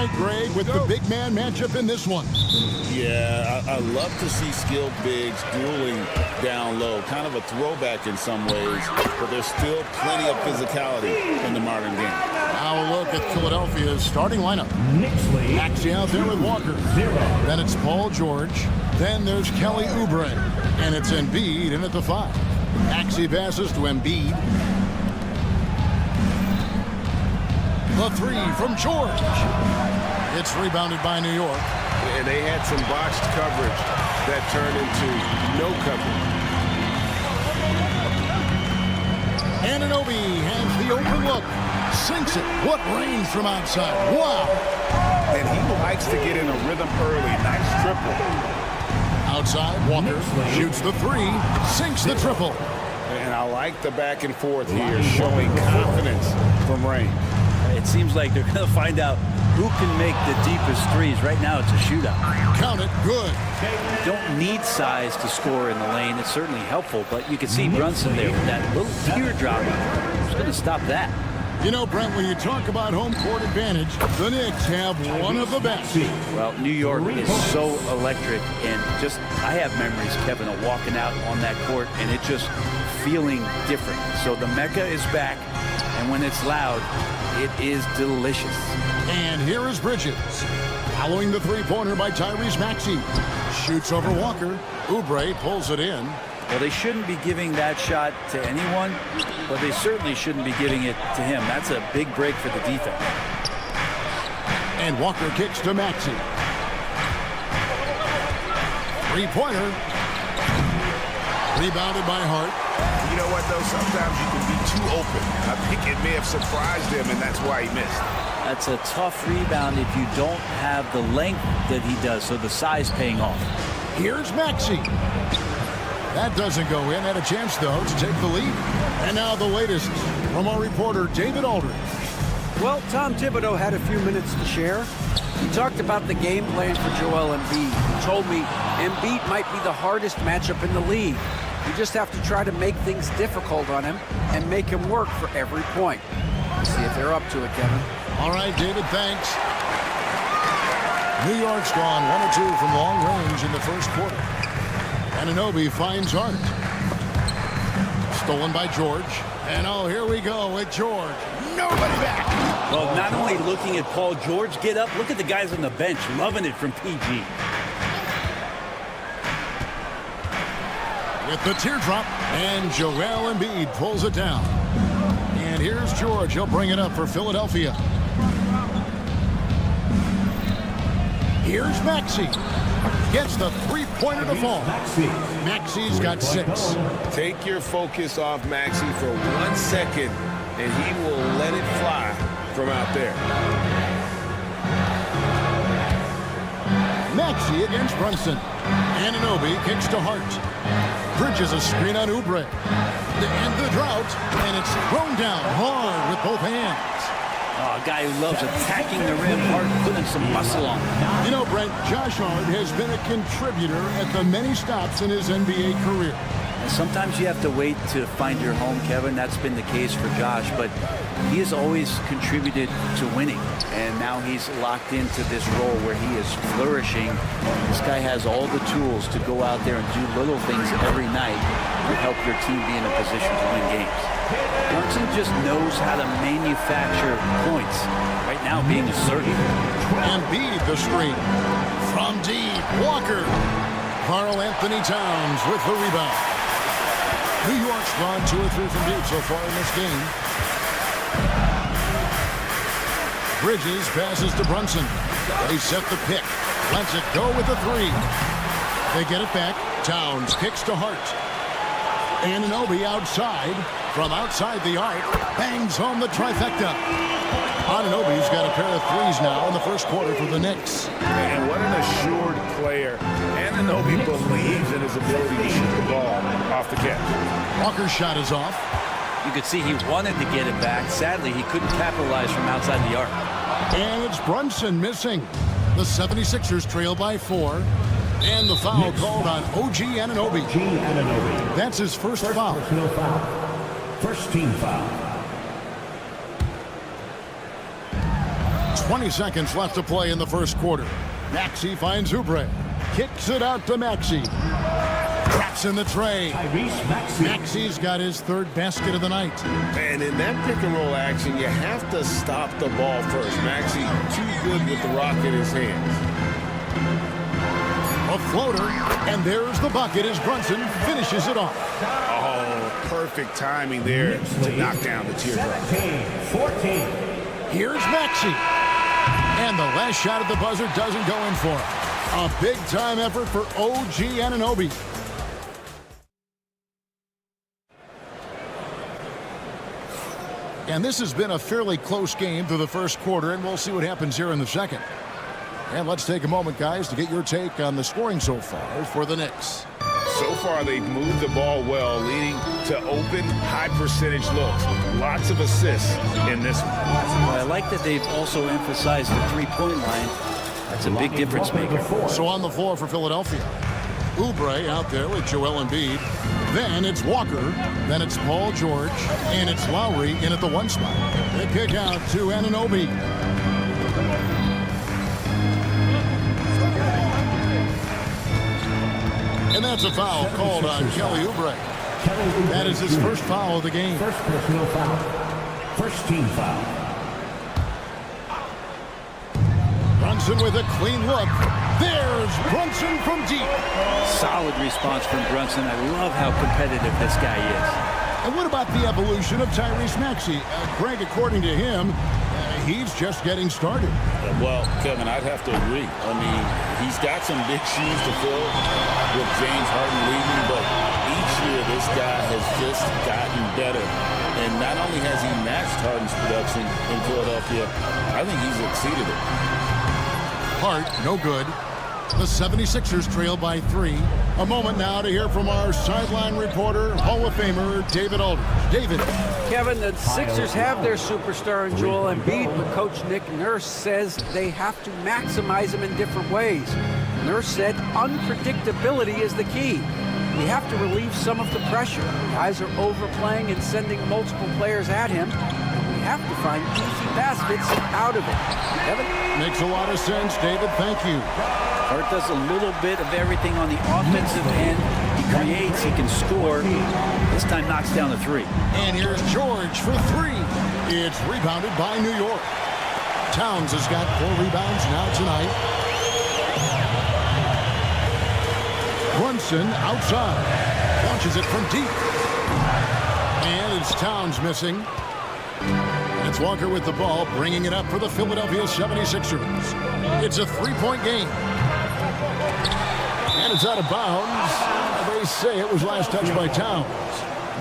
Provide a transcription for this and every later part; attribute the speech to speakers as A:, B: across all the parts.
A: right, Greg, with the big man matchup in this one.
B: Yeah, I love to see skilled bigs dueling down low. Kind of a throwback in some ways, but there's still plenty of physicality in the modern game.
A: Now a look at Philadelphia's starting lineup. Maxey out there with Walker. Then it's Paul George. Then there's Kelly Oubre. And it's Embiid in at the 5. Maxey passes to Embiid. The 3 from George. It's rebounded by New York.
C: And they had some botched coverage that turned into no coverage.
A: Anunoby has the open look. Sinks it. What range from outside. Wow.
C: And he likes to get in a rhythm early. Nice triple.
A: Outside, Walker shoots the 3. Sinks the triple.
C: And I like the back and forth here, showing confidence from range.
D: It seems like they're going to find out who can make the deepest threes. Right now, it's a shootout.
A: Count it. Good.
D: You don't need size to score in the lane. It's certainly helpful, but you can see Brunson there with that little teardrop. Who's going to stop that?
A: You know, Brent, when you talk about home court advantage, the Knicks have one of the best.
D: Well, New York is so electric, and just I have memories, Kevin, of walking out on that court and it just feeling different. So the Mecca is back, and when it's loud, it is delicious.
A: And here is Bridges. Following the three-pointer by Tyrese Maxey. Shoots over Walker. Oubre pulls it in.
D: Well, they shouldn't be giving that shot to anyone, but they certainly shouldn't be giving it to him. That's a big break for the defense.
A: And Walker kicks to Maxey. Three-pointer. Rebounded by Hart.
C: You know what, though? Sometimes you can be too open. I think it may have surprised him, and that's why he missed.
D: That's a tough rebound if you don't have the length that he does, so the size paying off.
A: Here's Maxey. That doesn't go in. Had a chance, though, to take the lead. And now the latest from our reporter, David Aldridge.
E: Well, Tom Thibodeau had a few minutes to share. He talked about the game plan for Joel Embiid. He told me Embiid might be the hardest matchup in the league. You just have to try to make things difficult on him and make him work for every point. Let's see if they're up to it, Kevin.
A: All right, David, thanks. New York's gone 1 or 2 from long range in the first quarter. Anunoby finds Hart. Stolen by George. And oh, here we go with George. Nobody back.
D: Well, not only looking at Paul George get up, look at the guys on the bench loving it from PG.
A: With the teardrop, and Joel Embiid pulls it down. And here's George. He'll bring it up for Philadelphia. Here's Maxey. Gets the three-pointer to fall. Maxey's got 6.
C: Take your focus off Maxey for 1 second, and he will let it fly from out there.
A: Maxey against Brunson. Anunoby kicks to Hart. Bridges a screen on Oubre. To end the drought, and it's thrown down hard with both hands.
D: Oh, a guy who loves attacking the rim hard, putting some muscle on it.
A: You know, Brent, Josh Hart has been a contributor at the many stops in his NBA career.
D: And sometimes you have to wait to find your home, Kevin. That's been the case for Josh, but he has always contributed to winning. And now he's locked into this role where he is flourishing. This guy has all the tools to go out there and do little things every night to help your team be in a position to win games. Brunson just knows how to manufacture points. Right now, being assertive.
A: Embiid the screen. From deep, Walker. Karl Anthony Towns with the rebound. New York's gone 2 or 3 from deep so far in this game. Bridges passes to Brunson. They set the pick. Lets it go with the 3. They get it back. Towns kicks to Hart. Anunoby outside. From outside the arc. Bangs home the trifecta. Anunoby's got a pair of 3s now in the first quarter for the Knicks.
C: And what an assured player. Anunoby believes in his ability to shoot the ball off the catch.
A: Walker's shot is off.
D: You could see he wanted to get it back. Sadly, he couldn't capitalize from outside the arc.
A: And it's Brunson missing. The 76ers trail by 4. And the foul called on OG Anunoby. That's his first foul.
F: Personal foul. First team foul.
A: 20 seconds left to play in the first quarter. Maxey finds Oubre. Kicks it out to Maxey. Traps in the tray. Maxey's got his third basket of the night.
B: And in that pick and roll action, you have to stop the ball first. Maxey too good with the rock in his hands.
A: A floater, and there's the bucket as Brunson finishes it off.
C: Oh, perfect timing there to knock down the teardrop.
F: 14.
A: Here's Maxey. And the last shot at the buzzer doesn't go in for him. A big-time effort for OG Anunoby. And this has been a fairly close game through the first quarter, and we'll see what happens here in the second. And let's take a moment, guys, to get your take on the scoring so far for the Knicks.
C: So far, they've moved the ball well, leading to open, high-percentage looks. Lots of assists in this one.
D: I like that they've also emphasized the three-point line. That's a big difference maker.
A: So on the floor for Philadelphia, Oubre out there with Joel Embiid. Then it's Walker. Then it's Paul George. And it's Lowry in at the 1 spot. They kick out to Anunoby. And that's a foul called on Kelly Oubre. That is his first foul of the game.
F: First personal foul. First team foul.
A: Brunson with a clean look. There's Brunson from deep.
D: Solid response from Brunson. I love how competitive this guy is.
A: And what about the evolution of Tyrese Maxey? Greg, according to him, he's just getting started.
B: Well, Kevin, I'd have to agree. I mean, he's got some big shoes to fill with James Harden leaving, but each year this guy has just gotten better. And not only has he matched Harden's production in Philadelphia, I think he's exceeded it.
A: Hart, no good. The 76ers trail by 3. A moment now to hear from our sideline reporter, Hall of Famer David Aldridge. David.
E: Kevin, the Sixers have their superstar in Joel Embiid, but Coach Nick Nurse says they have to maximize him in different ways. Nurse said unpredictability is the key. We have to relieve some of the pressure. Guys are overplaying and sending multiple players at him. We have to find easy baskets out of it. Kevin?
A: Makes a lot of sense, David. Thank you.
D: Hart does a little bit of everything on the offensive end. He creates, he can score. This time knocks down the 3.
A: And here's George for 3. It's rebounded by New York. Towns has got 4 rebounds now tonight. Brunson outside. Launches it from deep. And it's Towns missing. And it's Walker with the ball, bringing it up for the Philadelphia 76ers. It's a 3-point game. And it's out of bounds. They say it was last touched by Towns.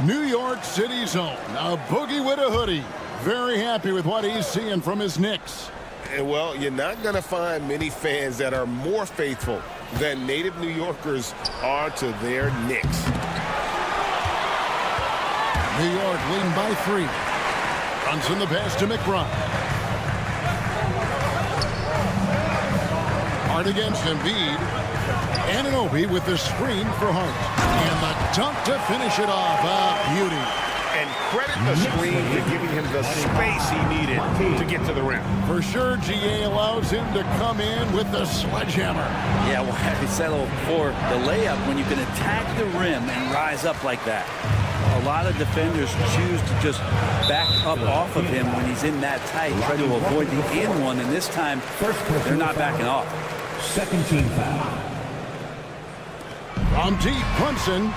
A: New York City zone. A boogie with a hoodie. Very happy with what he's seeing from his Knicks.
B: And well, you're not going to find many fans that are more faithful than native New Yorkers are to their Knicks.
A: New York leading by 3. Brunson the pass to McBride. Hart against Embiid. Anunoby with the screen for Hart. And the dunk to finish it off. A beauty.
C: And credit the screen for giving him the space he needed to get to the rim.
A: For sure, GA allows him to come in with the sledgehammer.
D: Yeah, well, I said before, the layup, when you can attack the rim and rise up like that. A lot of defenders choose to just back up off of him when he's in that tight, try to avoid the in one, and this time they're not backing off.
F: Second team foul.
A: From deep, Brunson.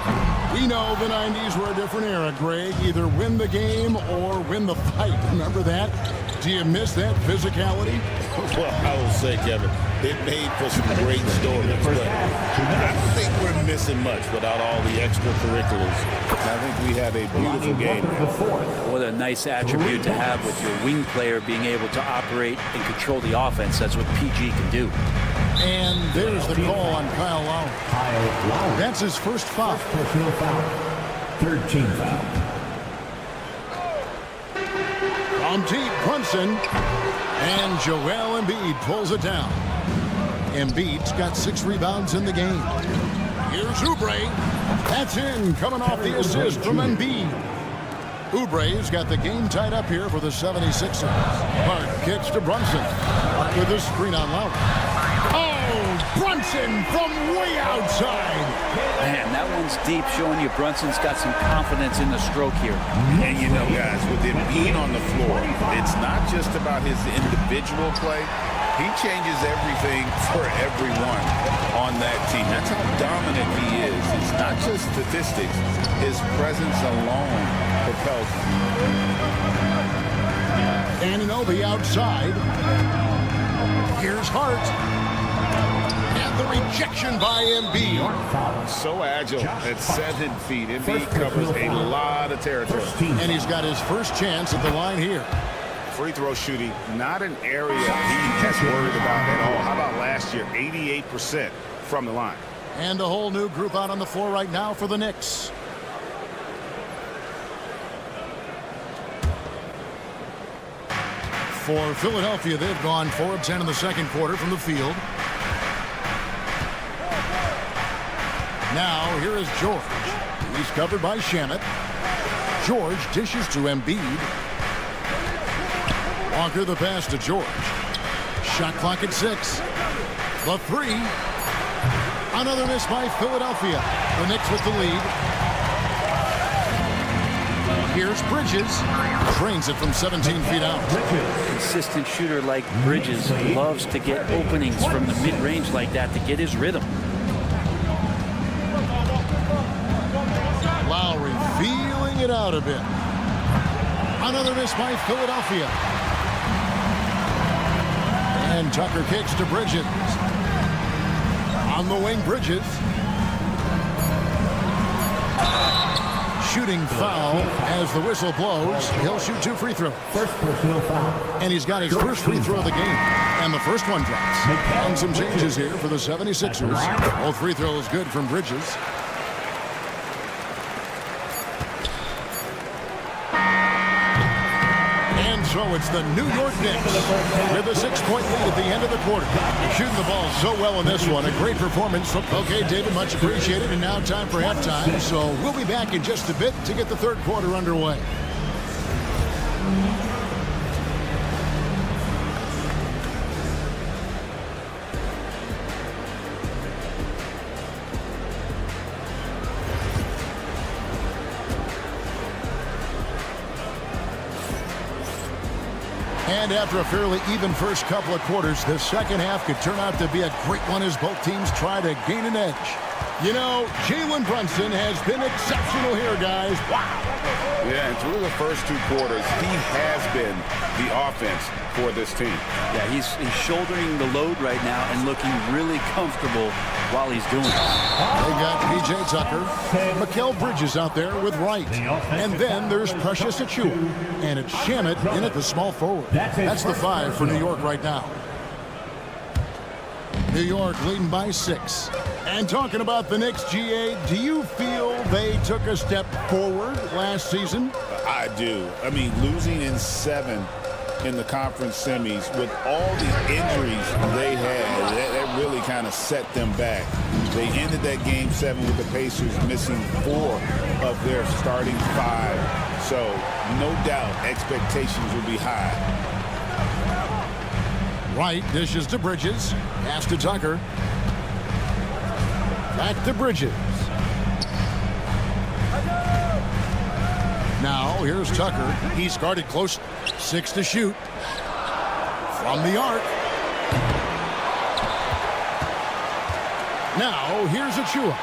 A: We know the 90s were a different era, Greg. Either win the game or win the fight. Remember that? Do you miss that physicality?
B: Well, I will say, Kevin, it made for some great stories, but I don't think we're missing much without all the extracurriculars. I think we have a beautiful game.
D: What a nice attribute to have with your wing player being able to operate and control the offense. That's what PG can do.
A: And there's the call on Kyle Lowry. That's his first foul.
F: Personal foul. Third team foul.
A: From deep, Brunson. And Joel Embiid pulls it down. Embiid's got 6 rebounds in the game. Here's Oubre. That's in, coming off the assist from Embiid. Oubre's got the game tied up here for the 76ers. Hart kicks to Brunson with a screen on Lowry. Oh, Brunson from way outside.
D: Man, that one's deep, showing you Brunson's got some confidence in the stroke here.
C: And you know, guys, with him being on the floor, it's not just about his individual play. He changes everything for everyone on that team. That's how dominant he is. It's not just statistics. His presence alone propels him.
A: Anunoby outside. Here's Hart. And the rejection by Embiid.
C: So agile at 7 feet. Embiid covers a lot of territory.
A: And he's got his first chance at the line here.
C: Free throw shooting, not an area he has worried about at all. How about last year? 88% from the line.
A: And a whole new group out on the floor right now for the Knicks. For Philadelphia, they've gone 4 of 10 in the second quarter from the field. Now, here is George. He's covered by Shamet. George dishes to Embiid. Walker the pass to George. Shot clock at 6. The 3. Another miss by Philadelphia. The Knicks with the lead. Here's Bridges. Drains it from 17 feet out.
D: Consistent shooter like Bridges loves to get openings from the mid-range like that to get his rhythm.
A: Lowry feeling it out a bit. Another miss by Philadelphia. And Tucker kicks to Bridges. On the wing, Bridges. Shooting foul as the whistle blows. He'll shoot 2 free throws.
F: First personal foul.
A: And he's got his first free throw of the game. And the first one drops. And some changes here for the 76ers. Both free throws good from Bridges. So it's the New York Knicks with a 6-point lead at the end of the quarter. Shooting the ball so well in this one. A great performance. Okay, David, much appreciated. And now time for halftime. So we'll be back in just a bit to get the third quarter underway. And after a fairly even first couple of quarters, the second half could turn out to be a great one as both teams try to gain an edge. You know, Jalen Brunson has been exceptional here, guys. Wow.
C: Yeah, and through the first 2 quarters, he has been the offense for this team.
D: Yeah, he's shouldering the load right now and looking really comfortable while he's doing it.
A: They got P.J. Tucker, Mikal Bridges out there with Wright. And then there's Precious Achiuwa. And it's Shamet in at the small forward. That's the 5 for New York right now. New York leading by 6. And talking about the Knicks, GA, do you feel they took a step forward last season?
C: I do. I mean, losing in 7 in the conference semis with all the injuries they had, that really kind of set them back. They ended that game 7 with the Pacers missing 4 of their starting 5. So no doubt expectations will be high.
A: Wright dishes to Bridges. Pass to Tucker. Back to Bridges. Now here's Tucker. He's guarded close. 6 to shoot. From the arc. Now here's Achiuwa.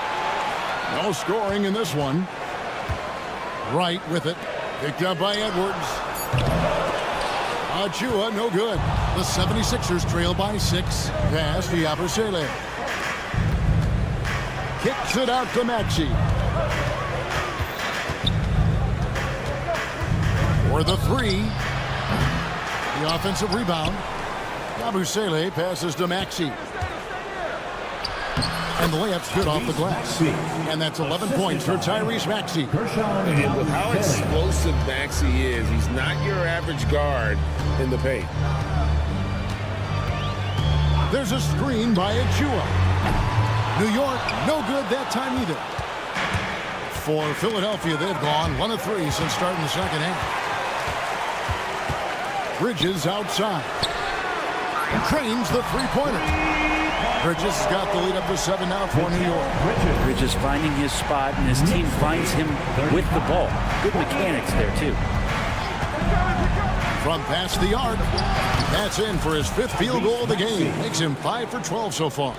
A: No scoring in this one. Wright with it. Picked up by Edwards. Achiuwa, no good. The 76ers trail by 6. Pass to Yabusele. Kicks it out to Maxey. For the 3. The offensive rebound. Yabusele passes to Maxey. And the layup's good off the glass. And that's 11 points for Tyrese Maxey.
C: And with how explosive Maxey is, he's not your average guard in the paint.
A: There's a screen by Achiuwa. New York, no good that time either. For Philadelphia, they've gone 1 of 3 since starting the second half. Bridges outside. Trains the three-pointer. Bridges has got the lead up to 7 now for New York.
D: Bridges finding his spot, and his team finds him with the ball. Good mechanics there, too.
A: From past the arc, that's in for his 5th field goal of the game. Makes him 5 for 12 so far.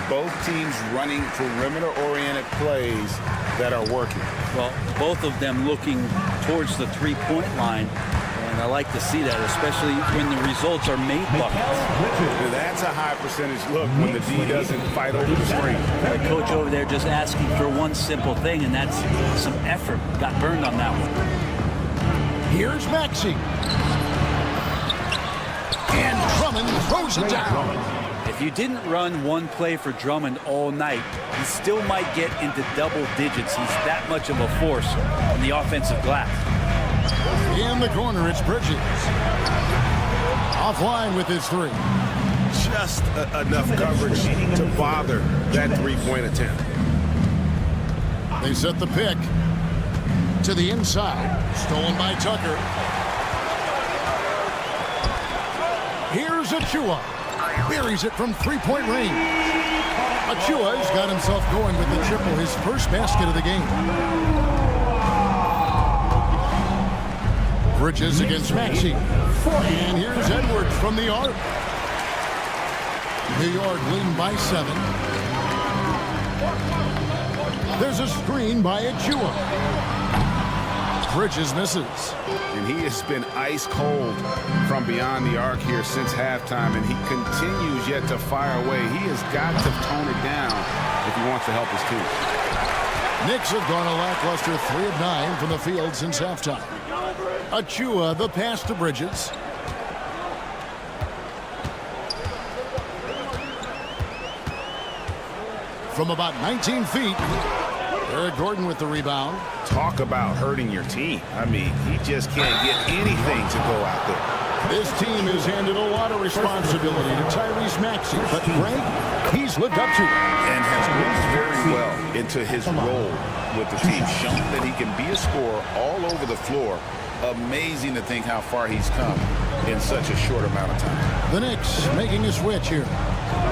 C: Both teams running perimeter-oriented plays that are working.
D: Well, both of them looking towards the three-point line. And I like to see that, especially when the results are made buckets.
C: That's a high percentage look when the D doesn't fight over the screen.
D: The coach over there just asking for one simple thing, and that's some effort. Got burned on that one.
A: Here's Maxey. And Drummond throws it down.
D: If you didn't run one play for Drummond all night, he still might get into double digits. He's that much of a force on the offensive glass.
A: In the corner, it's Bridges. Offline with his 3.
C: Just enough coverage to bother that three-point attempt.
A: They set the pick to the inside. Stolen by Tucker. Here's Achua. Buries it from three-point range. Achua's got himself going with the triple, his first basket of the game. Bridges against Maxey. And here's Edwards from the arc. New York leading by 7. There's a screen by Achua. Bridges misses.
C: And he has been ice cold from beyond the arc here since halftime, and he continues yet to fire away. He has got to tone it down if he wants to help his team.
A: Knicks have gone a lackluster 3 of 9 from the field since halftime. Achua, the pass to Bridges. From about 19 feet, Eric Gordon with the rebound.
C: Talk about hurting your team. I mean, he just can't get anything to go out there.
A: This team has handed a lot of responsibility to Tyrese Maxey, but Greg, he's lived up to it.
C: And has moved very well into his role with the team, shown that he can be a scorer all over the floor. Amazing to think how far he's come in such a short amount of time.
A: The Knicks making a switch here.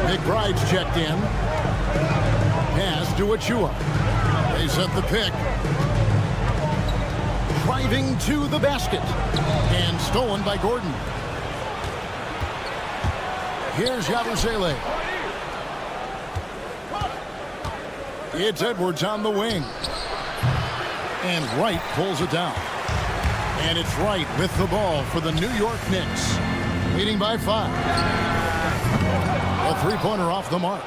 A: McBride's checked in. Pass to Achua. They set the pick. Driving to the basket. And stolen by Gordon. Here's Yabusele. It's Edwards on the wing. And Wright pulls it down. And it's Wright with the ball for the New York Knicks. Leading by 5. A three-pointer off the mark.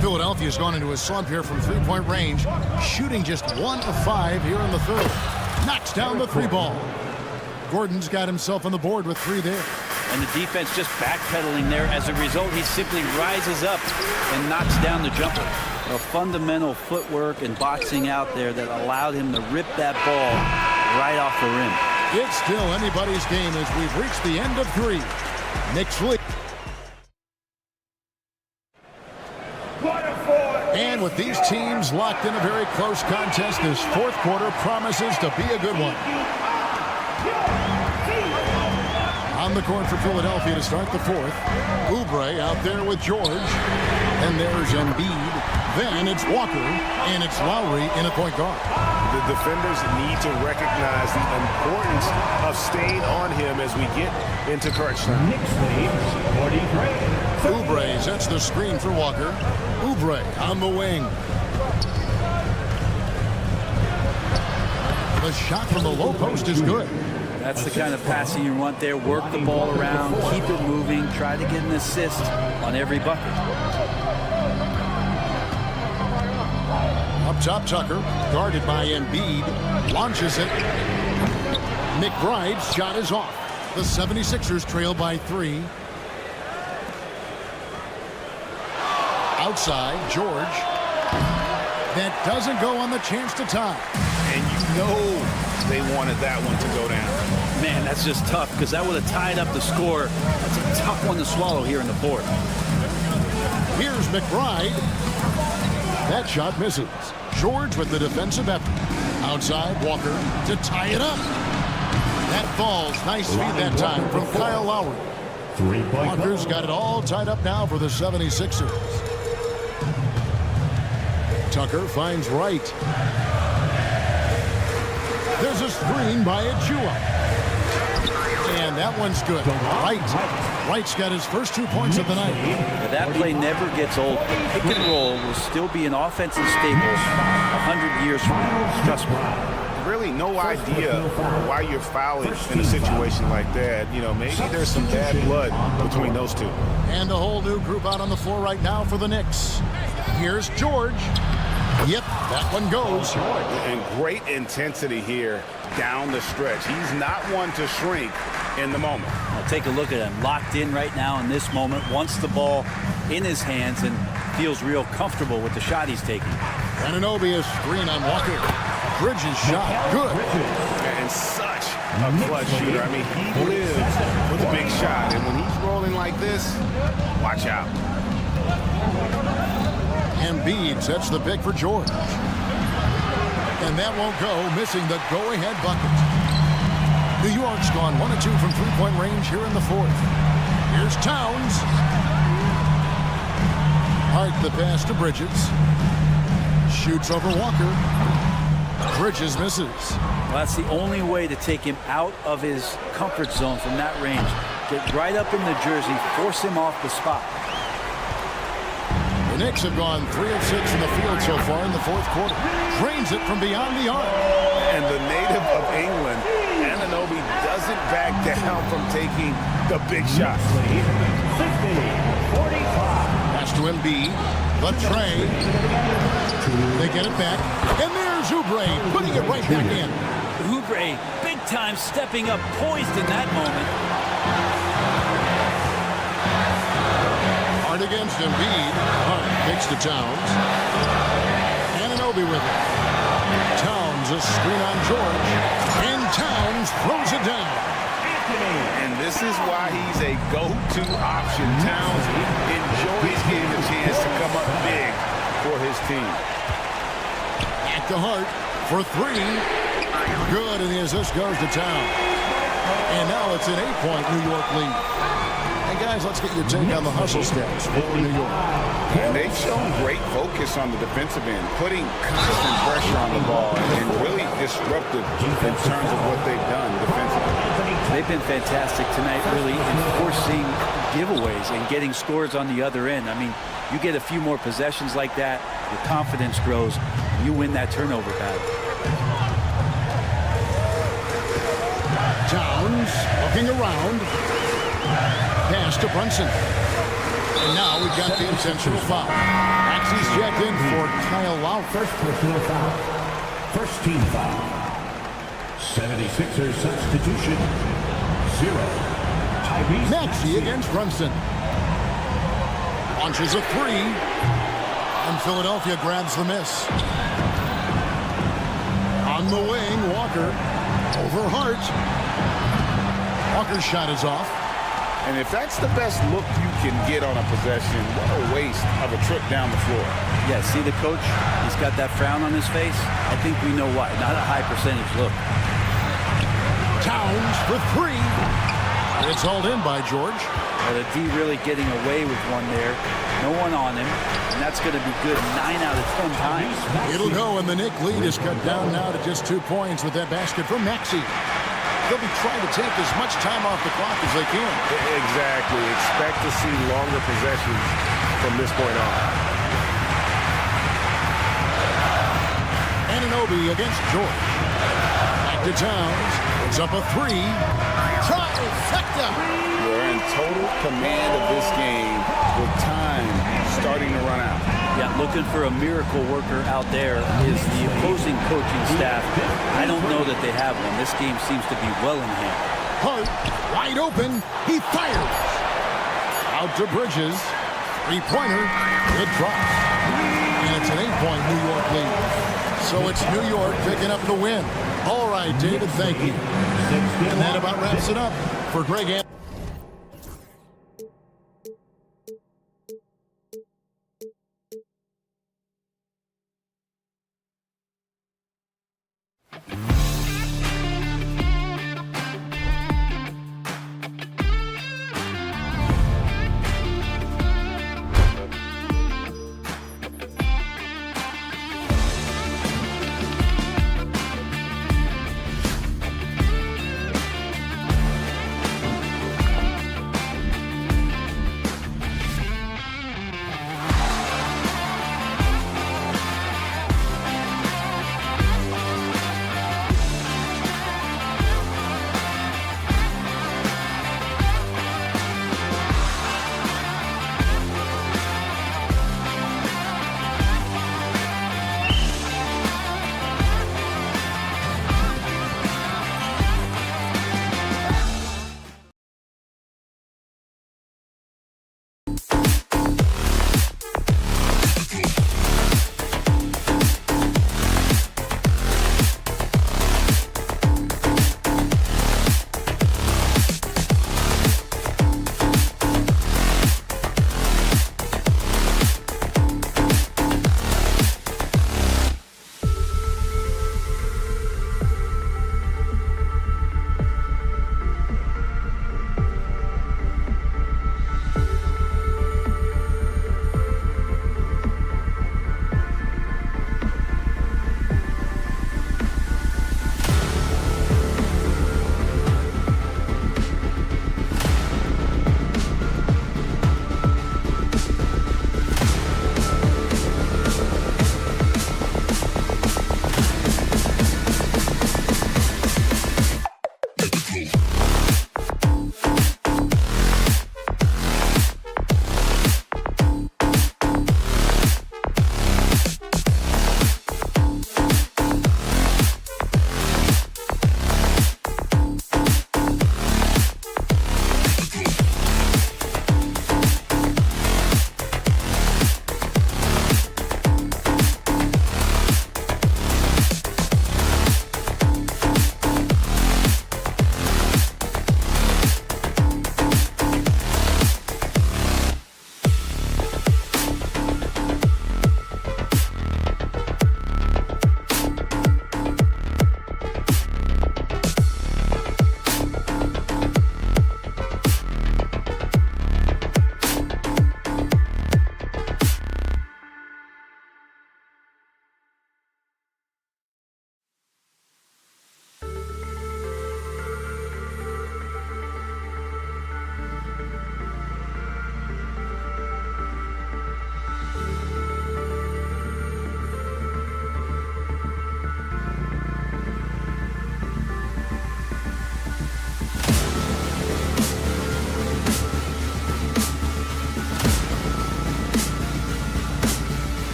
A: Philadelphia's gone into a slump here from three-point range, shooting just 1 of 5 here in the third. Knocks down the 3 ball. Gordon's got himself on the board with 3 there.
D: And the defense just backpedaling there. As a result, he simply rises up and knocks down the jumper. A fundamental footwork and boxing out there that allowed him to rip that ball right off the rim.
A: It's still anybody's game as we've reached the end of 3. Knicks lead. And with these teams locked in a very close contest, this 4th quarter promises to be a good one. On the court for Philadelphia to start the 4th. Oubre out there with George. And there's Embiid. Then it's Walker. And it's Lowry in a point guard.
C: The defenders need to recognize the importance of staying on him as we get into crunch time.
F: Knicks lead 43.
A: Oubre sets the screen for Walker. Oubre on the wing. The shot from the low post is good.
D: That's the kind of passing you want there. Work the ball around, keep it moving, try to get an assist on every bucket.
A: Up top, Tucker, guarded by Embiid, launches it. McBride's shot is off. The 76ers trail by 3. Outside, George. That doesn't go on the chance to tie.
C: And you know they wanted that one to go down.
D: Man, that's just tough because that would have tied up the score. That's a tough one to swallow here in the 4th.
A: Here's McBride. That shot misses. George with the defensive effort. Outside, Walker to tie it up. That falls. Nice feed that time from Kyle Lowry. Walker's got it all tied up now for the 76ers. Tucker finds Wright. There's a screen by Achua. And that one's good. Wright's got his first 2 points of the night.
D: That play never gets old. Pick and roll will still be an offensive staple 100 years from now. Trust me.
C: Really no idea why you're fouling in a situation like that. You know, maybe there's some bad blood between those two.
A: And a whole new group out on the floor right now for the Knicks. Here's George. Yep, that one goes.
C: And great intensity here down the stretch. He's not one to shrink in the moment.
D: Now take a look at him. Locked in right now in this moment. Wants the ball in his hands and feels real comfortable with the shot he's taking.
A: Anunoby, a screen on Walker. Bridges shot. Good.
C: And such a clutch shooter. I mean, he lives with a big shot. And when he's rolling like this, watch out.
A: Embiid sets the pick for George. And that won't go, missing the go-ahead bucket. New York's gone 1 of 2 from three-point range here in the fourth. Here's Towns. Hart the pass to Bridges. Shoots over Walker. Bridges misses.
D: Well, that's the only way to take him out of his comfort zone from that range. Get right up in the jersey, force him off the spot.
A: The Knicks have gone 3 of 6 in the field so far in the fourth quarter. Drains it from beyond the arc.
C: And the native of England, Anunoby, doesn't back down from taking the big shot.
F: 45.
A: Pass to Embiid. The tray. They get it back. And there's Oubre putting it right back in.
D: Oubre, big time, stepping up, poised in that moment.
A: Hart against Embiid. Hart kicks to Towns. Anunoby with it. Towns a screen on George. And Towns throws it down.
C: And this is why he's a go-to option. Towns enjoys getting a chance to come up big for his team.
A: Back to Hart for 3. Good, and the assist goes to Towns. And now it's an 8-point New York lead. Hey guys, let's get your take on the hustle stats for New York.
C: And they've shown great focus on the defensive end, putting constant pressure on the ball and really disruptive in terms of what they've done defensively.
D: They've been fantastic tonight, really enforcing giveaways and getting scores on the other end. I mean, you get a few more possessions like that, your confidence grows, and you win that turnover battle.
A: Towns looking around. Pass to Brunson. And now we've got the intentional foul. Maxey's checked in for Kyle Lowry.
F: First personal foul. First team foul. 76ers substitution. 0. Tyrese
A: Maxey against Brunson. Launches a 3. And Philadelphia grabs the miss. On the wing, Walker. Over Hart. Walker's shot is off.
C: And if that's the best look you can get on a possession, what a waste of a trip down the floor.
D: Yeah, see the coach? He's got that frown on his face. I think we know why. Not a high percentage look.
A: Towns for 3. It's hauled in by George.
D: Well, the D really getting away with one there. No one on him. And that's going to be good 9 out of 10 times.
A: It'll go, and the Knicks lead is cut down now to just 2 points with that basket from Maxey. They'll be trying to take as much time off the clock as they can.
C: Exactly. Expect to see longer possessions from this point on.
A: Anunoby against George. Back to Towns. It's up a 3. Trifecta.
C: We're in total command of this game with time starting to run out.
D: Yeah, looking for a miracle worker out there is the opposing coaching staff. I don't know that they have one. This game seems to be well in hand.
A: Hart, wide open. He fires. Out to Bridges. 3-pointer. It drops. And it's an 8-point New York lead. So it's New York picking up the win. All right, David, thank you. And that about wraps it up for Greg Anderson.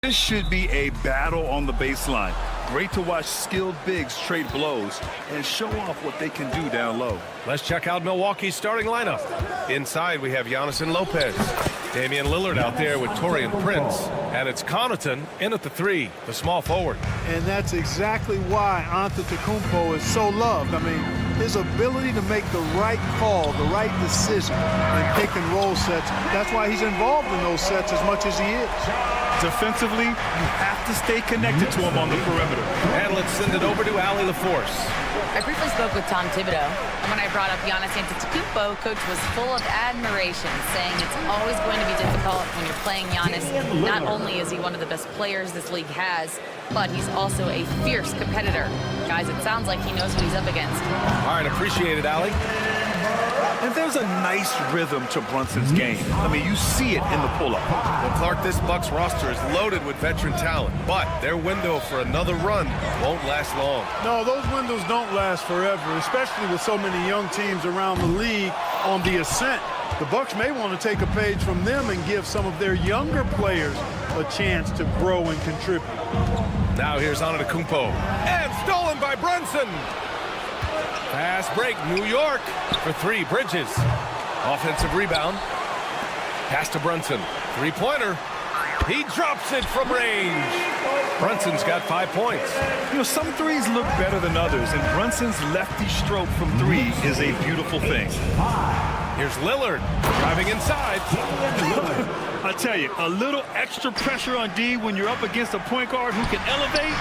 G: This should be a battle on the baseline. Great to watch skilled bigs trade blows and show off what they can do down low.
H: Let's check out Milwaukee's starting lineup. Inside, we have Giannis and Lopez. Damian Lillard out there with Taurean Prince. And it's Connaughton in at the 3, the small forward.
I: And that's exactly why Antetokounmpo is so loved. I mean, his ability to make the right call, the right decision in pick and roll sets. That's why he's involved in those sets as much as he is.
G: Defensively, you have to stay connected to him on the perimeter.
H: And let's send it over to Allie LaForce.
J: I briefly spoke with Tom Thibodeau, and when I brought up Giannis Antetokounmpo, Coach was full of admiration, saying it's always going to be difficult difficult when you're playing Giannis. Not only is he one of the best players this league has, but he's also a fierce competitor. Guys, it sounds like he knows what he's up against.
H: All right, appreciate it, Allie.
G: And there's a nice rhythm to Brunson's game. I mean, you see it in the pull-up.
H: Well, Clark, this Bucks roster is loaded with veteran talent, but their window for another run won't last long.
I: No, those windows don't last forever, especially with so many young teams around the league on the ascent. The Bucks may want to take a page from them and give some of their younger players a chance to grow and contribute.
H: Now here's Antetokounmpo, and stolen by Brunson. Fast break, New York for three. Bridges, offensive rebound. Pass to Brunson, three-pointer. He drops it from range. Brunson's got 5 points.
G: You know, some threes look better than others, and Brunson's lefty stroke from three is a beautiful thing.
H: Here's Lillard driving inside.
G: I tell you, a little extra pressure on D when you're up against a point guard who can elevate.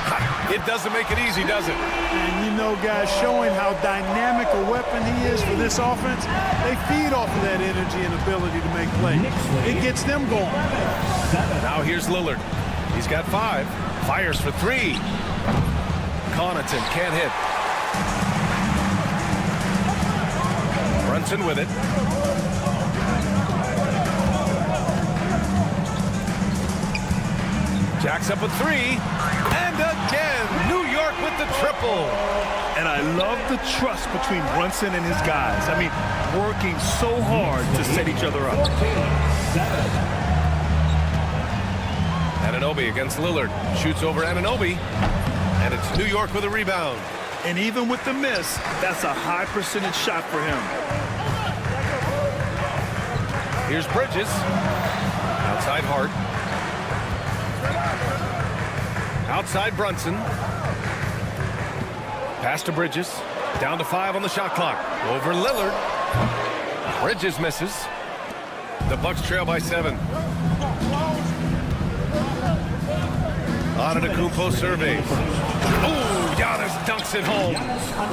H: It doesn't make it easy, does it?
I: And you know, guys, showing how dynamic a weapon he is for this offense, they feed off of that energy and ability to make plays. It gets them going.
H: Now here's Lillard. He's got 5. Fires for 3. Connaughton can't hit. Brunson with it. Jacks up a 3. And again, New York with the triple.
G: And I love the trust between Brunson and his guys. I mean, working so hard to set each other up.
H: Anunoby against Lillard. Shoots over Anunoby. And it's New York with a rebound.
G: And even with the miss, that's a high percentage shot for him.
H: Here's Bridges. Outside Hart. Outside Brunson. Pass to Bridges. Down to 5 on the shot clock. Over Lillard. Bridges misses. The Bucks trail by 7. Antetokounmpo surveys. Ooh, Giannis dunks it home.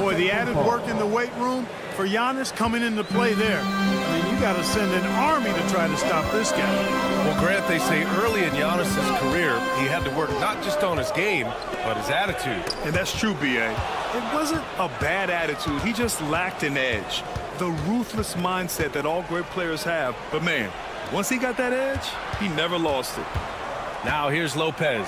I: Boy, the added work in the weight room for Giannis coming into play there. I mean, you got to send an army to try to stop this guy.
H: Well, Grant, they say early in Giannis' career, he had to work not just on his game, but his attitude.
G: And that's true, B.A. It wasn't a bad attitude. He just lacked an edge. The ruthless mindset that all great players have. But, man, once he got that edge, he never lost it.
H: Now here's Lopez.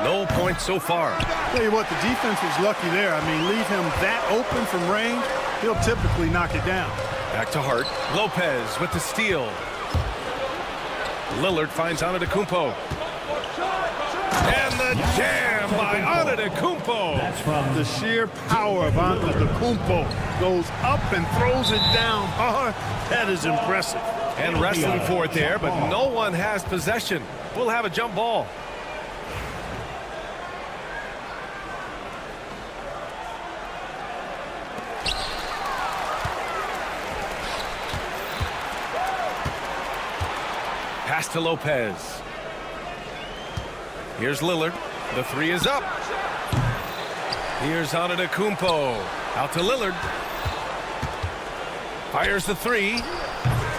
H: No points so far.
I: Tell you what, the defense was lucky there. I mean, leave him that open from range, he'll typically knock it down.
H: Back to Hart. Lopez with the steal. Lillard finds Antetokounmpo. And the jam by Antetokounmpo.
I: That's from the sheer power of Antetokounmpo. Goes up and throws it down hard. That is impressive.
H: And wrestling for it there, but no one has possession. We'll have a jump ball. Pass to Lopez. Here's Lillard. The 3 is up. Here's Antetokounmpo. Out to Lillard. Fires the 3.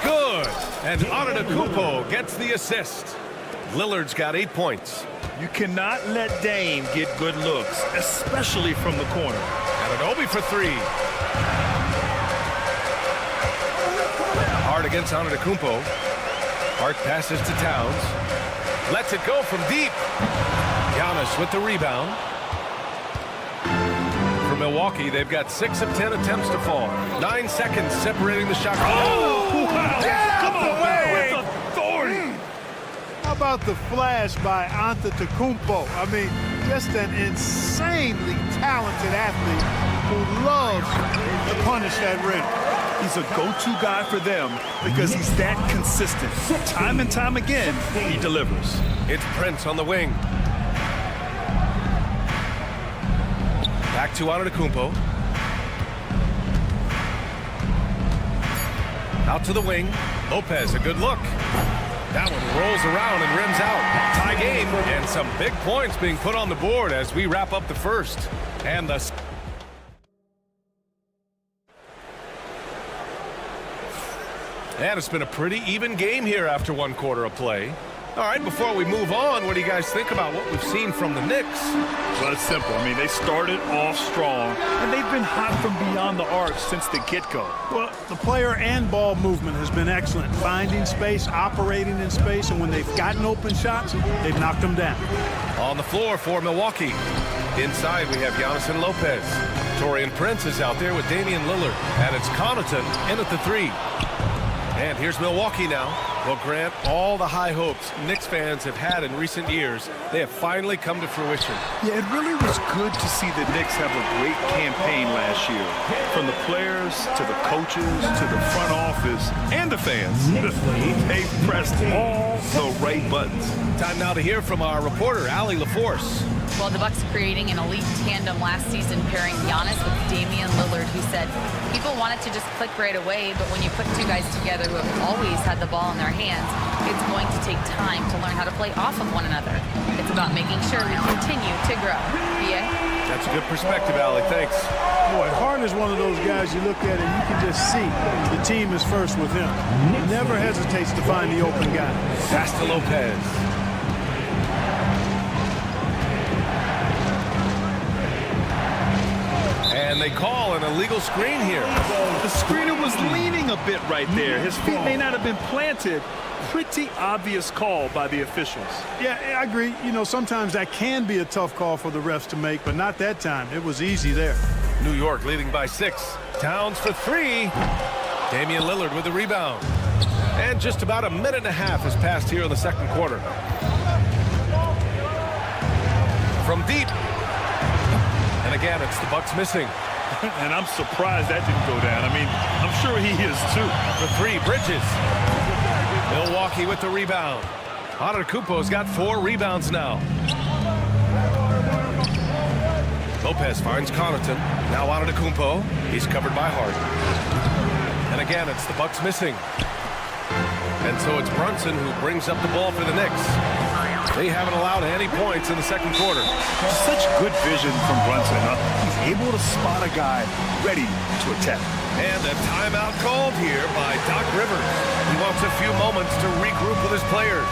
H: Good. And Antetokounmpo gets the assist. Lillard's got 8 points.
G: You cannot let Dame get good looks, especially from the corner.
H: Anunoby for 3. Hard against Antetokounmpo. Hart passes to Towns. Lets it go from deep. Giannis with the rebound. For Milwaukee, they've got 6 of 10 attempts to fall. 9 seconds separating the shot.
G: Oh! Wow.
H: Get out the way!
G: With authority!
I: How about the flash by Antetokounmpo? I mean, just an insanely talented athlete who loves to punish that rim.
G: He's a go-to guy for them because he's that consistent. Time and time again, he delivers.
H: It's Prince on the wing. Back to Antetokounmpo. Out to the wing. Lopez, a good look. That one rolls around and rims out. Tie game, and some big points being put on the board as we wrap up the first. And the... And it's been a pretty even game here after 1 quarter of play. All right, before we move on, what do you guys think about what we've seen from the Knicks?
G: Well, it's simple. I mean, they started off strong, and they've been hot from beyond the arc since the get-go.
I: Well, the player and ball movement has been excellent. Finding space, operating in space, and when they've gotten open shots, they've knocked them down.
H: On the floor for Milwaukee. Inside, we have Giannis and Lopez. Taurean Prince is out there with Damian Lillard. And it's Connaughton in at the 3. And here's Milwaukee now. Well, Grant, all the high hopes Knicks fans have had in recent years, they have finally come to fruition.
G: Yeah, it really was good to see the Knicks have a great campaign last year. From the players to the coaches to the front office and the fans. They pressed all the right buttons.
H: Time now to hear from our reporter, Allie LaForce.
J: Well, the Bucks creating an elite tandem last season, pairing Giannis with Damian Lillard, who said people want it to just click right away, but when you put 2 guys together who have always had the ball in their hands, it's going to take time to learn how to play off of one another. It's about making sure we continue to grow. B.A.?
H: That's a good perspective, Allie. Thanks.
I: Boy, Harden is one of those guys you look at and you can just see the team is first with him. He never hesitates to find the open guy.
H: Pass to Lopez. And they call an illegal screen here.
G: The screener was leaning a bit right there. His feet may not have been planted. Pretty obvious call by the officials.
I: Yeah, I agree. You know, sometimes that can be a tough call for the refs to make, but not that time. It was easy there.
H: New York leading by 6. Towns for 3. Damian Lillard with the rebound. And just about a minute and a half has passed here in the second quarter. From deep. And again, it's the Bucks missing.
G: And I'm surprised that didn't go down. I mean, I'm sure he is too.
H: For 3, Bridges. Milwaukee with the rebound. Antetokounmpo's got 4 rebounds now. Lopez finds Connaughton. Now Antetokounmpo. He's covered by Hart. And again, it's the Bucks missing. And so it's Brunson who brings up the ball for the Knicks. They haven't allowed any points in the second quarter.
G: Such good vision from Brunson. He's able to spot a guy ready to attack.
H: And a timeout called here by Doc Rivers. He wants a few moments to regroup with his players.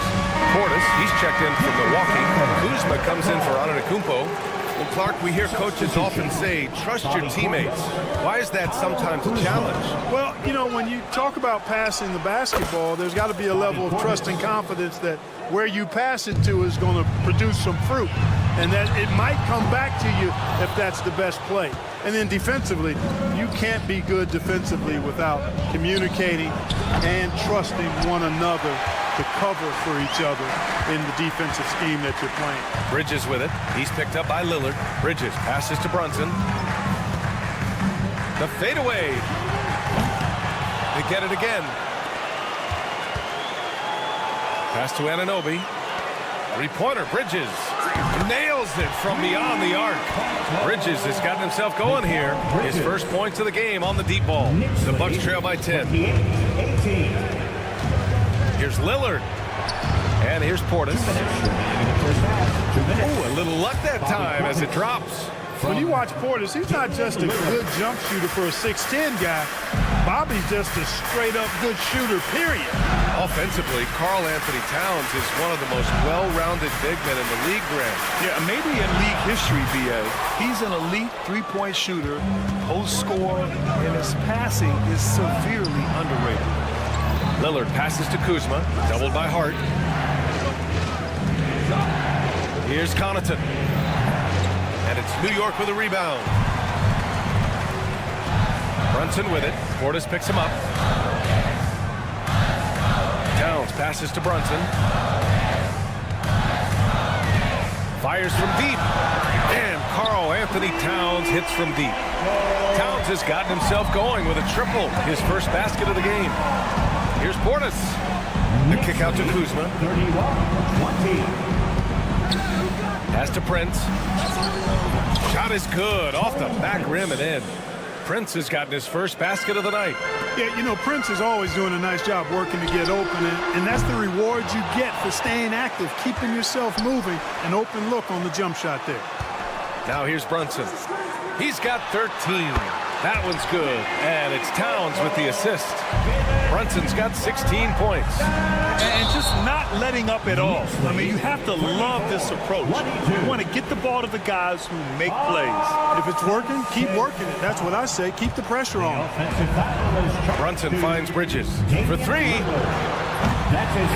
H: Portis, he's checked in from Milwaukee. Kuzma comes in for Antetokounmpo. Well, Clark, we hear coaches often say, trust your teammates. Why is that sometimes a challenge?
I: Well, you know, when you talk about passing the basketball, there's got to be a level of trust and confidence that where you pass it to is going to produce some fruit, and that it might come back to you if that's the best play. And then defensively, you can't be good defensively without communicating and trusting one another to cover for each other in the defensive scheme that you're playing.
H: Bridges with it. He's picked up by Lillard. Bridges passes to Brunson. The fadeaway. They get it again. Pass to Anunoby. 3-pointer, Bridges. Nails it from beyond the arc. Bridges has gotten himself going here. His first points of the game on the deep ball. The Bucks trail by 10. Here's Lillard. And here's Portis. Ooh, a little luck that time as it drops.
I: When you watch Portis, he's not just a good jump shooter for a 6'10 guy. Bobby's just a straight-up good shooter, period.
H: Offensively, Karl Anthony Towns is one of the most well-rounded big men in the league, Grant.
G: Yeah, maybe in league history, B.A. He's an elite three-point shooter, post scorer, and his passing is severely underrated.
H: Lillard passes to Kuzma, doubled by Hart. Here's Connaughton. And it's New York with a rebound. Brunson with it. Portis picks him up. Towns passes to Brunson. Fires from deep. And Karl Anthony Towns hits from deep. Towns has gotten himself going with a triple. His first basket of the game. Here's Portis. The kick out to Kuzma.
F: 31-20.
H: Pass to Prince. Shot is good. Off the back rim and in. Prince has gotten his first basket of the night.
I: Yeah, you know, Prince is always doing a nice job working to get open, and that's the reward you get for staying active, keeping yourself moving, an open look on the jump shot there.
H: Now here's Brunson. He's got 13. That one's good, and it's Towns with the assist. Brunson's got 16 points.
G: And just not letting up at all. I mean, you have to love this approach. You want to get the ball to the guys who make plays.
I: If it's working, keep working it. That's what I say. Keep the pressure on.
H: Brunson finds Bridges for three.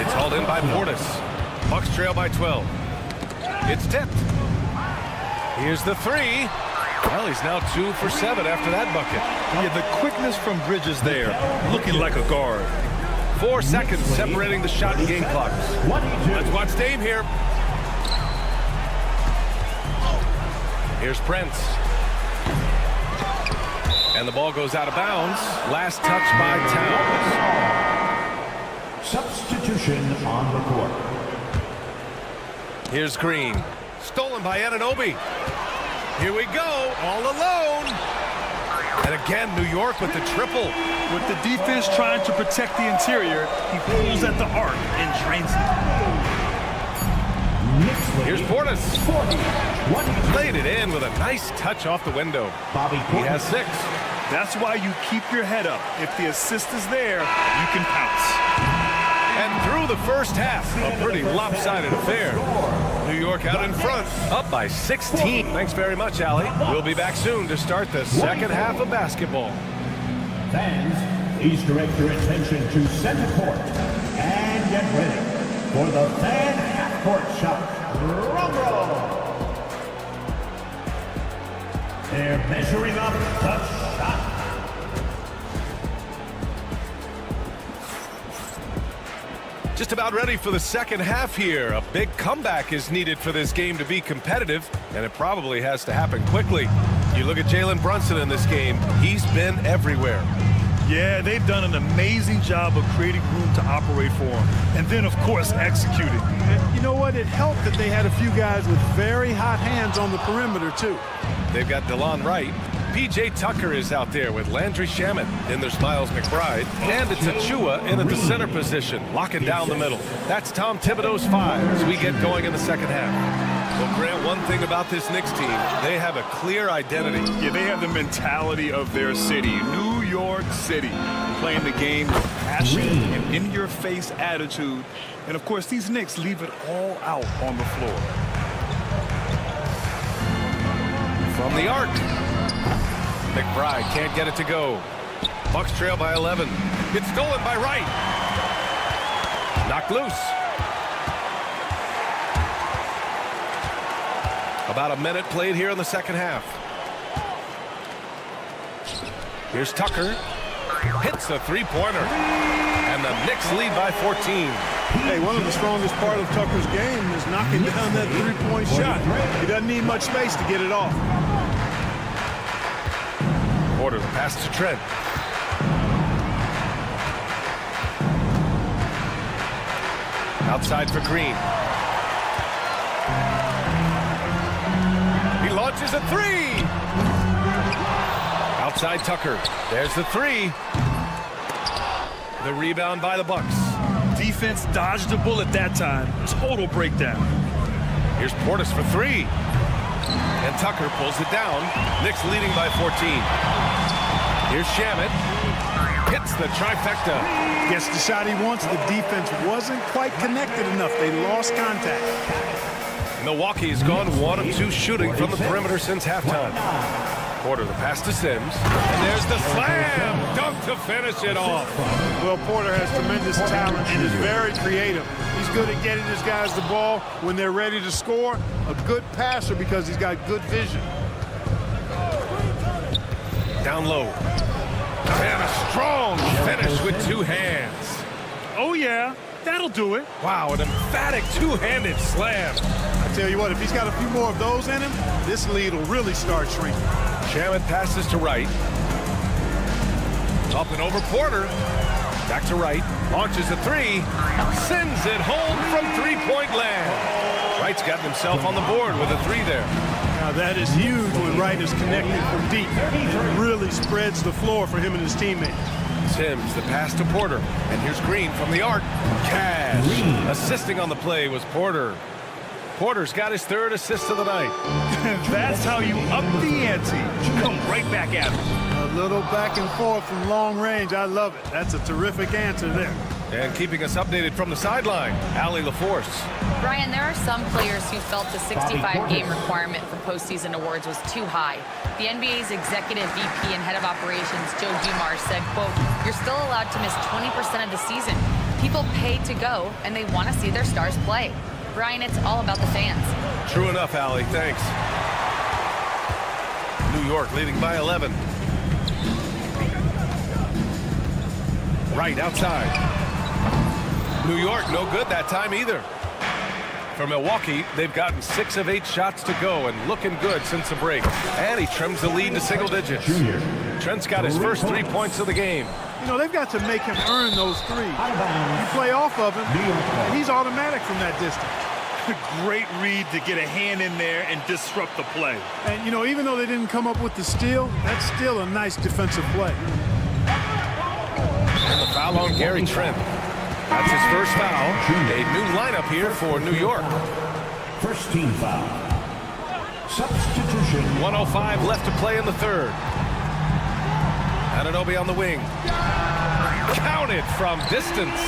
H: It's hauled in by Portis. Bucks trail by 12. It's tipped. Here's the three. Well, he's now 2 for 7 after that bucket.
G: Yeah, the quickness from Bridges there, looking like a guard.
H: 4 seconds separating the shot and game clocks. Let's watch Dame here. Here's Prince. And the ball goes out of bounds. Last touch by Towns.
F: Substitution on the court.
H: Here's Green. Stolen by Anunoby. Here we go, all alone. And again, New York with the triple.
G: With the defense trying to protect the interior, he pulls at the arc and drains it.
H: Here's Portis. Laid it in with a nice touch off the window. He has 6.
G: That's why you keep your head up. If the assist is there, you can pounce.
H: And through the first half, a pretty lopsided affair. New York out in front, up by 16. Thanks very much, Allie. We'll be back soon to start the second half of basketball.
F: Fans, please direct your attention to center court and get ready for the fan half-court shot. Drum roll. They're measuring up the shot.
H: Just about ready for the second half here. A big comeback is needed for this game to be competitive, and it probably has to happen quickly. You look at Jalen Brunson in this game, he's been everywhere.
G: Yeah, they've done an amazing job of creating room to operate for him. And then, of course, executing.
I: And you know what? It helped that they had a few guys with very hot hands on the perimeter, too.
H: They've got DeLon Wright. P.J. Tucker is out there with Landry Shamet. Then there's Miles McBride. And it's Achua in at the center position, locking down the middle. That's Tom Thibodeau's 5 as we get going in the second half. Well, Grant, one thing about this Knicks team, they have a clear identity.
G: Yeah, they have the mentality of their city, New York City, playing the game with passion and in-your-face attitude. And, of course, these Knicks leave it all out on the floor.
H: From the arc. McBride can't get it to go. Bucks trail by 11. It's stolen by Wright. Knocked loose. About a minute played here in the second half. Here's Tucker. Hits a three-pointer. And the Knicks lead by 14.
I: Hey, one of the strongest part of Tucker's game is knocking down that three-point shot. He doesn't need much space to get it off.
H: Porter, the pass to Trent. Outside for Green. He launches a three. Outside Tucker. There's the three. The rebound by the Bucks.
G: Defense dodged a bullet that time. Total breakdown.
H: Here's Portis for three. And Tucker pulls it down. Knicks leading by 14. Here's Shamet. Hits the trifecta.
I: Gets the shot he wants. The defense wasn't quite connected enough. They lost contact.
H: Milwaukee's gone 1 of 2 shooting from the perimeter since halftime. Porter, the pass to Sims. And there's the slam dunk to finish it off.
I: Well, Porter has tremendous talent and is very creative. He's good at getting his guys the ball when they're ready to score. A good passer because he's got good vision.
H: Down low. And a strong finish with 2 hands.
G: Oh, yeah. That'll do it.
H: Wow, an emphatic 2-handed slam.
I: I tell you what, if he's got a few more of those in him, this lead will really start shrinking.
H: Shamet passes to Wright. Up and over Porter. Back to Wright. Launches a three. Sends it home from three-point land. Wright's gotten himself on the board with a three there.
I: Now that is huge when Wright is connected from deep. It really spreads the floor for him and his teammates.
H: Sims, the pass to Porter. And here's Green from the arc. Cash. Assisting on the play was Porter. Porter's got his 3rd assist of the night.
G: That's how you up the ante. Come right back at him.
I: Little back and forth from long range. I love it. That's a terrific answer there.
H: And keeping us updated from the sideline, Allie LaForce.
J: Brian, there are some players who felt the 65-game requirement for postseason awards was too high. The NBA's executive VP and head of operations, Joe Dumars, said, quote, "You're still allowed to miss 20% of the season. People pay to go, and they want to see their stars play." Brian, it's all about the fans.
H: True enough, Allie. Thanks. New York leading by 11. Right outside. New York, no good that time either. For Milwaukee, they've gotten 6 of 8 shots to go and looking good since the break. And he trims the lead to single digits. Trent's got his first 3 points of the game.
I: You know, they've got to make him earn those threes. You play off of him, and he's automatic from that distance.
G: Great read to get a hand in there and disrupt the play.
I: And, you know, even though they didn't come up with the steal, that's still a nice defensive play.
H: And the foul on Gary Trent. That's his first foul. A new lineup here for New York.
F: First team foul. Substitution.
H: 1:05 left to play in the third. Anunoby on the wing. Counted from distance.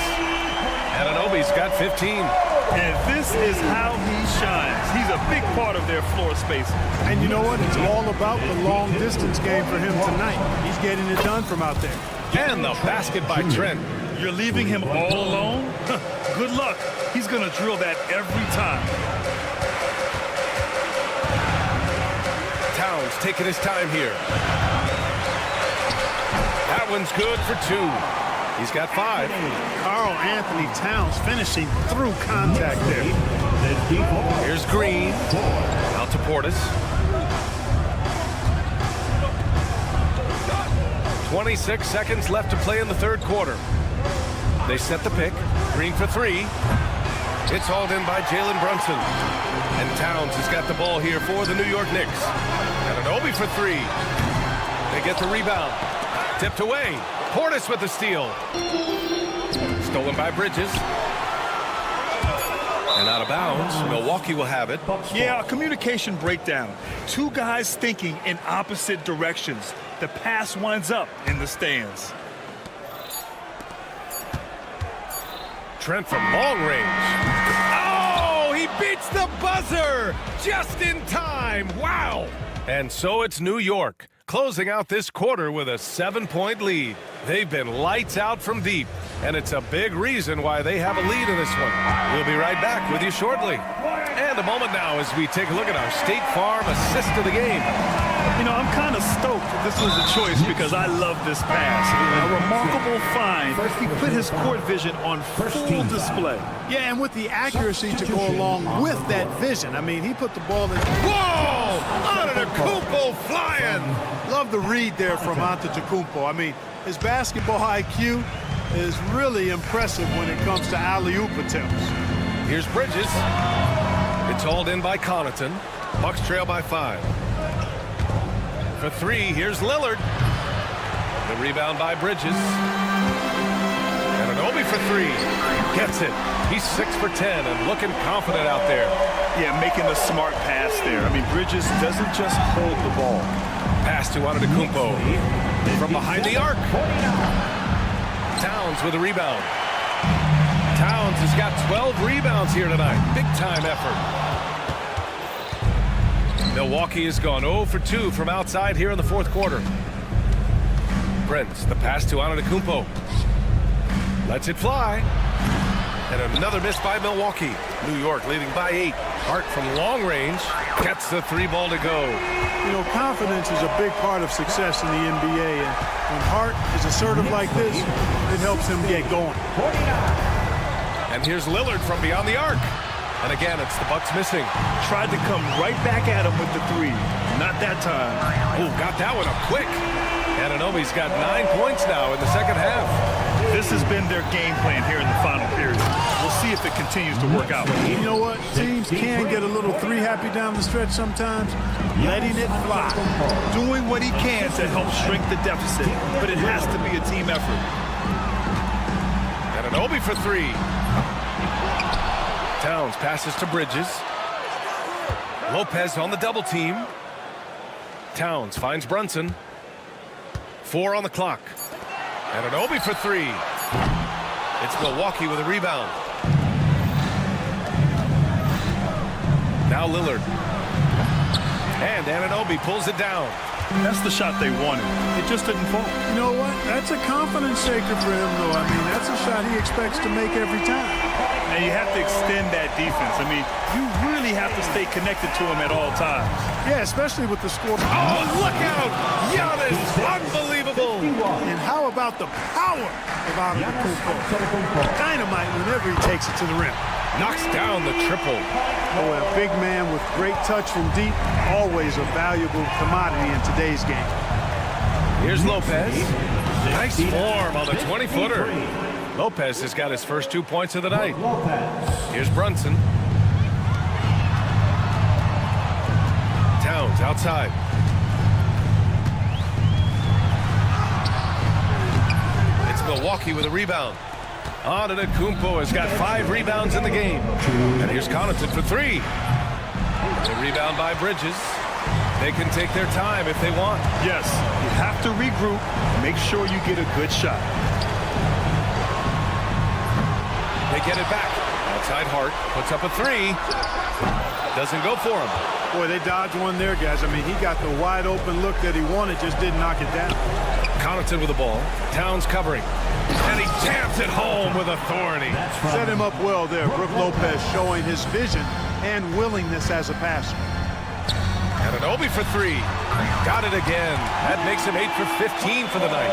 H: Anunoby's got 15.
G: And this is how he shines. He's a big part of their floor space.
I: And you know what? It's all about the long distance game for him tonight. He's getting it done from out there.
H: And the basket by Trent.
G: You're leaving him all alone? Good luck. He's going to drill that every time.
H: Towns taking his time here. That one's good for 2. He's got 5.
I: Karl Anthony Towns finishing through contact there.
H: Here's Green. Out to Portis. 26 seconds left to play in the third quarter. They set the pick. Green for 3. It's hauled in by Jalen Brunson. And Towns has got the ball here for the New York Knicks. Anunoby for 3. They get the rebound. Tipped away. Portis with the steal. Stolen by Bridges. And out of bounds. Milwaukee will have it.
G: Yeah, a communication breakdown. 2 guys thinking in opposite directions. The pass winds up in the stands.
H: Trent from long range. Oh, he beats the buzzer just in time. Wow. And so it's New York closing out this quarter with a 7-point lead. They've been lights out from deep, and it's a big reason why they have a lead in this one. We'll be right back with you shortly. And a moment now as we take a look at our State Farm assist of the game.
G: You know, I'm kind of stoked that this was a choice because I love this pass. A remarkable find. He put his court vision on full display.
I: Yeah, and with the accuracy to go along with that vision. I mean, he put the ball in.
H: Whoa! Antetokounmpo flying!
I: Love the read there from Antetokounmpo. I mean, his basketball IQ is really impressive when it comes to alley-oop attempts.
H: Here's Bridges. It's hauled in by Connaughton. Bucks trail by 5. For 3, here's Lillard. The rebound by Bridges. Anunoby for 3. Gets it. He's 6 for 10 and looking confident out there.
G: Yeah, making the smart pass there. I mean, Bridges doesn't just hold the ball.
H: Pass to Antetokounmpo. From behind the arc. Towns with a rebound. Towns has got 12 rebounds here tonight. Big time effort. Milwaukee has gone 0 for 2 from outside here in the fourth quarter. Prince, the pass to Antetokounmpo. Lets it fly. And another miss by Milwaukee. New York leading by 8. Hart from long range gets the 3 ball to go.
I: You know, confidence is a big part of success in the NBA. And when Hart is assertive like this, it helps him get going.
H: And here's Lillard from beyond the arc. And again, it's the Bucks missing.
G: Tried to come right back at him with the 3. Not that time.
H: Oh, got that one up quick. Anunoby's got 9 points now in the second half.
G: This has been their game plan here in the final period. We'll see if it continues to work out.
I: You know what? Teams can get a little 3-happy down the stretch sometimes. Letting it fly.
G: Doing what he can to help shrink the deficit, but it has to be a team effort.
H: Anunoby for 3. Towns passes to Bridges. Lopez on the double team. Towns finds Brunson. 4 on the clock. And an Obi for 3. It's Milwaukee with a rebound. Now Lillard. And Anunoby pulls it down.
G: That's the shot they wanted. It just didn't fall.
I: You know what? That's a confidence shaker for him, though. I mean, that's a shot he expects to make every time.
G: And you have to extend that defense. I mean, you really have to stay connected to him at all times.
I: Yeah, especially with the score.
H: Oh, look out! Giannis! Unbelievable!
I: And how about the power of Antetokounmpo? Dynamite whenever he takes it to the rim.
H: Knocks down the triple.
I: Oh, a big man with great touch from deep, always a valuable commodity in today's game.
H: Here's Lopez. Nice form on the 20-footer. Lopez has got his first 2 points of the night. Here's Brunson. Towns outside. It's Milwaukee with a rebound. Antetokounmpo has got 5 rebounds in the game. And here's Connaughton for 3. The rebound by Bridges. They can take their time if they want.
G: Yes, you have to regroup. Make sure you get a good shot.
H: They get it back. Outside Hart puts up a 3. Doesn't go for him.
I: Boy, they dodged one there, guys. I mean, he got the wide open look that he wanted, just didn't knock it down.
H: Connaughton with the ball. Towns covering. And he jams it home with authority.
I: Set him up well there. Brook Lopez showing his vision and willingness as a passer.
H: And an Obi for 3. Got it again. That makes him 8 for 15 for the night.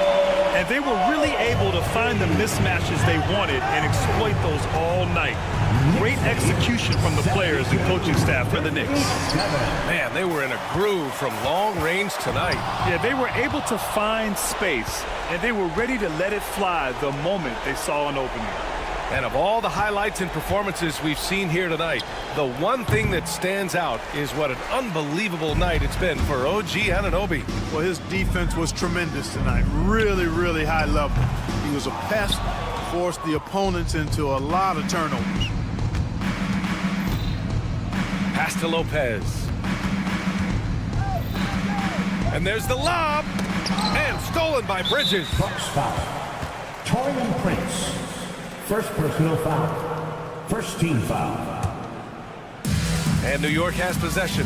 G: And they were really able to find the mismatches they wanted and exploit those all night. Great execution from the players and coaching staff for the Knicks.
H: Man, they were in a groove from long range tonight.
G: Yeah, they were able to find space, and they were ready to let it fly the moment they saw an opening.
H: And of all the highlights and performances we've seen here tonight, the one thing that stands out is what an unbelievable night it's been for OG Anunoby.
I: Well, his defense was tremendous tonight. Really, really high level. He was a pest, forced the opponents into a lot of turnovers.
H: Pass to Lopez. And there's the lob. And stolen by Bridges.
F: Bucks foul. Taurean Prince. First personal foul. First team foul.
H: And New York has possession.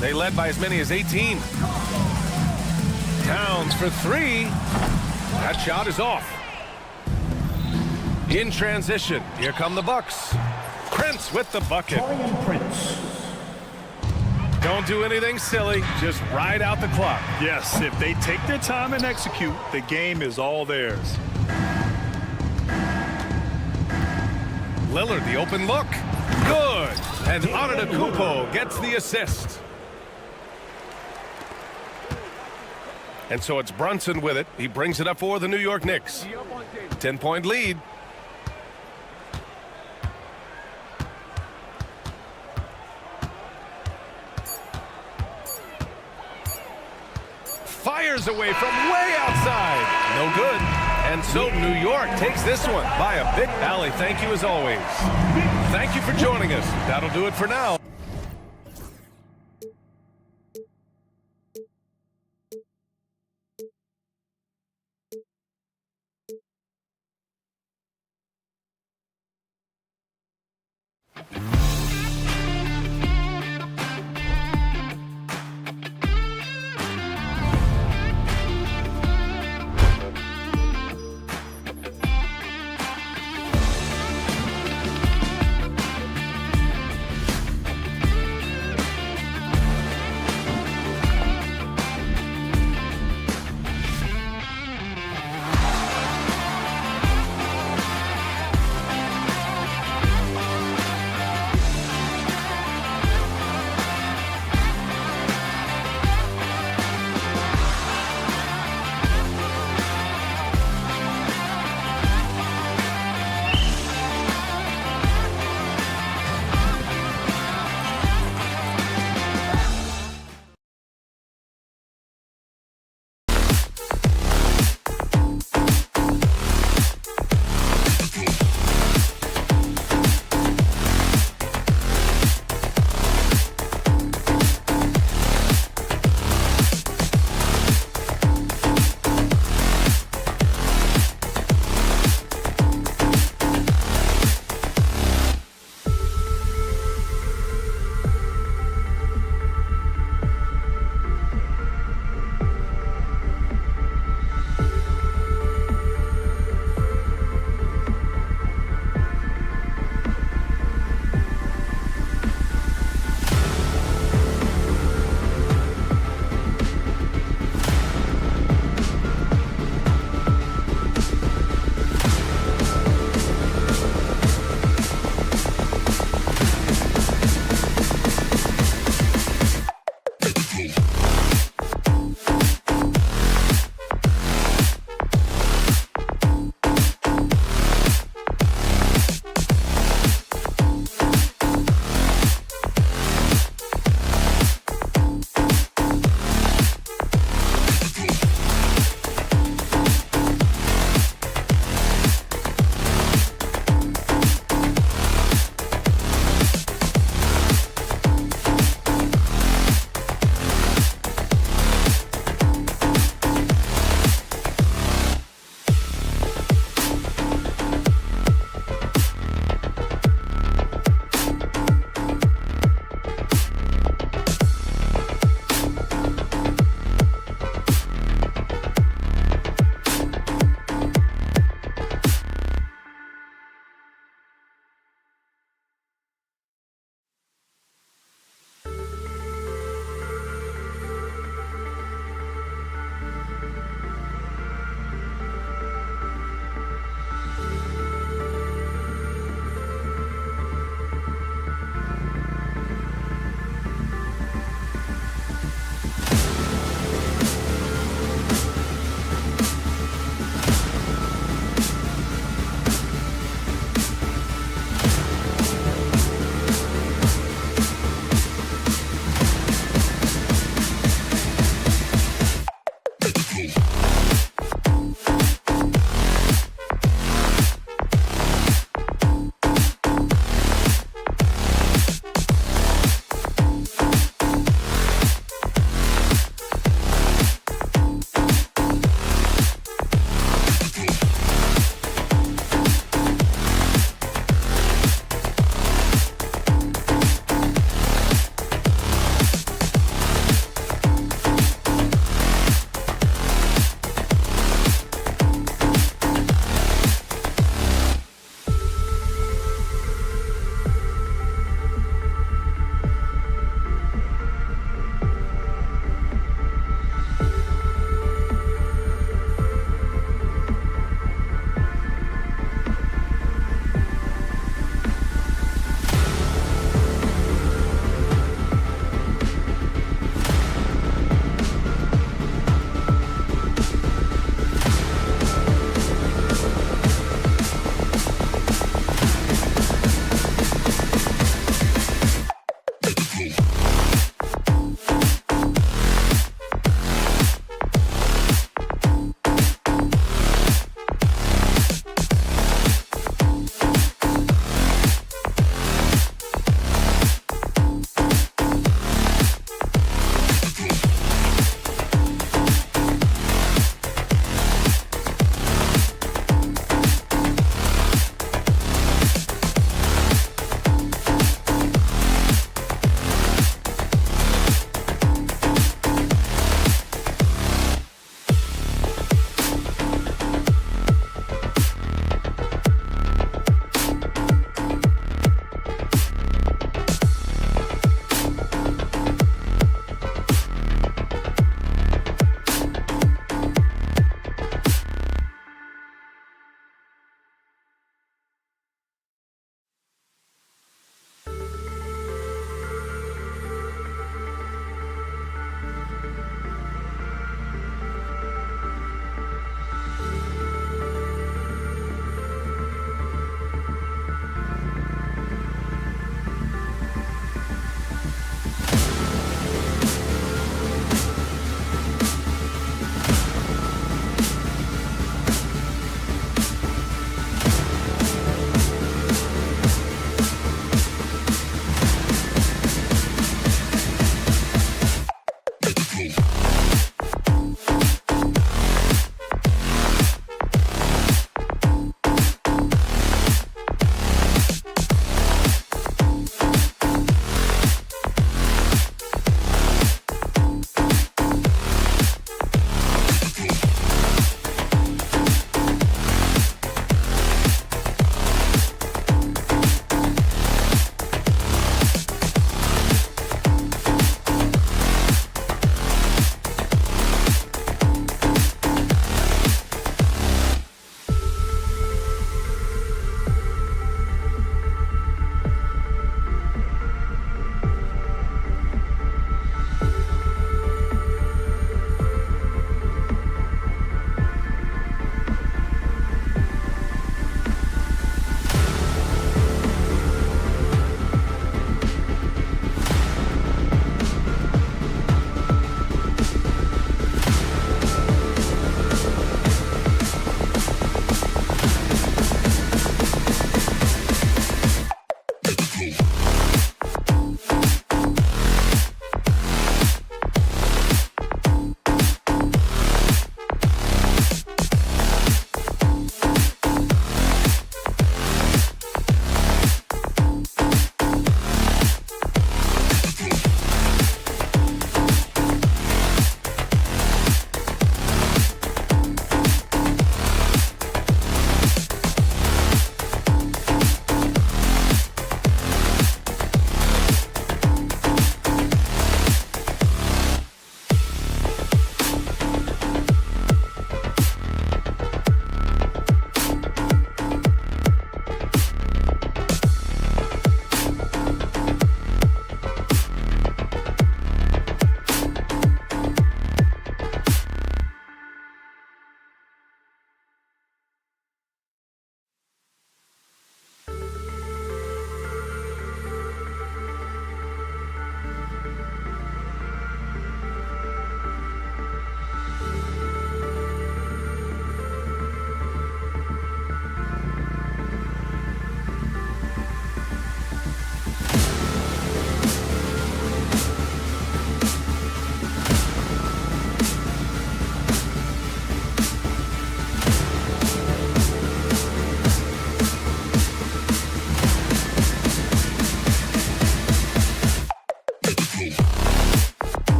H: They led by as many as 18. Towns for 3. That shot is off. In transition, here come the Bucks. Prince with the bucket.
F: Taurean Prince.
H: Don't do anything silly, just ride out the clock.
G: Yes, if they take their time and execute, the game is all theirs.
H: Lillard, the open look. Good. And Antetokounmpo gets the assist. And so it's Brunson with it. He brings it up for the New York Knicks. 10-point lead. Fires away from way outside. No good. And so New York takes this one by a bit. Allie, thank you as always. Thank you for joining us. That'll do it for now.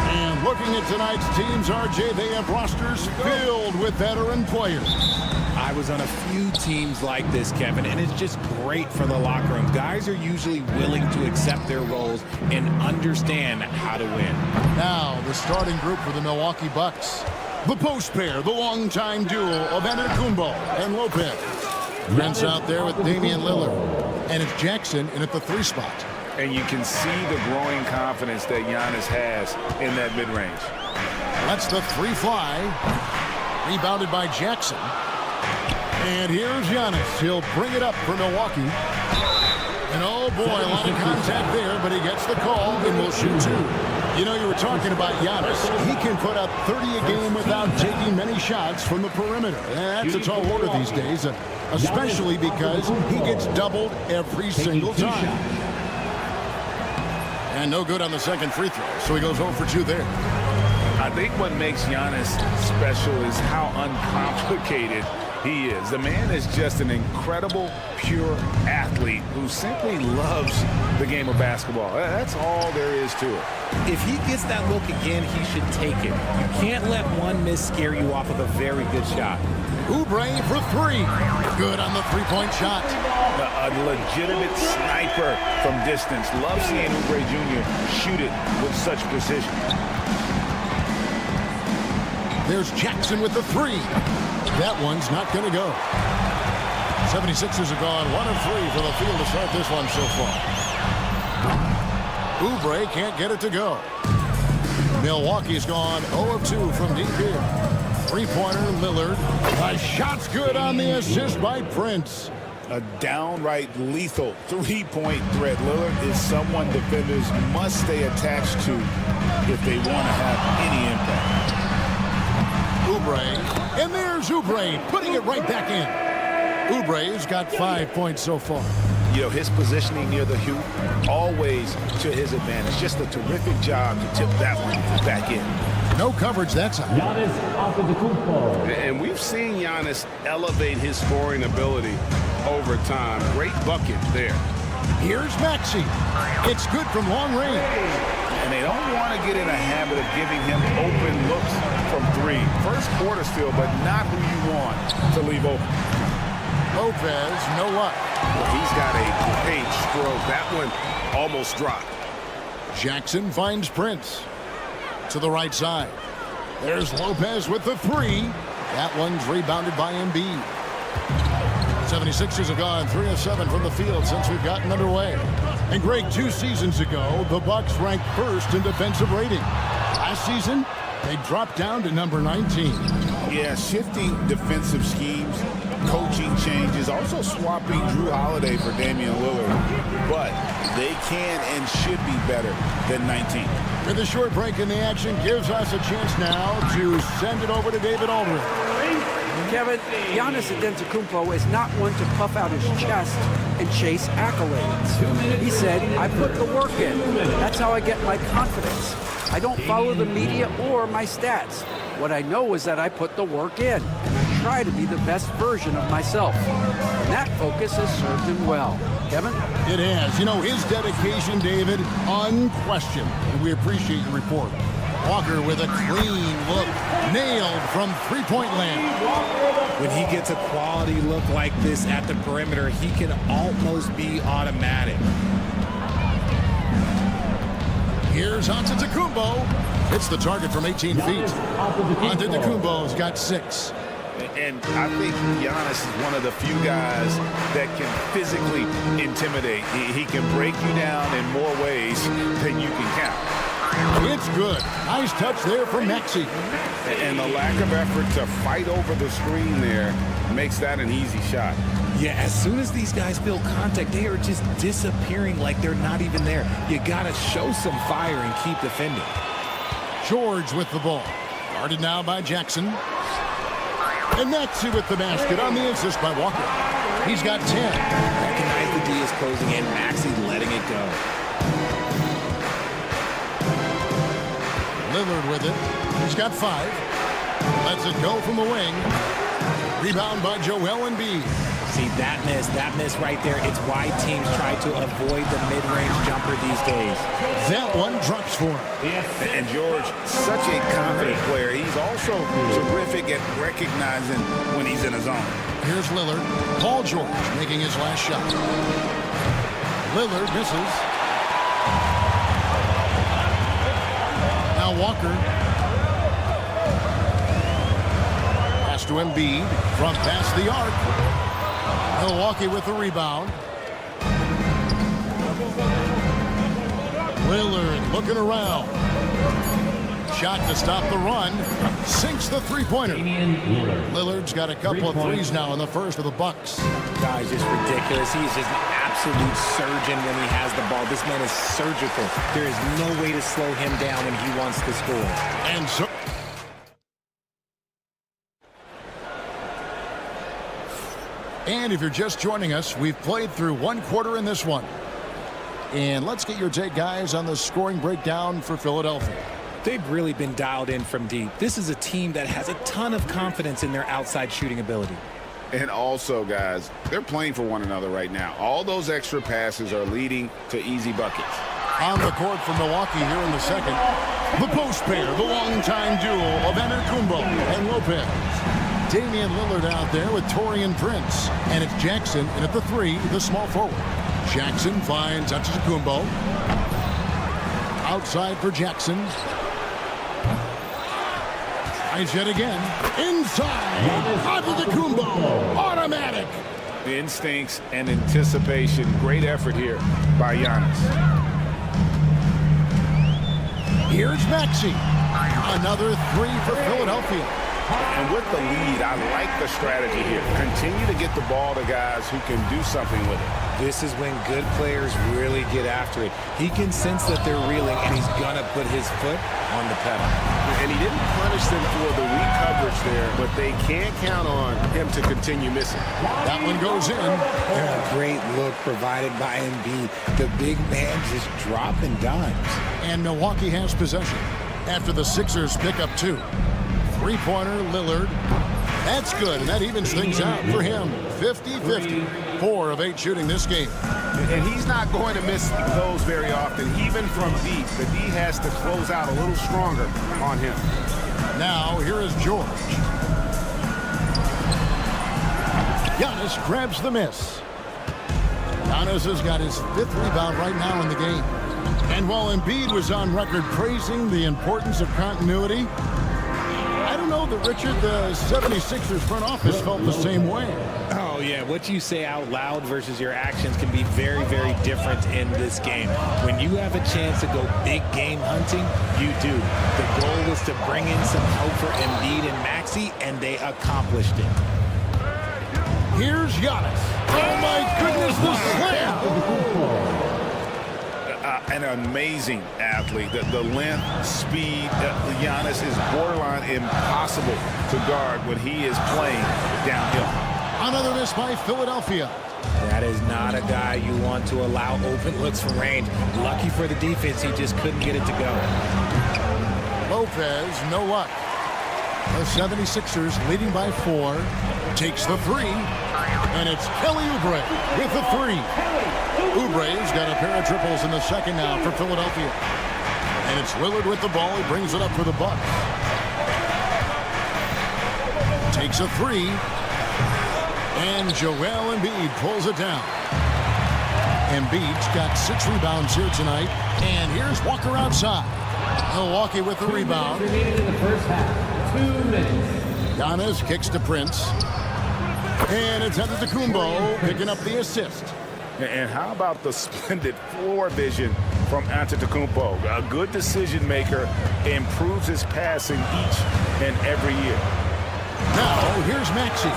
A: And looking at tonight's teams, RJ, they have rosters filled with veteran players.
K: I was on a few teams like this, Kevin, and it's just great for the locker room. Guys are usually willing to accept their roles and understand how to win.
A: Now, the starting group for the Milwaukee Bucks. The post pair, the longtime duo of Antetokounmpo and Lopez. Grant's out there with Damian Lillard. And it's Jackson in at the 3 spot.
C: And you can see the growing confidence that Giannis has in that mid-range.
A: That's the 3 fly. Rebounded by Jackson. And here's Giannis. He'll bring it up for Milwaukee. And oh boy, a lot of contact there, but he gets the call and will shoot 2. You know, you were talking about Giannis. He can put up 30 a game without taking many shots from the perimeter. That's a tall order these days, especially because he gets doubled every single time. And no good on the second free throw, so he goes 0 for 2 there.
C: I think what makes Giannis special is how uncomplicated he is. The man is just an incredible, pure athlete who simply loves the game of basketball. That's all there is to it.
K: If he gets that look again, he should take it. You can't let one miss scare you off of a very good shot.
A: Oubre for 3. Good on the three-point shot.
C: A legitimate sniper from distance. Love seeing Oubre Jr. shoot it with such precision.
A: There's Jackson with the 3. That one's not going to go. 76ers have gone 1 of 3 for the field to start this one so far. Oubre can't get it to go. Milwaukee's gone 0 of 2 from deep here. Three-pointer, Lillard. A shot's good on the assist by Prince.
C: A downright lethal three-point threat. Lillard is someone defenders must stay attached to if they want to have any impact.
A: Oubre, and there's Oubre putting it right back in. Oubre's got 5 points so far.
C: You know, his positioning near the hoop, always to his advantage. Just a terrific job to tip that one back in.
A: No coverage that time.
L: And we've seen Giannis elevate his scoring ability over time. Great bucket there.
A: Here's Maxey. It's good from long range.
C: And they don't want to get in a habit of giving him open looks from 3. First quarter still, but not who you want to leave open.
A: Lopez, no luck.
L: Well, he's got a great stroke. That one almost dropped.
A: Jackson finds Prince to the right side. There's Lopez with the 3. That one's rebounded by Embiid. 76ers have gone 3 of 7 from the field since we've gotten underway. And Greg, 2 seasons ago, the Bucks ranked 1st in defensive rating. Last season, they dropped down to number 19.
C: Yeah, shifting defensive schemes, coaching changes, also swapping Drew Holiday for Damian Lillard. But they can and should be better than 19.
A: With a short break in the action gives us a chance now to send it over to David Aldridge.
E: Kevin, Giannis Antetokounmpo is not one to puff out his chest and chase accolades. He said, I put the work in. That's how I get my confidence. I don't follow the media or my stats. What I know is that I put the work in, and I try to be the best version of myself. And that focus has served him well. Kevin?
A: It has. You know, his dedication, David, unquestioned. And we appreciate your report. Walker with a clean look. Nailed from three-point land.
K: When he gets a quality look like this at the perimeter, he can almost be automatic.
A: Here's Antetokounmpo. It's the target from 18 feet. Antetokounmpo's got 6.
C: And I think Giannis is one of the few guys that can physically intimidate. He can break you down in more ways than you can count.
A: It's good. Nice touch there from Maxey.
L: And the lack of effort to fight over the screen there makes that an easy shot.
K: Yeah, as soon as these guys feel contact, they are just disappearing like they're not even there. You got to show some fire and keep defending.
A: George with the ball. Guarded now by Jackson. And Maxey with the basket on the assist by Walker. He's got 10.
K: Recognize the D is closing in. Maxey letting it go.
A: Lillard with it. He's got 5. Lets it go from the wing. Rebound by Joel Embiid.
K: See, that miss right there. It's why teams try to avoid the mid-range jumper these days.
A: That one drops for him.
C: And George, such a confident player. He's also terrific at recognizing when he's in a zone.
A: Here's Lillard. Paul George making his last shot. Lillard misses. Now Walker. Pass to Embiid. From past the arc. Milwaukee with the rebound. Lillard looking around. Shot to stop the run. Sinks the three-pointer. Lillard's got a couple of threes now in the first for the Bucks.
K: Guy's just ridiculous. He's just an absolute surgeon when he has the ball. This man is surgical. There is no way to slow him down when he wants to score.
A: And so... And if you're just joining us, we've played through one quarter in this one. And let's get your take, guys, on the scoring breakdown for Philadelphia.
K: They've really been dialed in from deep. This is a team that has a ton of confidence in their outside shooting ability.
L: And also, guys, they're playing for one another right now. All those extra passes are leading to easy buckets.
A: On the court for Milwaukee here in the second, the post pair, the longtime duo of Antetokounmpo and Lopez. Damian Lillard out there with Taurean Prince. And it's Jackson in at the 3, the small forward. Jackson finds Antetokounmpo. Outside for Jackson. Tries yet again. Inside. Antetokounmpo. Automatic.
L: Instincts and anticipation. Great effort here by Giannis.
A: Here's Maxey. Another 3 for Philadelphia.
L: And with the lead, I like the strategy here. Continue to get the ball to guys who can do something with it.
K: This is when good players really get after it. He can sense that they're reeling, and he's going to put his foot on the pedal.
L: And he didn't punish them for the weak coverage there, but they can't count on him to continue missing.
A: That one goes in.
K: A great look provided by Embiid. The big man just dropping dimes.
A: And Milwaukee has possession after the Sixers pick up 2. Three-pointer, Lillard. That's good, and that evens things out for him. 50-50. 4 of 8 shooting this game.
L: And he's not going to miss those very often, even from deep. The D has to close out a little stronger on him.
A: Now, here is George. Giannis grabs the miss. Giannis has got his 5th rebound right now in the game. And while Embiid was on record praising the importance of continuity, I don't know that, Richard, the 76ers front office felt the same way.
K: Oh, yeah. What you say out loud versus your actions can be very, very different in this game. When you have a chance to go big game hunting, you do. The goal was to bring in some help for Embiid and Maxey, and they accomplished it.
A: Here's Giannis. Oh, my goodness, the slam!
L: An amazing athlete. The length, speed, Giannis is borderline impossible to guard when he is playing downhill.
A: Another miss by Philadelphia.
K: That is not a guy you want to allow open looks from range. Lucky for the defense, he just couldn't get it to go.
A: Lopez, no luck. The 76ers leading by 4. Takes the 3. And it's Kelly Oubre with the 3. Oubre's got a pair of triples in the second now for Philadelphia. And it's Lillard with the ball. He brings it up for the Bucks. Takes a 3. And Joel Embiid pulls it down. Embiid's got 6 rebounds here tonight. And here's Walker outside. Milwaukee with the rebound.
F: Remaining in the first half. 2 minutes.
A: Giannis kicks to Prince. And it's Antetokounmpo picking up the assist.
L: And how about the splendid floor vision from Antetokounmpo? A good decision maker, improves his passing each and every year.
A: Now, here's Maxey.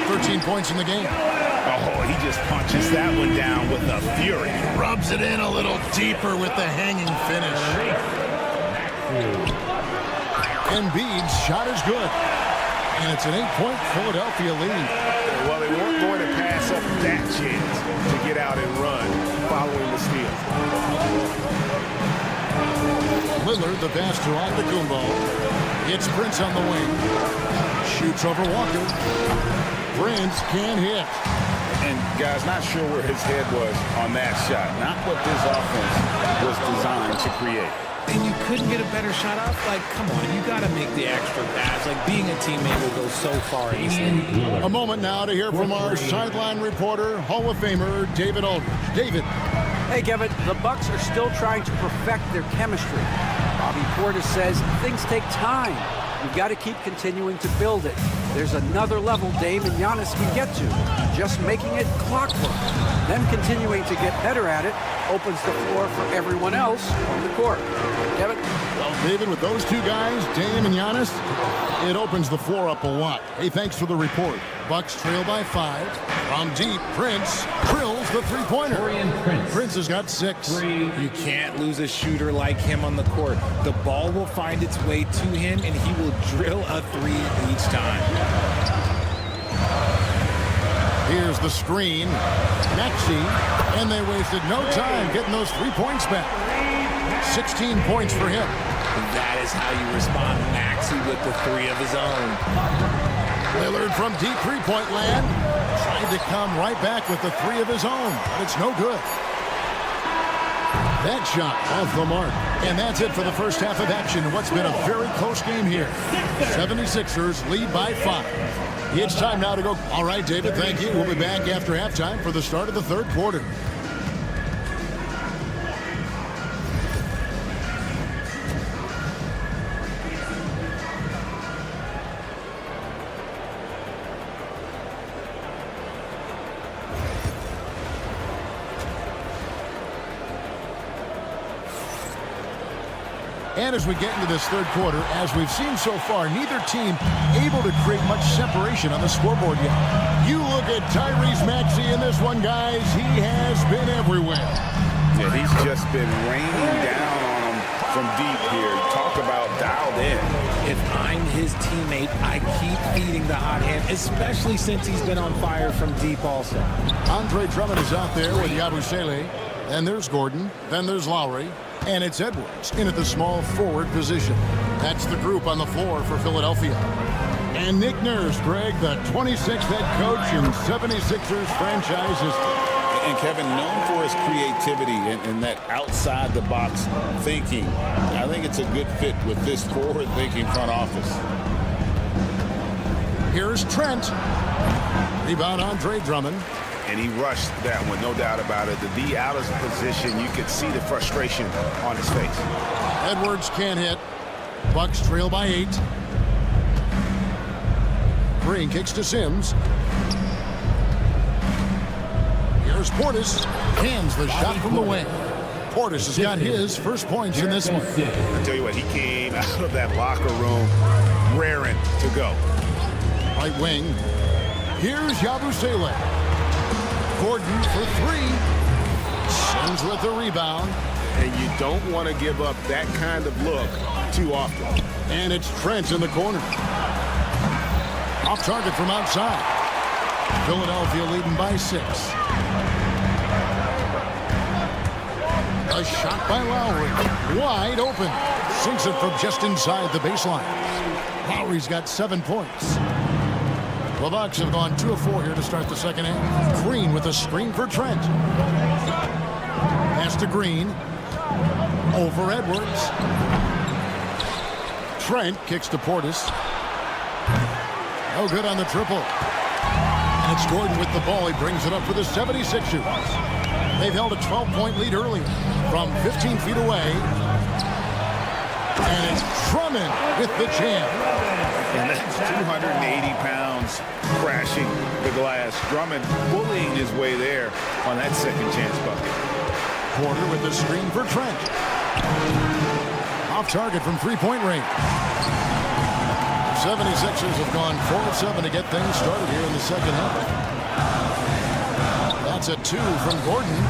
A: 13 points in the game.
L: Oh, he just punches that one down with a fury.
A: Rubs it in a little deeper with the hanging finish. Embiid's shot is good. And it's an 8-point Philadelphia lead.
L: Well, they weren't going to pass up that chance to get out and run following the steal.
A: Lillard, the pass to Antetokounmpo. Hits Prince on the wing. Shoots over Walker. Prince can't hit.
L: And, guys, not sure where his head was on that shot. Not what this offense was designed to create.
K: And you couldn't get a better shot off? Like, come on, you got to make the extra pass. Like, being a teammate will go so far easily.
A: A moment now to hear from our sideline reporter, Hall of Famer David Aldridge. David.
E: Hey, Kevin, the Bucks are still trying to perfect their chemistry. Bobby Portis says things take time. You've got to keep continuing to build it. There's another level Dame and Giannis can get to, just making it clockwork. Them continuing to get better at it opens the floor for everyone else on the court. Kevin?
A: Well, David, with those two guys, Dame and Giannis, it opens the floor up a lot. Hey, thanks for the report. Bucks trail by 5. From deep, Prince drills the three-pointer. Prince has got 6.
K: You can't lose a shooter like him on the court. The ball will find its way to him, and he will drill a 3 each time.
A: Here's the screen. Maxey, and they wasted no time getting those 3 points back. 16 points for him.
K: That is how you respond. Maxey with the 3 of his own.
A: Lillard from deep three-point land. Tried to come right back with the 3 of his own, but it's no good. That shot off the mark. And that's it for the first half of action in what's been a very close game here. 76ers lead by 5. It's time now to go. All right, David, thank you. We'll be back after halftime for the start of the third quarter. And as we get into this third quarter, as we've seen so far, neither team able to create much separation on the scoreboard yet. You look at Tyrese Maxey in this one, guys. He has been everywhere.
C: Yeah, he's just been raining down on him from deep here. Talk about dialed in.
K: If I'm his teammate, I keep feeding the hot hand, especially since he's been on fire from deep also.
A: Andre Drummond is out there with Yabusele. Then there's Gordon. Then there's Lowry. And it's Edwards in at the small forward position. That's the group on the floor for Philadelphia. And Nick Nurse, Greg, the 26th head coach in 76ers franchise history.
B: And Kevin, known for his creativity and that outside-the-box thinking, I think it's a good fit with this forward-thinking front office.
A: Here's Trent. Rebound, Andre Drummond.
L: And he rushed that one, no doubt about it. To be out of position, you could see the frustration on his face.
A: Edwards can't hit. Bucks trail by 8. Green kicks to Sims. Here's Portis. Hands the shot from the wing. Portis has got his first points in this one.
L: I tell you what, he came out of that locker room raring to go.
A: Right wing. Here's Yabusele. Gordon for 3. Sims with the rebound.
L: And you don't want to give up that kind of look too often.
A: And it's Trent in the corner. Off target from outside. Philadelphia leading by 6. A shot by Lowry. Wide open. Sinks it from just inside the baseline. Lowry's got 7 points. The Bucks have gone 2 of 4 here to start the second half. Green with a screen for Trent. Pass to Green. Over Edwards. Trent kicks to Portis. No good on the triple. And it's Gordon with the ball. He brings it up for the 76ers. They've held a 12-point lead early from 15 feet away. And it's Drummond with the jam.
L: And that's 280 pounds crashing the glass. Drummond bullying his way there on that second chance bucket.
A: Porter with the screen for Trent. Off target from three-point range. 76ers have gone 4 of 7 to get things started here in the second half. That's a 2 from Gordon.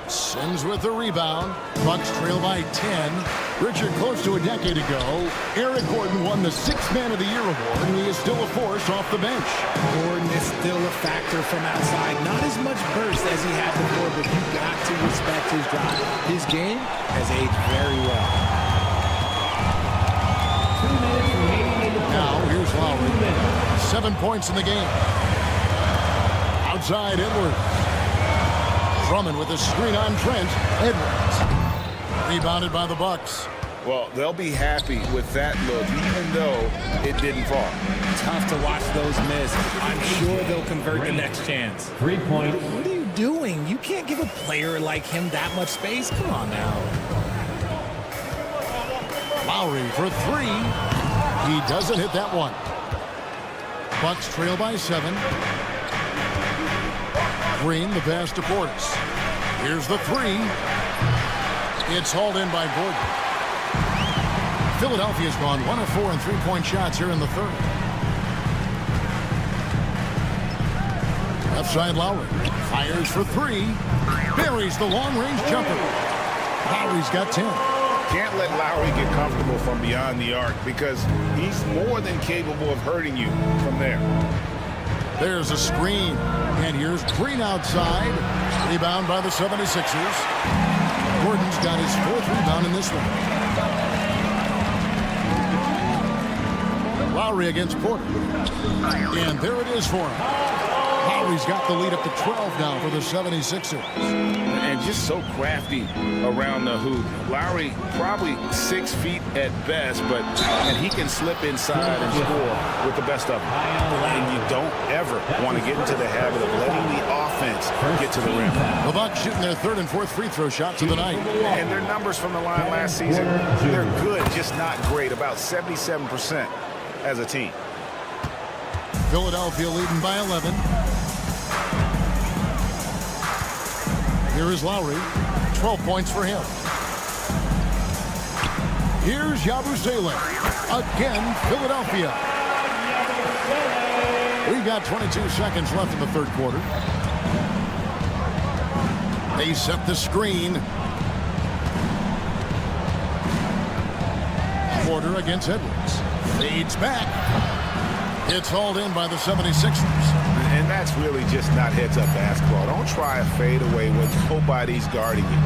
A: Sims with the rebound. Bucks trail by 10. Richard, close to a decade ago, Eric Gordon won the 6th Man of the Year award, and he is still a force off the bench.
K: Gordon is still a factor from outside. Not as much burst as he had before, but you got to respect his drive. His game has aged very well.
A: Now, here's Lowry. 7 points in the game. Outside, Edwards. Drummond with a screen on Trent. Edwards. Rebounded by the Bucks.
L: Well, they'll be happy with that look, even though it didn't fall.
K: Tough to watch those miss. I'm sure they'll convert the next chance.
F: 3 points.
K: What are you doing? You can't give a player like him that much space. Come on now.
A: Lowry for 3. He doesn't hit that one. Bucks trail by 7. Green, the pass to Portis. Here's the 3. It's hauled in by Gordon. Philadelphia's gone 1 of 4 in three-point shots here in the third. Left side Lowry. Fires for 3. Buries the long-range jumper. Lowry's got 10.
L: Can't let Lowry get comfortable from beyond the arc because he's more than capable of hurting you from there.
A: There's a screen. And here's Green outside. Rebound by the 76ers. Gordon's got his 4th rebound in this one. Lowry against Porter. And there it is for him. Lowry's got the lead up to 12 now for the 76ers.
C: And just so crafty around the hoop. Lowry probably 6 feet at best, and he can slip inside and score with the best of them. And you don't ever want to get into the habit of letting the offense get to the rim.
A: The Bucks shooting their 3rd and 4th free throw shots of the night.
C: And their numbers from the line last season, they're good, just not great. About 77% as a team.
A: Philadelphia leading by 11. Here is Lowry. 12 points for him. Here's Yabusele. Again, Philadelphia. We've got 22 seconds left in the 3rd quarter. They set the screen. Porter against Edwards. Fades back. It's hauled in by the 76ers.
C: And that's really just not heads-up basketball. Don't try a fadeaway when nobody's guarding you.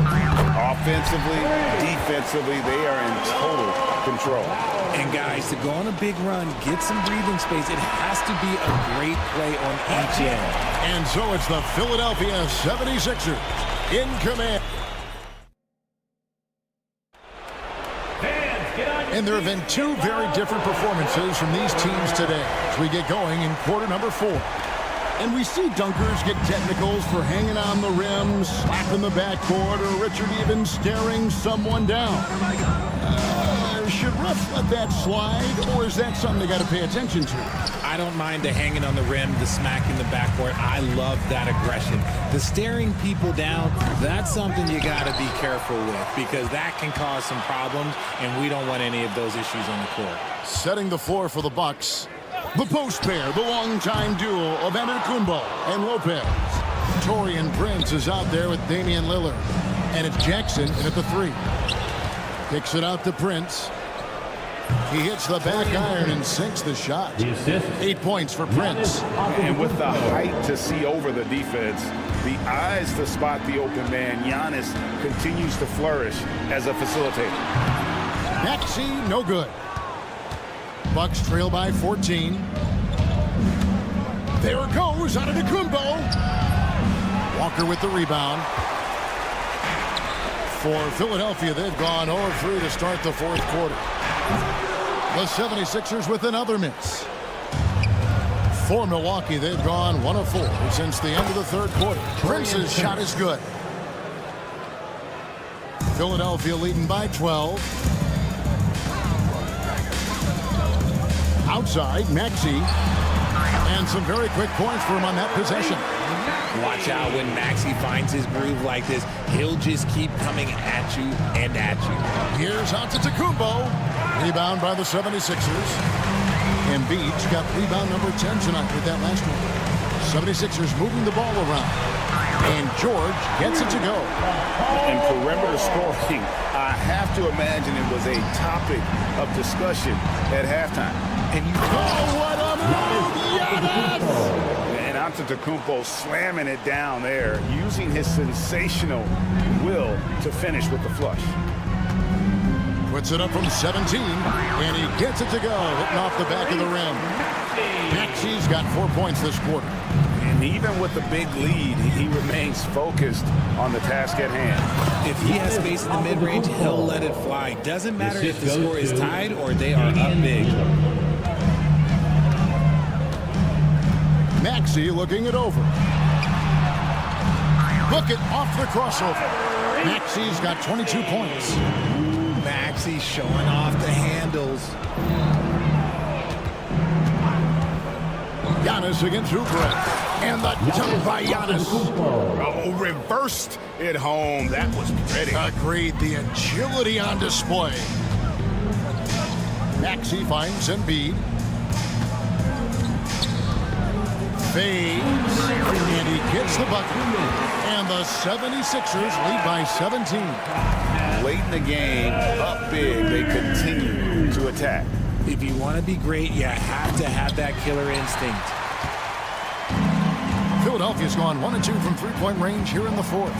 C: Offensively, defensively, they are in total control.
K: And guys, to go on a big run, get some breathing space, it has to be a great play on each end.
A: And so it's the Philadelphia 76ers in command. And there have been 2 very different performances from these teams today as we get going in quarter number 4. And we see dunkers get technicals for hanging on the rim, slapping the backboard, or Richard even staring someone down. Should refs let that slide, or is that something they got to pay attention to?
K: I don't mind the hanging on the rim, the smacking the backboard. I love that aggression. The staring people down, that's something you got to be careful with because that can cause some problems, and we don't want any of those issues on the court.
A: Setting the floor for the Bucks. The post pair, the longtime duo of Antetokounmpo and Lopez. Taurean Prince is out there with Damian Lillard. And it's Jackson in at the 3. Kicks it out to Prince. He hits the back iron and sinks the shot. 8 points for Prince.
C: And with the height to see over the defense, the eyes to spot the open man, Giannis continues to flourish as a facilitator.
A: Maxey, no good. Bucks trail by 14. There it goes, Antetokounmpo. Walker with the rebound. For Philadelphia, they've gone 0-3 to start the 4th quarter. The 76ers with another miss. For Milwaukee, they've gone 1-4 since the end of the 3rd quarter. Prince's shot is good. Philadelphia leading by 12. Outside, Maxey. And some very quick points for him on that possession.
K: Watch out when Maxey finds his groove like this. He'll just keep coming at you and at you.
A: Here's Antetokounmpo. Rebound by the 76ers. Embiid's got rebound number 10 tonight with that last one. 76ers moving the ball around. And George gets it to go.
C: And perimeter scoring, I have to imagine it was a topic of discussion at halftime.
A: And what a move! Giannis!
C: And Antetokounmpo slamming it down there, using his sensational will to finish with the flush.
A: Puts it up from 17, and he gets it to go, hitting off the back of the rim. Maxey's got 4 points this quarter.
C: And even with the big lead, he remains focused on the task at hand.
K: If he has space in the mid-range, he'll let it fly. Doesn't matter if the score is tied or they are up big.
A: Maxey looking it over. Book it off the crossover. Maxey's got 22 points.
K: Maxey showing off the handles.
A: Giannis against Oubre. And the jump by Giannis.
C: Oh, reversed it home. That was pretty.
A: Agreed. The agility on display. Maxey finds Embiid. Fades. And he gets the bucket. And the 76ers lead by 17.
C: Late in the game, up big, they continue to attack.
K: If you want to be great, you have to have that killer instinct.
A: Philadelphia's gone 1 of 2 from three-point range here in the fourth.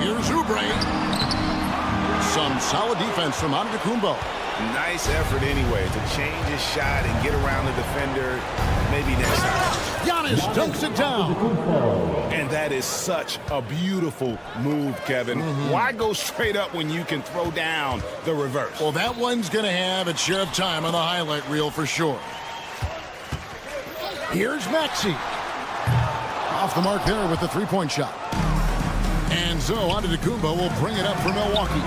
A: Here's Oubre. Some solid defense from Antetokounmpo.
C: Nice effort anyway to change his shot and get around the defender maybe next time.
A: Giannis dunks it down.
C: And that is such a beautiful move, Kevin. Why go straight up when you can throw down the reverse?
A: Well, that one's going to have its share of time on the highlight reel for sure. Here's Maxey. Off the mark there with the three-point shot. And so Antetokounmpo will bring it up for Milwaukee.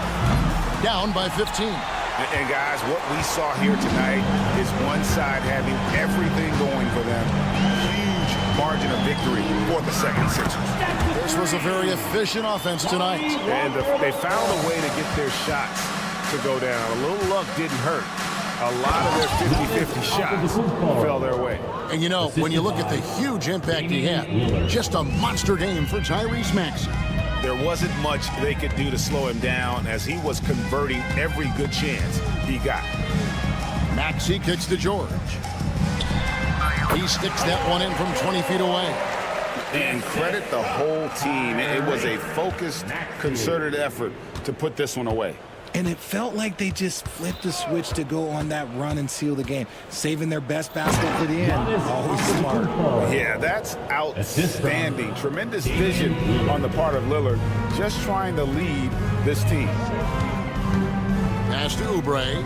A: Down by 15.
C: And guys, what we saw here tonight is one side having everything going for them. Huge margin of victory for the 76ers.
A: This was a very efficient offense tonight.
C: And they found a way to get their shots to go down. A little luck didn't hurt. A lot of their 50-50 shots fell their way.
A: And you know, when you look at the huge impact he had, just a monster game for Tyrese Maxey.
C: There wasn't much they could do to slow him down as he was converting every good chance he got.
A: Maxey kicks to George. He sticks that one in from 20 feet away.
C: And credit the whole team. It was a focused, concerted effort to put this one away.
K: And it felt like they just flipped the switch to go on that run and seal the game, saving their best basket for the end. Always smart.
C: Yeah, that's outstanding. Tremendous vision on the part of Lillard, just trying to lead this team.
A: Pass to Oubre.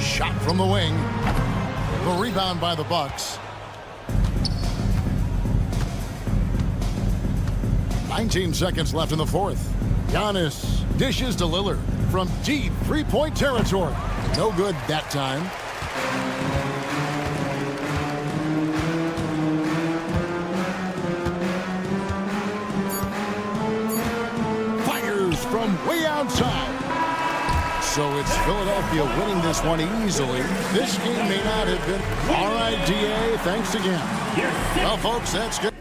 A: Shot from the wing. The rebound by the Bucks. 19 seconds left in the fourth. Giannis dishes to Lillard from deep three-point territory. No good that time. Fires from way outside. So it's Philadelphia winning this one easily. This game may not have been. All right, DA, thanks again. Well, folks, that's good.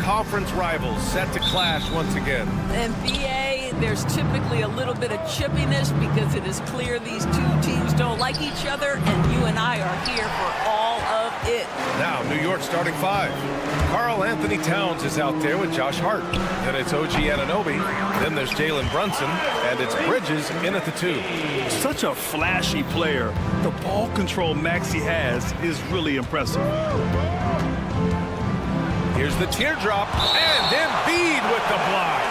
H: conference rivals set to clash once again.
M: And BA, there's typically a little bit of chippiness because it is clear these two teams don't like each other, and you and I are here for all of it.
H: Now, New York starting 5. Karl Anthony Towns is out there with Josh Hart. Then it's OG Anunoby. Then there's Jalen Brunson. And it's Bridges in at the 2.
G: Such a flashy player. The ball control Maxey has is really impressive.
H: Here's the teardrop. And Embiid with the block.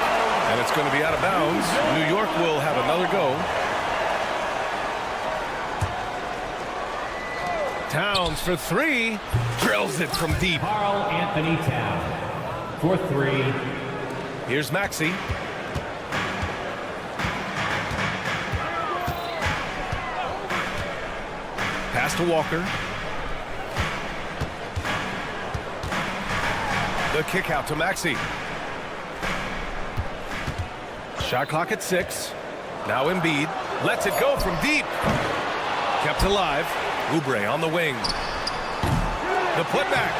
H: And it's going to be out of bounds. New York will have another go. Towns for 3. Drills it from deep.
F: Karl Anthony Towns for 3.
H: Here's Maxey. Pass to Walker. The kick out to Maxey. Shot clock at 6. Now Embiid lets it go from deep. Kept alive. Oubre on the wing. The putback.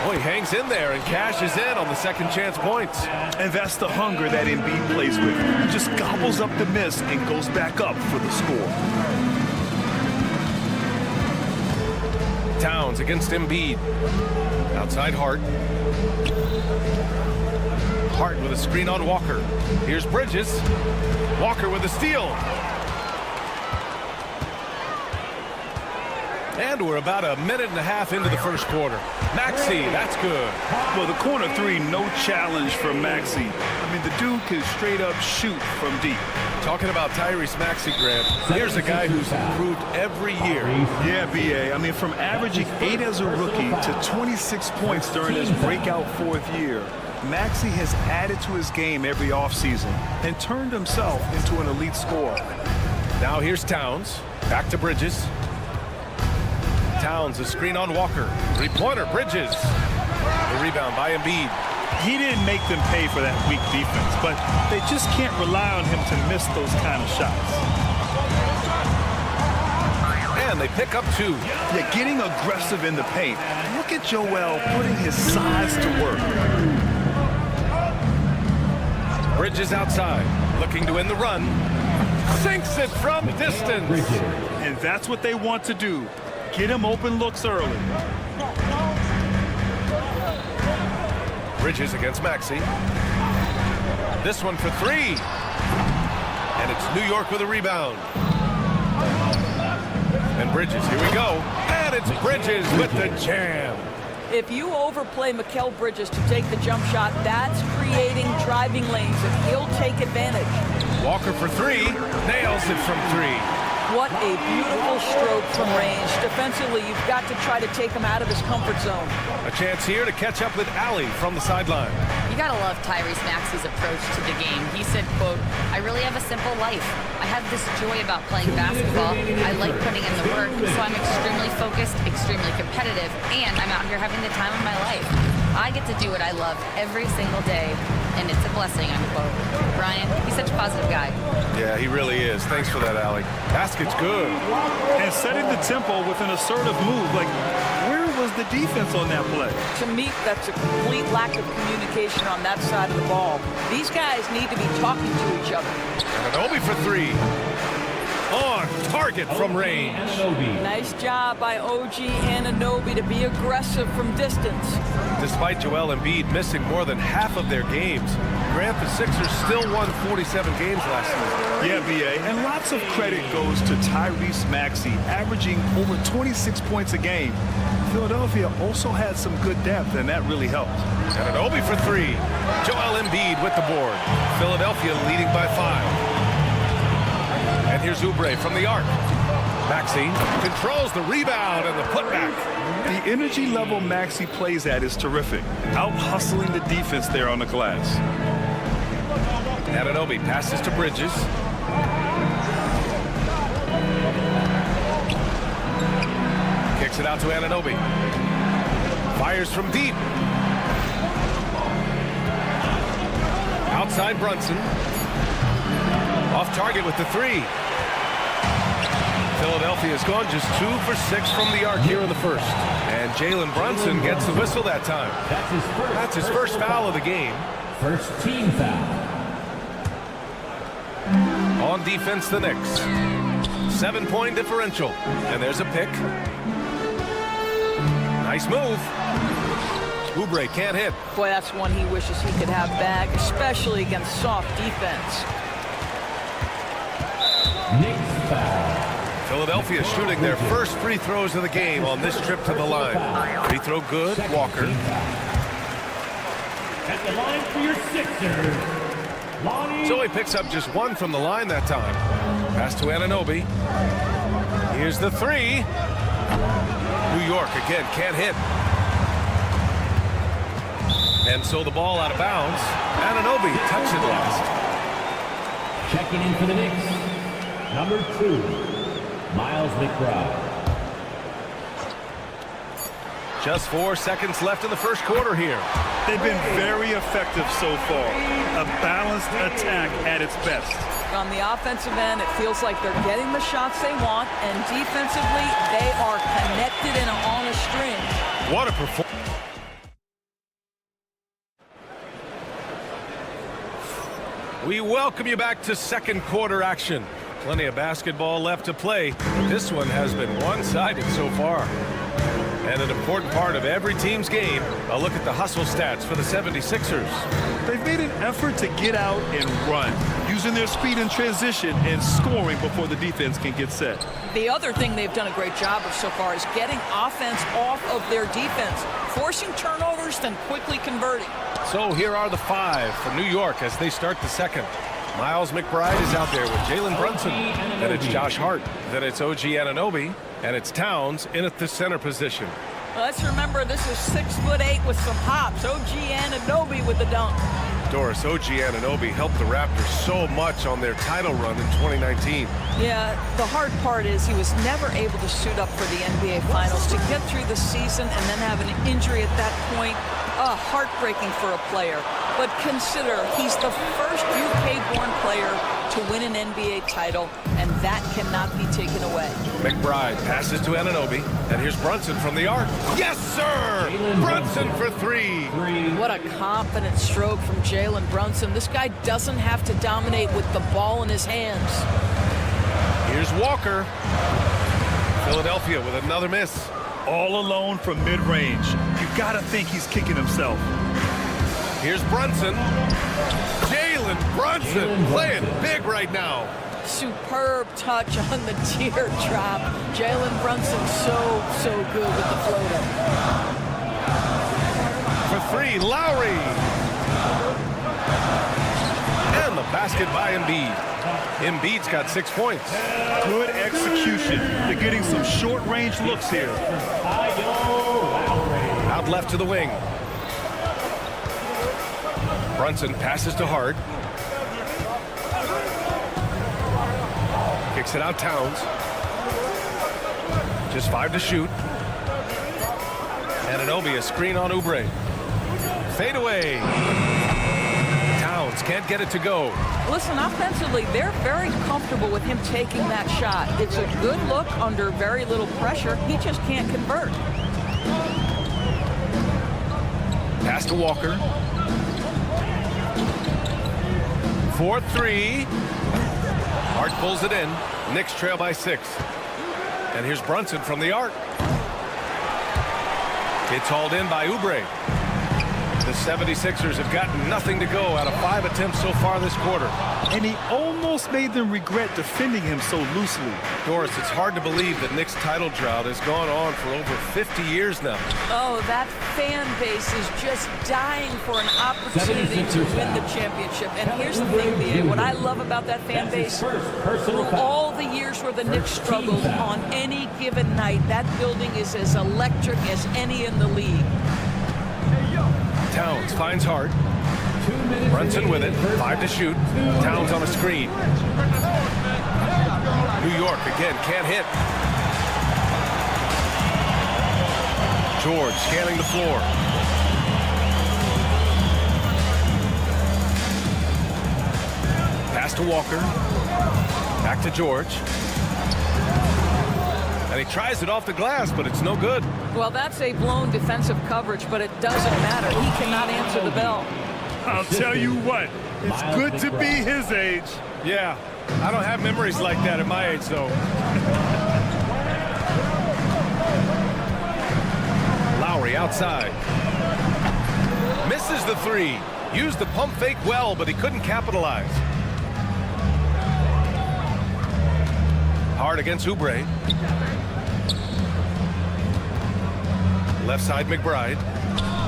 H: Oh, he hangs in there and cashes in on the second chance points.
G: And that's the hunger that Embiid plays with. He just gobbles up the miss and goes back up for the score.
H: Towns against Embiid. Outside Hart. Hart with a screen on Walker. Here's Bridges. Walker with a steal. And we're about a minute and a half into the first quarter. Maxey, that's good.
G: Well, the corner 3, no challenge for Maxey. I mean, the dude can straight up shoot from deep.
H: Talking about Tyrese Maxey, Grant, here's a guy who's improved every year.
G: Yeah, BA. I mean, from averaging 8 as a rookie to 26 points during his breakout 4th year, Maxey has added to his game every offseason and turned himself into an elite scorer.
H: Now here's Towns. Back to Bridges. Towns, a screen on Walker. 3-pointer, Bridges. The rebound by Embiid.
G: He didn't make them pay for that weak defense, but they just can't rely on him to miss those kind of shots.
H: And they pick up 2.
G: Yeah, getting aggressive in the paint. Look at Joel putting his size to work.
H: Bridges outside, looking to win the run. Sinks it from distance.
G: And that's what they want to do. Get him open looks early.
H: Bridges against Maxey. This one for 3. And it's New York with a rebound. And Bridges, here we go. And it's Bridges with the jam.
M: If you overplay Mikal Bridges to take the jump shot, that's creating driving lanes, and he'll take advantage.
H: Walker for 3. Nails it from 3.
M: What a beautiful stroke from range. Defensively, you've got to try to take him out of his comfort zone.
H: A chance here to catch up with Allie from the sideline.
J: You gotta love Tyrese Maxey's approach to the game. He said, quote, "I really have a simple life. I have this joy about playing basketball. I like putting in the work, so I'm extremely focused, extremely competitive, and I'm out here having the time of my life. I get to do what I love every single day, and it's a blessing," unquote. Brian, he's such a positive guy.
H: Yeah, he really is. Thanks for that, Allie. Basket's good.
G: And setting the tempo with an assertive move. Like, where was the defense on that play?
M: To me, that's a complete lack of communication on that side of the ball. These guys need to be talking to each other.
H: Anunoby for 3. On target from range.
M: Nice job by OG Anunoby to be aggressive from distance.
H: Despite Joel Embiid missing more than half of their games, Grant, the Sixers still won 47 games last season.
G: Yeah, BA, and lots of credit goes to Tyrese Maxey, averaging over 26 points a game. Philadelphia also had some good depth, and that really helped.
H: Anunoby for 3. Joel Embiid with the board. Philadelphia leading by 5. And here's Oubre from the arc. Maxey controls the rebound and the putback.
G: The energy level Maxey plays at is terrific, out-hustling the defense there on the glass.
H: Anunoby passes to Bridges. Kicks it out to Anunoby. Fires from deep. Outside Brunson. Off target with the 3. Philadelphia has gone just 2 for 6 from the arc here in the first. And Jalen Brunson gets the whistle that time. That's his first foul of the game.
F: First team foul.
H: On defense, the Knicks. 7-point differential. And there's a pick. Nice move. Oubre can't hit.
M: Boy, that's one he wishes he could have back, especially against soft defense.
F: Knicks foul.
H: Philadelphia shooting their first free throws of the game on this trip to the line. Free throw good, Walker.
F: At the line for your Sixers, Lonnie.
H: So he picks up just 1 from the line that time. Pass to Anunoby. Here's the 3. New York again can't hit. And so the ball out of bounds. Anunoby touched it last.
F: Checking in for the Knicks, number 2, Miles McBride.
H: Just 4 seconds left in the first quarter here.
G: They've been very effective so far. A balanced attack at its best.
M: On the offensive end, it feels like they're getting the shots they want, and defensively, they are connected and on a string.
H: What a performance. We welcome you back to second quarter action. Plenty of basketball left to play, but this one has been one-sided so far. And an important part of every team's game, a look at the hustle stats for the 76ers.
G: They've made an effort to get out and run, using their speed in transition and scoring before the defense can get set.
M: The other thing they've done a great job of so far is getting offense off of their defense, forcing turnovers, then quickly converting.
H: So here are the 5 for New York as they start the second. Miles McBride is out there with Jalen Brunson. Then it's Josh Hart. Then it's OG Anunoby. And it's Towns in at the center position.
M: Let's remember this is 6'8" with some hops. OG Anunoby with the dunk.
H: Doris, OG Anunoby helped the Raptors so much on their title run in 2019.
M: Yeah, the hard part is he was never able to suit up for the NBA Finals. To get through the season and then have an injury at that point, heartbreaking for a player. But consider, he's the first UK-born player to win an NBA title, and that cannot be taken away.
H: McBride passes to Anunoby, and here's Brunson from the arc. Yes, sir! Brunson for 3.
M: What a confident stroke from Jalen Brunson. This guy doesn't have to dominate with the ball in his hands.
H: Here's Walker. Philadelphia with another miss.
G: All alone from mid-range. You gotta think he's kicking himself.
H: Here's Brunson. Jalen Brunson playing big right now.
M: Superb touch on the teardrop. Jalen Brunson so good with the floater.
H: For 3, Lowry. And the basket by Embiid. Embiid's got 6 points.
G: Good execution. They're getting some short-range looks here.
H: Out left to the wing. Brunson passes to Hart. Kicks it out Towns. Just 5 to shoot. Anunoby, a screen on Oubre. Fade away. Towns can't get it to go.
M: Listen, offensively, they're very comfortable with him taking that shot. It's a good look under very little pressure. He just can't convert.
H: Pass to Walker. 4-3. Hart pulls it in. Knicks trail by 6. And here's Brunson from the arc. It's hauled in by Oubre. The 76ers have gotten nothing to go out of 5 attempts so far this quarter.
G: And he almost made them regret defending him so loosely.
H: Doris, it's hard to believe the Knicks title drought has gone on for over 50 years now.
M: Oh, that fan base is just dying for an opportunity to win the championship. And here's the thing, B.A., what I love about that fan base, through all the years where the Knicks struggled, on any given night, that building is as electric as any in the league.
H: Towns finds Hart. Brunson with it. 5 to shoot. Towns on a screen. New York again can't hit. George scanning the floor. Pass to Walker. Back to George. And he tries it off the glass, but it's no good.
M: Well, that's a blown defensive coverage, but it doesn't matter. He cannot answer the bell.
G: I'll tell you what, it's good to be his age.
H: Yeah, I don't have memories like that at my age, though. Lowry outside. Misses the three. Used the pump fake well, but he couldn't capitalize. Hard against Oubre. Left side McBride.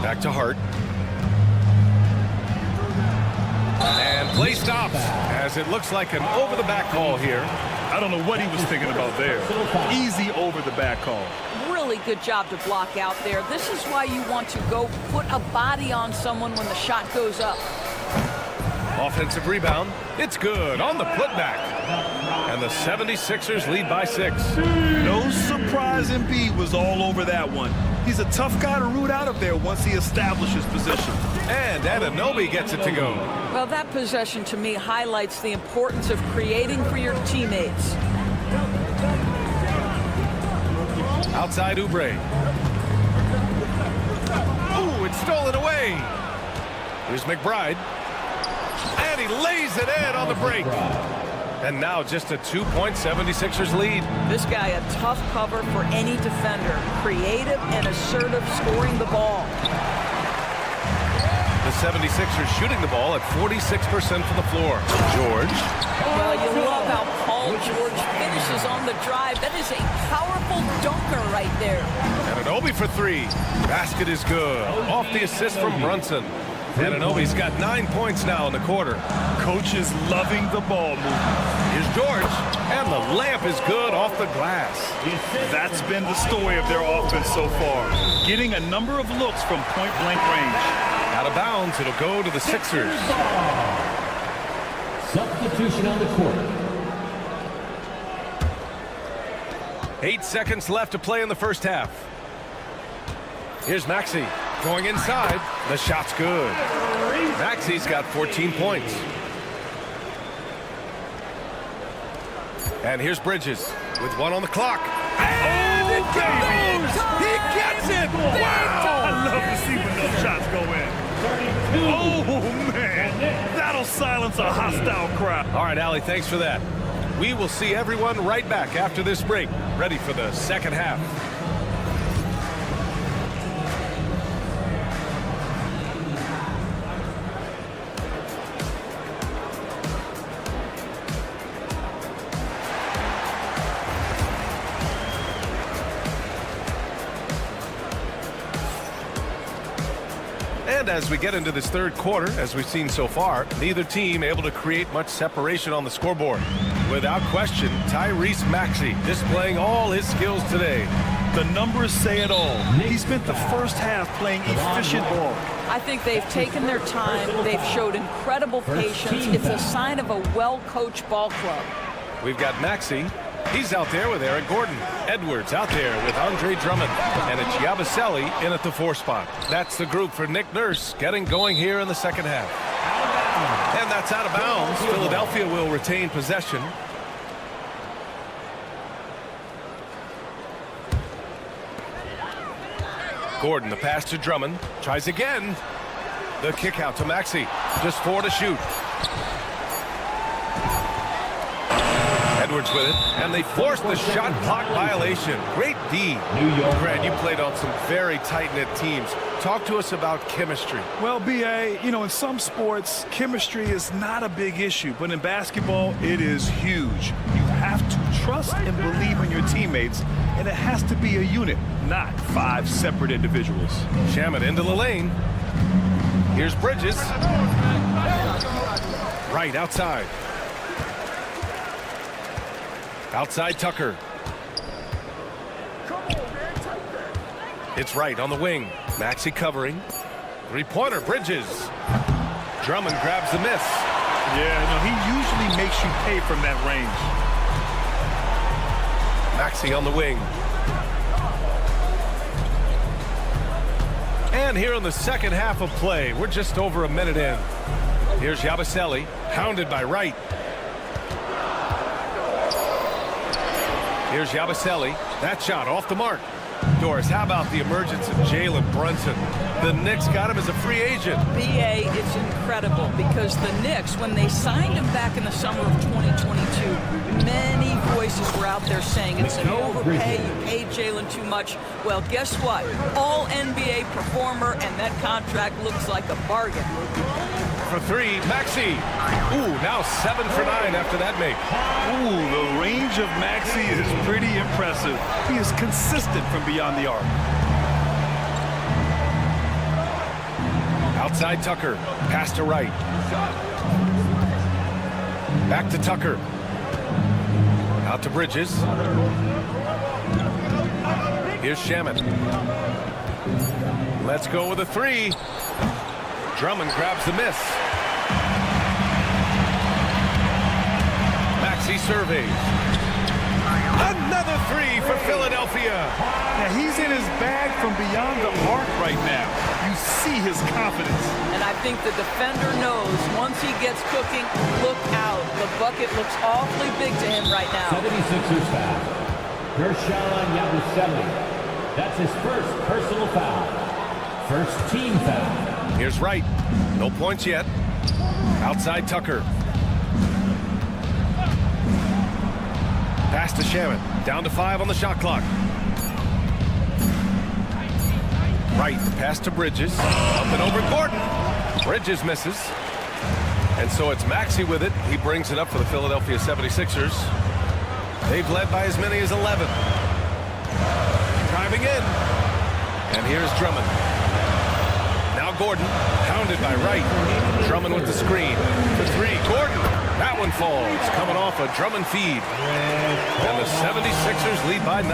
H: Back to Hart. And play stops as it looks like an over-the-back call here.
G: I don't know what he was thinking about there. Easy over-the-back call.
M: Really good job to block out there. This is why you want to go put a body on someone when the shot goes up.
H: Offensive rebound. It's good on the putback. And the 76ers lead by 6.
G: No surprise Embiid was all over that one. He's a tough guy to root out of there once he establishes position.
H: And Anunoby gets it to go.
M: Well, that possession to me highlights the importance of creating for your teammates.
H: Outside Oubre. Ooh, it's stolen away. Here's McBride. And he lays it in on the break. And now just a 2-point 76ers lead.
M: This guy a tough cover for any defender. Creative and assertive scoring the ball.
H: The 76ers shooting the ball at 46% from the floor. George.
M: Well, you love how Paul George finishes on the drive. That is a powerful dunker right there.
H: Anunoby for 3. Basket is good. Off the assist from Brunson. Anunoby's got 9 points now in the quarter.
G: Coach is loving the ball movement.
H: Here's George. And the layup is good off the glass.
G: That's been the story of their offense so far. Getting a number of looks from point-blank range.
H: Out of bounds, it'll go to the Sixers.
F: Substitution on the court.
H: 8 seconds left to play in the first half. Here's Maxey going inside. The shot's good. Maxey's got 14 points. And here's Bridges with 1 on the clock. And it goes! He gets it! Wow!
G: I love to see when those shots go in. Oh, man. That'll silence a hostile crowd.
H: All right, Allie, thanks for that. We will see everyone right back after this break, ready for the second half. And as we get into this third quarter, as we've seen so far, neither team able to create much separation on the scoreboard. Without question, Tyrese Maxey displaying all his skills today.
G: The numbers say it all. He spent the first half playing efficient ball.
M: I think they've taken their time. They've showed incredible patience. It's a sign of a well-coached ball club.
H: We've got Maxey. He's out there with Eric Gordon. Edwards out there with Andre Drummond. And it's Yabusele in at the 4 spot. That's the group for Nick Nurse getting going here in the second half. And that's out of bounds. Philadelphia will retain possession. Gordon, the pass to Drummond. Tries again. The kick out to Maxey. Just 4 to shoot. Edwards with it, and they forced the shot clock violation. Great D. Brad, you played on some very tight-knit teams. Talk to us about chemistry.
G: Well, B.A., you know, in some sports, chemistry is not a big issue, but in basketball, it is huge. You have to trust and believe in your teammates, and it has to be a unit, not 5 separate individuals.
H: Shamet into the lane. Here's Bridges. Right outside. Outside Tucker. It's right on the wing. Maxey covering. 3-pointer, Bridges. Drummond grabs the miss.
G: Yeah, no, he usually makes you pay from that range.
H: Maxey on the wing. And here in the second half of play, we're just over a minute in. Here's Yabusele, hounded by Wright. Here's Yabusele, That shot off the mark. Doris, how about the emergence of Jalen Brunson? The Knicks got him as a free agent.
M: BA is incredible because the Knicks, when they signed him back in the summer of 2022, many voices were out there saying it's an overpay, you paid Jalen too much. Well, guess what? All NBA performer, and that contract looks like a bargain.
H: For three, Maxey. Ooh, now 7 for 9 after that make.
G: Ooh, the range of Maxey is pretty impressive. He is consistent from beyond the arc.
H: Outside Tucker, pass to right. Back to Tucker. Out to Bridges. Here's Shaman. Let's go with a three. Drummond grabs the miss. Maxey surveys. Another three for Philadelphia.
G: Now he's in his bag from beyond the arc right now. You see his confidence.
M: And I think the defender knows once he gets cooking, look out. The bucket looks awfully big to him right now.
F: 76ers foul. Gershon Yabusele. That's his first personal foul. First team foul.
H: Here's Wright. No points yet. Outside Tucker. Pass to Shaman. Down to 5 on the shot clock. Wright, pass to Bridges. Up and over Gordon. Bridges misses. And so it's Maxey with it. He brings it up for the Philadelphia 76ers. They've led by as many as 11. Driving in. And here's Drummond. Now Gordon, pounded by Wright. Drummond with the screen. For three, Gordon. That one falls, coming off a Drummond feed. And the 76ers lead by 9.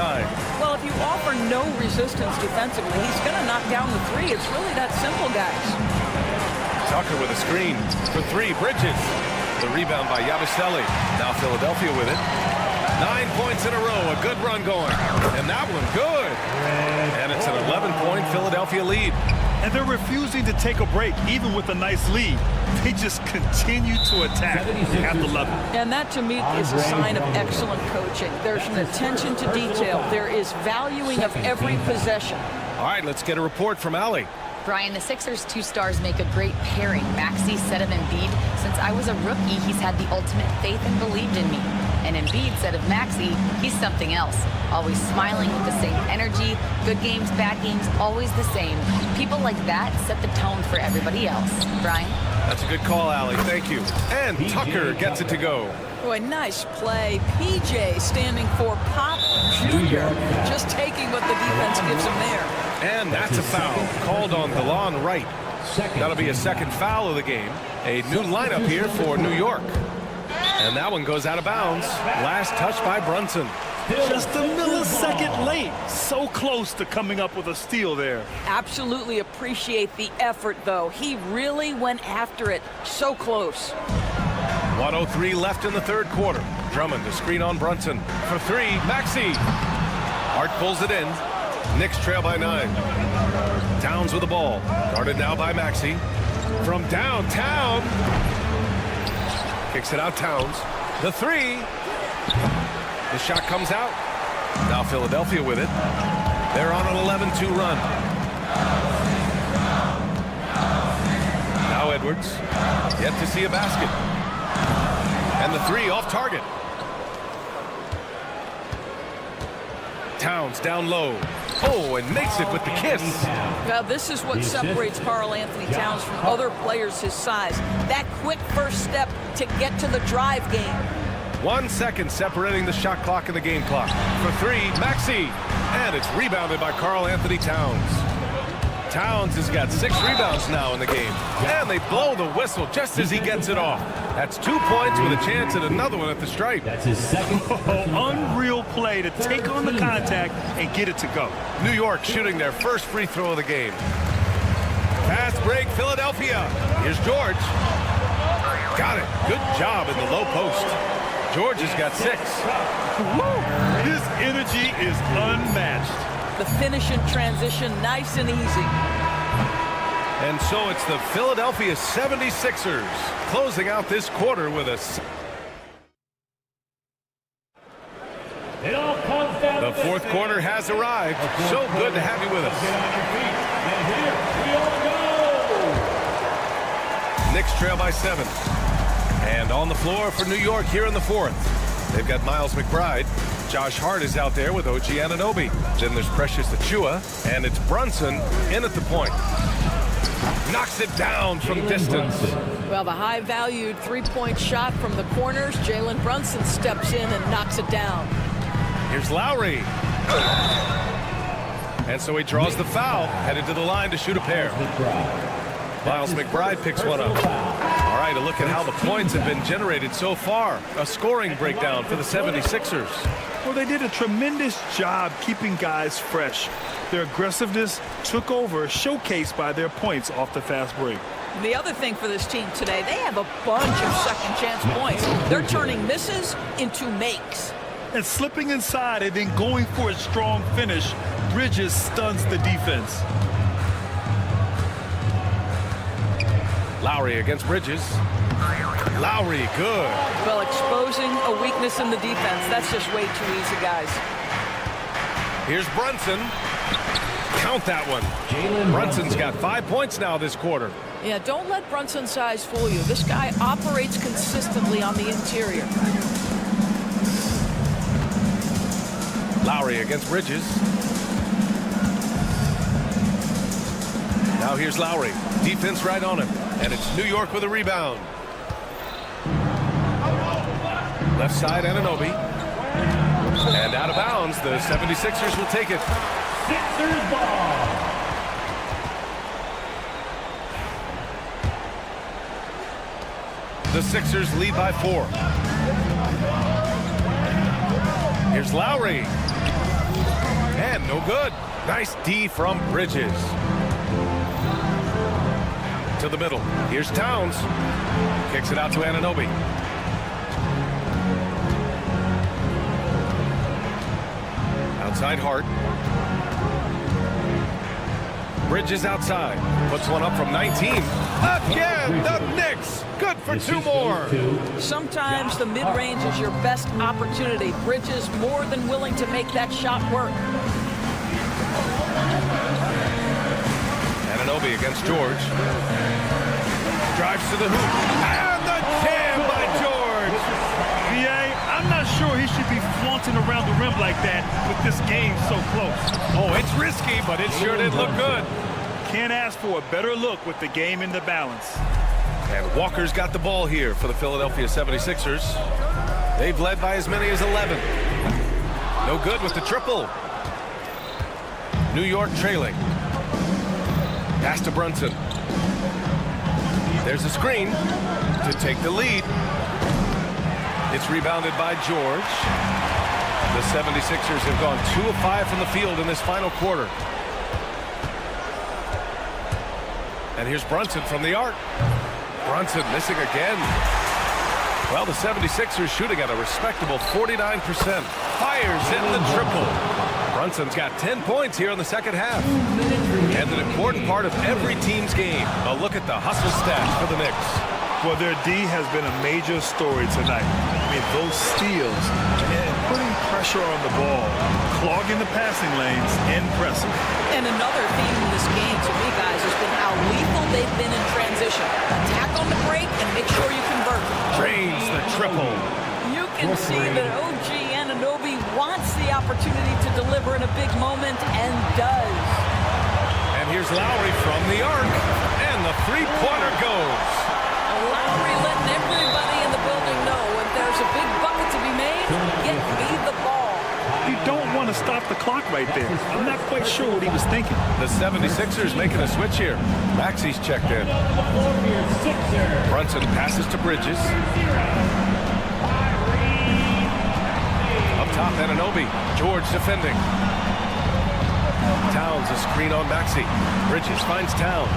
M: Well, if you offer no resistance defensively, he's going to knock down the three. It's really that simple, guys.
H: Tucker with a screen. For three, Bridges. The rebound by Yabusele. Now Philadelphia with it. 9 points in a row, a good run going. And that one good. And it's an 11-point Philadelphia lead.
G: And they're refusing to take a break, even with a nice lead. They just continue to attack at the level.
M: And that, to me, is a sign of excellent coaching. There's an attention to detail. There is valuing of every possession.
H: All right, let's get a report from Allie.
J: Brian, the Sixers' two stars make a great pairing. Maxey said of Embiid, since I was a rookie, he's had the ultimate faith and believed in me. And Embiid said of Maxey, he's something else. Always smiling with the same energy. Good games, bad games, always the same. People like that set the tone for everybody else. Brian?
H: That's a good call, Allie. Thank you. And Tucker gets it to go.
M: Boy, nice play. PJ standing for Pop Jr. Just taking what the defense gives him there.
H: And that's a foul called on DeLon Wright. That'll be a second foul of the game. A new lineup here for New York. And that one goes out of bounds. Last touch by Brunson.
G: Just a millisecond late. So close to coming up with a steal there.
M: Absolutely appreciate the effort, though. He really went after it. So close.
H: 1:03 left in the third quarter. Drummond to screen on Brunson. For three, Maxey. Hart pulls it in. Knicks trail by 9. Towns with the ball. Guarded now by Maxey. From downtown. Kicks it out, Towns. The three. The shot comes out. Now Philadelphia with it. They're on an 11-2 run. Now Edwards. Yet to see a basket. And the three off target. Towns down low. Oh, and makes it with the kiss.
M: Now, this is what separates Karl Anthony Towns from other players his size. That quick first step to get to the drive game.
H: 1 second separating the shot clock and the game clock. For three, Maxey. And it's rebounded by Karl Anthony Towns. Towns has got 6 rebounds now in the game. And they blow the whistle just as he gets it off. That's 2 points with a chance at another one at the stripe.
F: That's his second.
G: Unreal play to take on the contact and get it to go.
H: New York shooting their first free throw of the game. Fast break, Philadelphia. Here's George. Got it. Good job in the low post. George has got 6.
G: His energy is unmatched.
M: The finish in transition, nice and easy.
H: And so it's the Philadelphia 76ers closing out this quarter with a...
F: It all comes down
H: The fourth quarter has arrived. So good to have you with us. Knicks trail by 7. And on the floor for New York here in the fourth. They've got Miles McBride. Josh Hart is out there with OG Anunoby. Then there's Precious Achiuwa, and it's Brunson in at the point. Knocks it down from distance.
M: Well, the high-valued three-point shot from the corners. Jalen Brunson steps in and knocks it down.
H: Here's Lowry. And so he draws the foul, headed to the line to shoot a pair. Miles McBride picks one up. All right, a look at how the points have been generated so far. A scoring breakdown for the 76ers.
G: Well, they did a tremendous job keeping guys fresh. Their aggressiveness took over, showcased by their points off the fast break.
M: The other thing for this team today, they have a bunch of second-chance points. They're turning misses into makes.
G: And slipping inside and then going for a strong finish, Bridges stuns the defense.
H: Lowry against Bridges. Lowry, good.
M: Well, exposing a weakness in the defense, that's just way too easy, guys.
H: Here's Brunson. Count that one. Brunson's got 5 points now this quarter.
M: Yeah, don't let Brunson's size fool you. This guy operates consistently on the interior.
H: Lowry against Bridges. Now here's Lowry. Defense right on him. And it's New York with a rebound. Left side, Anunoby. And out of bounds, the 76ers will take it.
F: Sixers ball.
H: The Sixers lead by 4. Here's Lowry. And no good. Nice D from Bridges. To the middle. Here's Towns. Kicks it out to Anunoby. Outside Hart. Bridges outside. Puts one up from 19. Again, the Knicks. Good for 2 more.
M: Sometimes the mid-range is your best opportunity. Bridges more than willing to make that shot work.
H: Anunoby against George. Drives to the hoop. And the jam by George.
G: B.A., I'm not sure he should be flaunting around the rim like that with this game so close.
H: Oh, it's risky, but it sure did look good.
G: Can't ask for a better look with the game in the balance.
H: And Walker's got the ball here for the Philadelphia 76ers. They've led by as many as 11. No good with the triple. New York trailing. Pass to Brunson. There's a screen to take the lead. It's rebounded by George. The 76ers have gone 2 of 5 from the field in this final quarter. And here's Brunson from the arc. Brunson missing again. Well, the 76ers shooting at a respectable 49%. Fires in the triple. Brunson's got 10 points here in the second half. And an important part of every team's game. A look at the hustle stats for the Knicks.
G: Well, their D has been a major story tonight. I mean, those steals and putting pressure on the ball, clogging the passing lanes, impressive.
M: And another theme in this game, to me, guys, has been how lethal they've been in transition. Attack on the break and make sure you convert.
H: Drains the triple.
M: You can see that OG Anunoby wants the opportunity to deliver in a big moment and does.
H: And here's Lowry from the arc. And the three-pointer goes.
M: Lowry letting everybody in the building know when there's a big bucket to be made, get me the ball.
G: You don't want to stop the clock right there. I'm not quite sure what he was thinking.
H: The 76ers making a switch here. Maxey's checked in. Brunson passes to Bridges. Up top, Anunoby. George defending. Towns a screen on Maxey. Bridges finds Towns.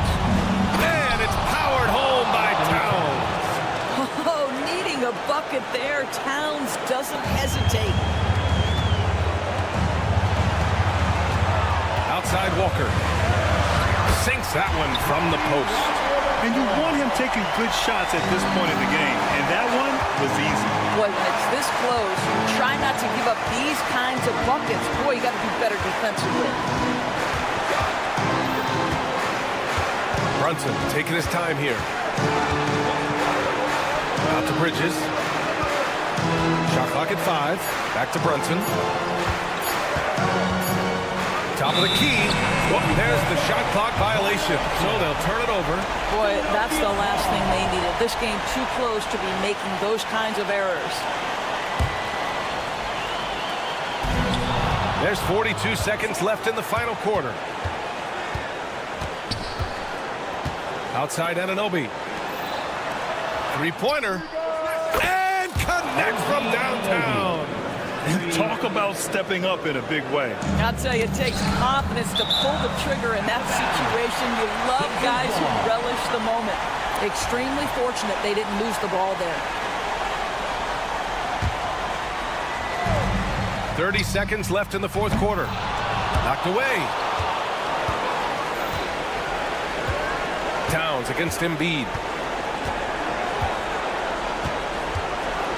H: And it's powered home by Towns.
M: Oh, needing a bucket there. Towns doesn't hesitate.
H: Outside Walker. Sinks that one from the post.
G: And you want him taking good shots at this point in the game. And that one was easy.
M: Well, it's this close, try not to give up these kinds of buckets. Boy, you got to do better defensively.
H: Brunson taking his time here. Out to Bridges. Shot clock at 5. Back to Brunson. Top of the key. Whoop, there's the shot clock violation. So they'll turn it over.
M: Boy, that's the last thing they needed. This game too close to be making those kinds of errors.
H: There's 42 seconds left in the final quarter. Outside Anunoby. Three-pointer. And connects from downtown.
G: You talk about stepping up in a big way.
M: I'll tell you, it takes confidence to pull the trigger in that situation. You love guys who relish the moment. Extremely fortunate they didn't lose the ball there.
H: 30 seconds left in the fourth quarter. Knocked away. Towns against Embiid.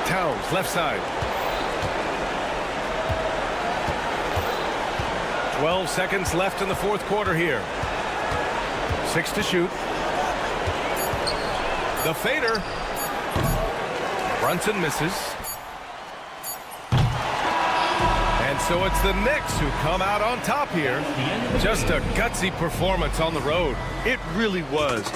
H: Towns, left side. 12 seconds left in the fourth quarter here. 6 to shoot. The fader. Brunson misses. And so it's the Knicks who come out on top here. Just a gutsy performance on the road.
G: It really was.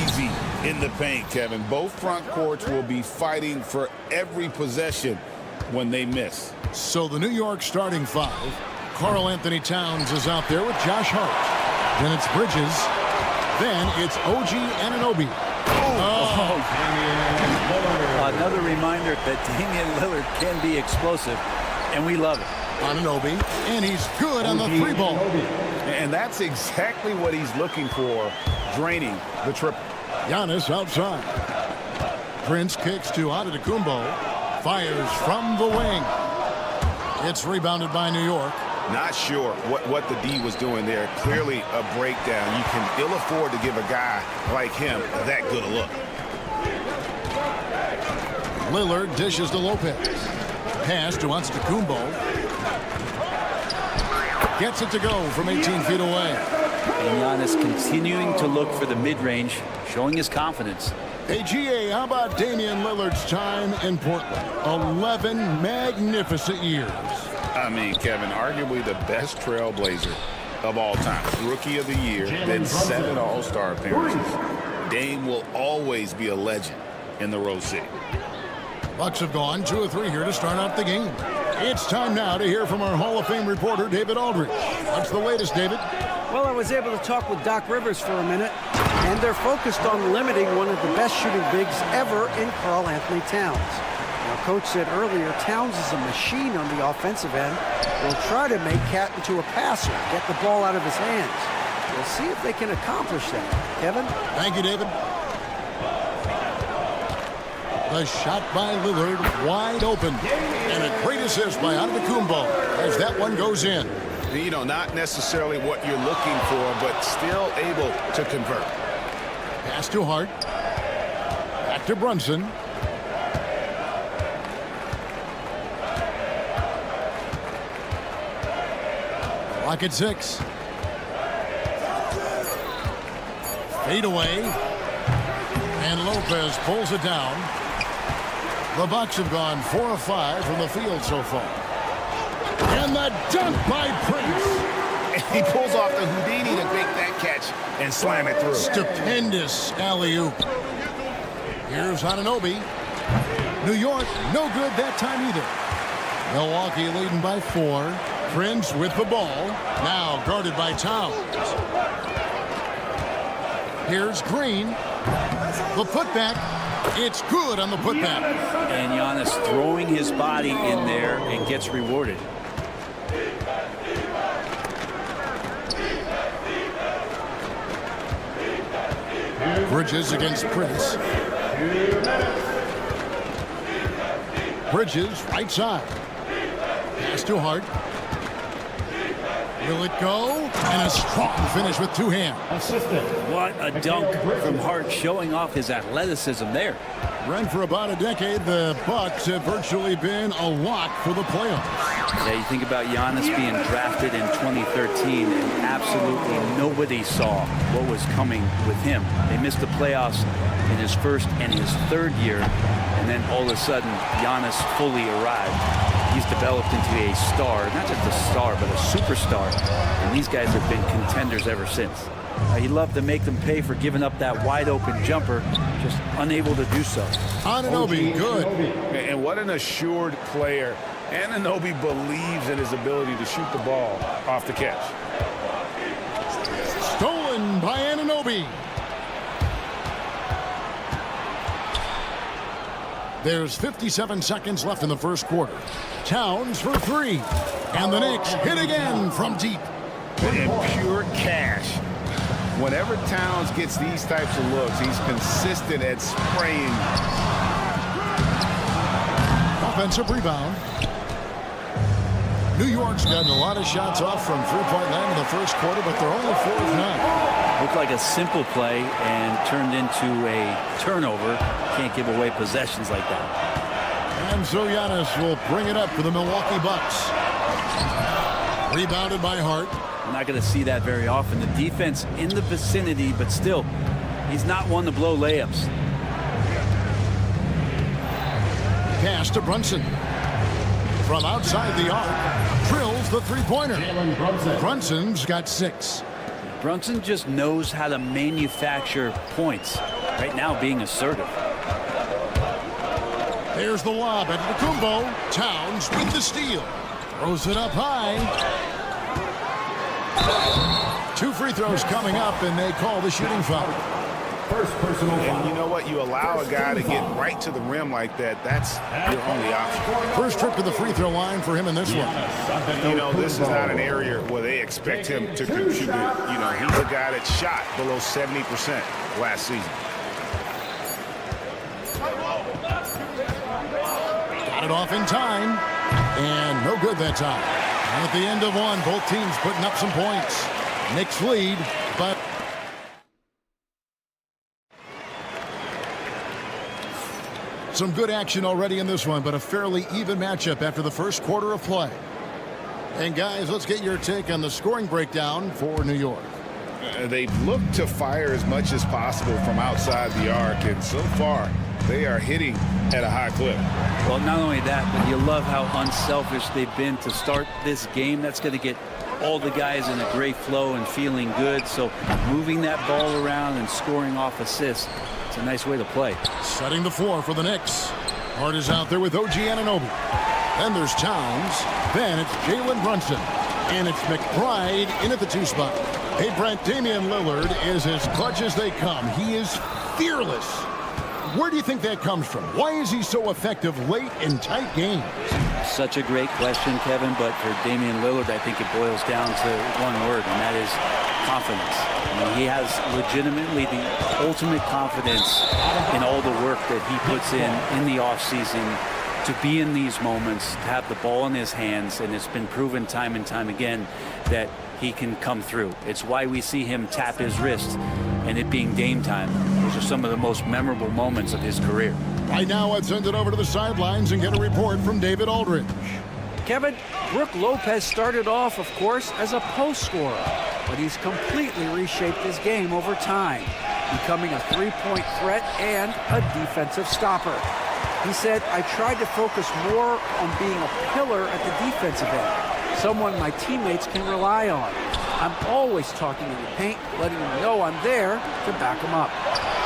C: easy in the paint, Kevin. Both front courts will be fighting for every possession when they miss.
A: So the New York starting five. Karl Anthony Towns is out there with Josh Hart. Then it's Bridges. Then it's OG Anunoby.
D: Another reminder that Damian Lillard can be explosive, and we love it.
A: Anunoby, and he's good on the three ball.
C: And that's exactly what he's looking for, draining the triple.
A: Giannis outside. Prince kicks to Antetokounmpo. Fires from the wing. It's rebounded by New York.
C: Not sure what the D was doing there. Clearly a breakdown. You can ill afford to give a guy like him that good a look.
A: Lillard dishes to Lopez. Pass to Antetokounmpo. Gets it to go from 18 feet away.
D: And Giannis continuing to look for the mid-range, showing his confidence.
A: Hey, GA, how about Damian Lillard's time in Portland? 11 magnificent years.
C: I mean, Kevin, arguably the best trailblazer of all time. Rookie of the year, then 7 All-Star appearances. Dame will always be a legend in the Rose City.
A: Bucks have gone 2 of 3 here to start out the game. It's time now to hear from our Hall of Fame reporter, David Aldridge. What's the latest, David?
E: Well, I was able to talk with Doc Rivers for a minute, and they're focused on limiting one of the best shooting bigs ever in Karl Anthony Towns. Now, Coach said earlier, Towns is a machine on the offensive end. They'll try to make Cat into a passer, get the ball out of his hands. We'll see if they can accomplish that. Kevin?
A: Thank you, David. The shot by Lillard, wide open. And a great assist by Antetokounmpo as that one goes in.
C: You know, not necessarily what you're looking for, but still able to convert.
A: Pass to Hart. Back to Brunson. Clock at 6. Fade away. And Lopez pulls it down. The Bucks have gone 4 of 5 from the field so far. And the dunk by Prince.
C: And he pulls off the Houdini to make that catch and slam it through.
A: Stupendous alley-oop. Here's Anunoby. New York, no good that time either. Milwaukee leading by 4. Prince with the ball. Now guarded by Towns. Here's Green. The putback. It's good on the putback.
D: And Giannis throwing his body in there and gets rewarded.
A: Bridges against Prince. Bridges, right side. Pass to Hart. Will it go? And a strong finish with 2 hands.
D: What a dunk from Hart, showing off his athleticism there.
A: Run for about a decade, the Bucks have virtually been a lock for the playoffs.
D: Yeah, you think about Giannis being drafted in 2013, and absolutely nobody saw what was coming with him. They missed the playoffs in his first and his third year, and then all of a sudden, Giannis fully arrived. He's developed into a star, not just a star, but a superstar. And these guys have been contenders ever since. He'd love to make them pay for giving up that wide-open jumper, just unable to do so.
A: Anunoby, good.
C: And what an assured player. Anunoby believes in his ability to shoot the ball off the catch.
A: Stolen by Anunoby. There's 57 seconds left in the first quarter. Towns for 3. And the Knicks hit again from deep.
C: And pure cash. Whenever Towns gets these types of looks, he's consistent at spraying.
A: Offensive rebound. New York's gotten a lot of shots off from three-point land in the first quarter, but they're only 4 of 9.
D: Looked like a simple play and turned into a turnover. Can't give away possessions like that.
A: And so Giannis will bring it up for the Milwaukee Bucks. Rebounded by Hart.
D: I'm not going to see that very often. The defense in the vicinity, but still, he's not one to blow layups.
A: Pass to Brunson. From outside the arc, drills the three-pointer. Brunson's got 6.
D: Brunson just knows how to manufacture points. Right now, being assertive.
A: There's the lob at Kumbo. Towns with the steal. Throws it up high. 2 free throws coming up, and they call the shooting foul.
F: First personal foul.
C: And you know what? You allow a guy to get right to the rim like that. That's your only option.
A: First trip to the free throw line for him in this one.
C: You know, this is not an area where they expect him to contribute. You know, he's a guy that shot below 70% last season.
A: Got it off in time, and no good that time. And at the end of one, both teams putting up some points. Knicks lead, but some good action already in this one, but a fairly even matchup after the first quarter of play. And guys, let's get your take on the scoring breakdown for New York.
C: They've looked to fire as much as possible from outside the arc, and so far they are hitting at a high clip.
D: Well, not only that, but you love how unselfish they've been to start this game. That's going to get all the guys in a great flow and feeling good. So moving that ball around and scoring off assists, it's a nice way to play.
A: Setting the floor for the Knicks. Hart is out there with OG Anunoby. Then there's Towns. Then it's Jalen Brunson. And it's McBride in at the 2 spot. Hey, Brent, Damian Lillard is as clutch as they come. He is fearless. Where do you think that comes from? Why is he so effective late in tight games?
D: Such a great question, Kevin, but for Damian Lillard, I think it boils down to one word, and that is confidence. I mean, he has legitimately the ultimate confidence in all the work that he puts in the offseason to be in these moments, to have the ball in his hands, and it's been proven time and time again that he can come through. It's why we see him tap his wrist and it being game time. Those are some of the most memorable moments of his career.
A: Right now, let's send it over to the sidelines and get a report from David Aldridge.
E: Kevin, Brook Lopez started off, of course, as a post scorer, but he's completely reshaped his game over time, becoming a three-point threat and a defensive stopper. He said, I tried to focus more on being a pillar at the defensive end, someone my teammates can rely on. I'm always talking in the paint, letting them know I'm there to back them up.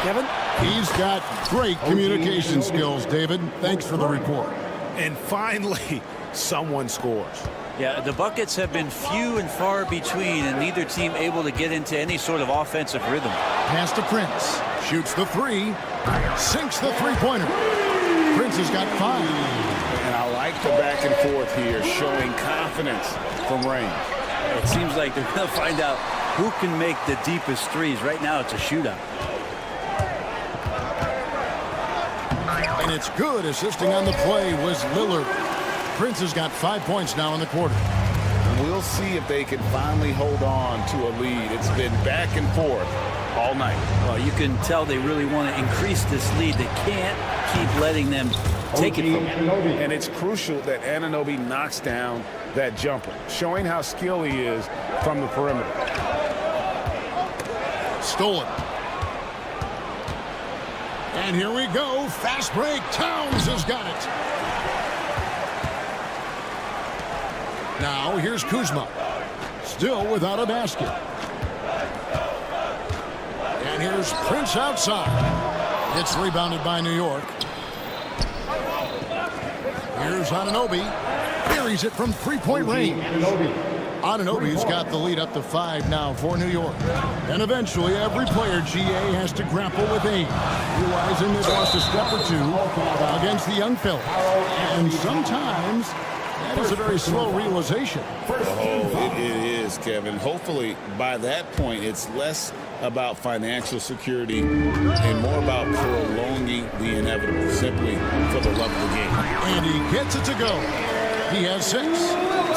E: Kevin?
A: He's got great communication skills, David. Thanks for the report.
C: And finally, someone scores.
D: Yeah, the buckets have been few and far between, and neither team able to get into any sort of offensive rhythm.
A: Pass to Prince. Shoots the 3. Sinks the three-pointer. Prince has got 5.
C: And I like the back and forth here, showing confidence from range.
D: It seems like they're going to find out who can make the deepest threes. Right now, it's a shootout.
A: And it's good. Assisting on the play was Lillard. Prince has got 5 points now in the quarter.
C: We'll see if they can finally hold on to a lead. It's been back and forth all night.
D: Well, you can tell they really want to increase this lead. They can't keep letting them take it from them.
C: And it's crucial that Anunoby knocks down that jumper, showing how skilled he is from the perimeter.
A: Stolen. And here we go. Fast break. Towns has got it. Now here's Kuzma. Still without a basket. And here's Prince outside. It's rebounded by New York. Here's Anunoby. Buries it from three-point range. Anunoby's got the lead up to 5 now for New York. And eventually, every player, GA, has to grapple with aim, realizing they've lost a step or two against the young fella. And sometimes that is a very slow realization.
C: Oh, it is, Kevin. Hopefully, by that point, it's less about financial security and more about prolonging the inevitable, simply for the love of the game.
A: And he gets it to go. He has 6.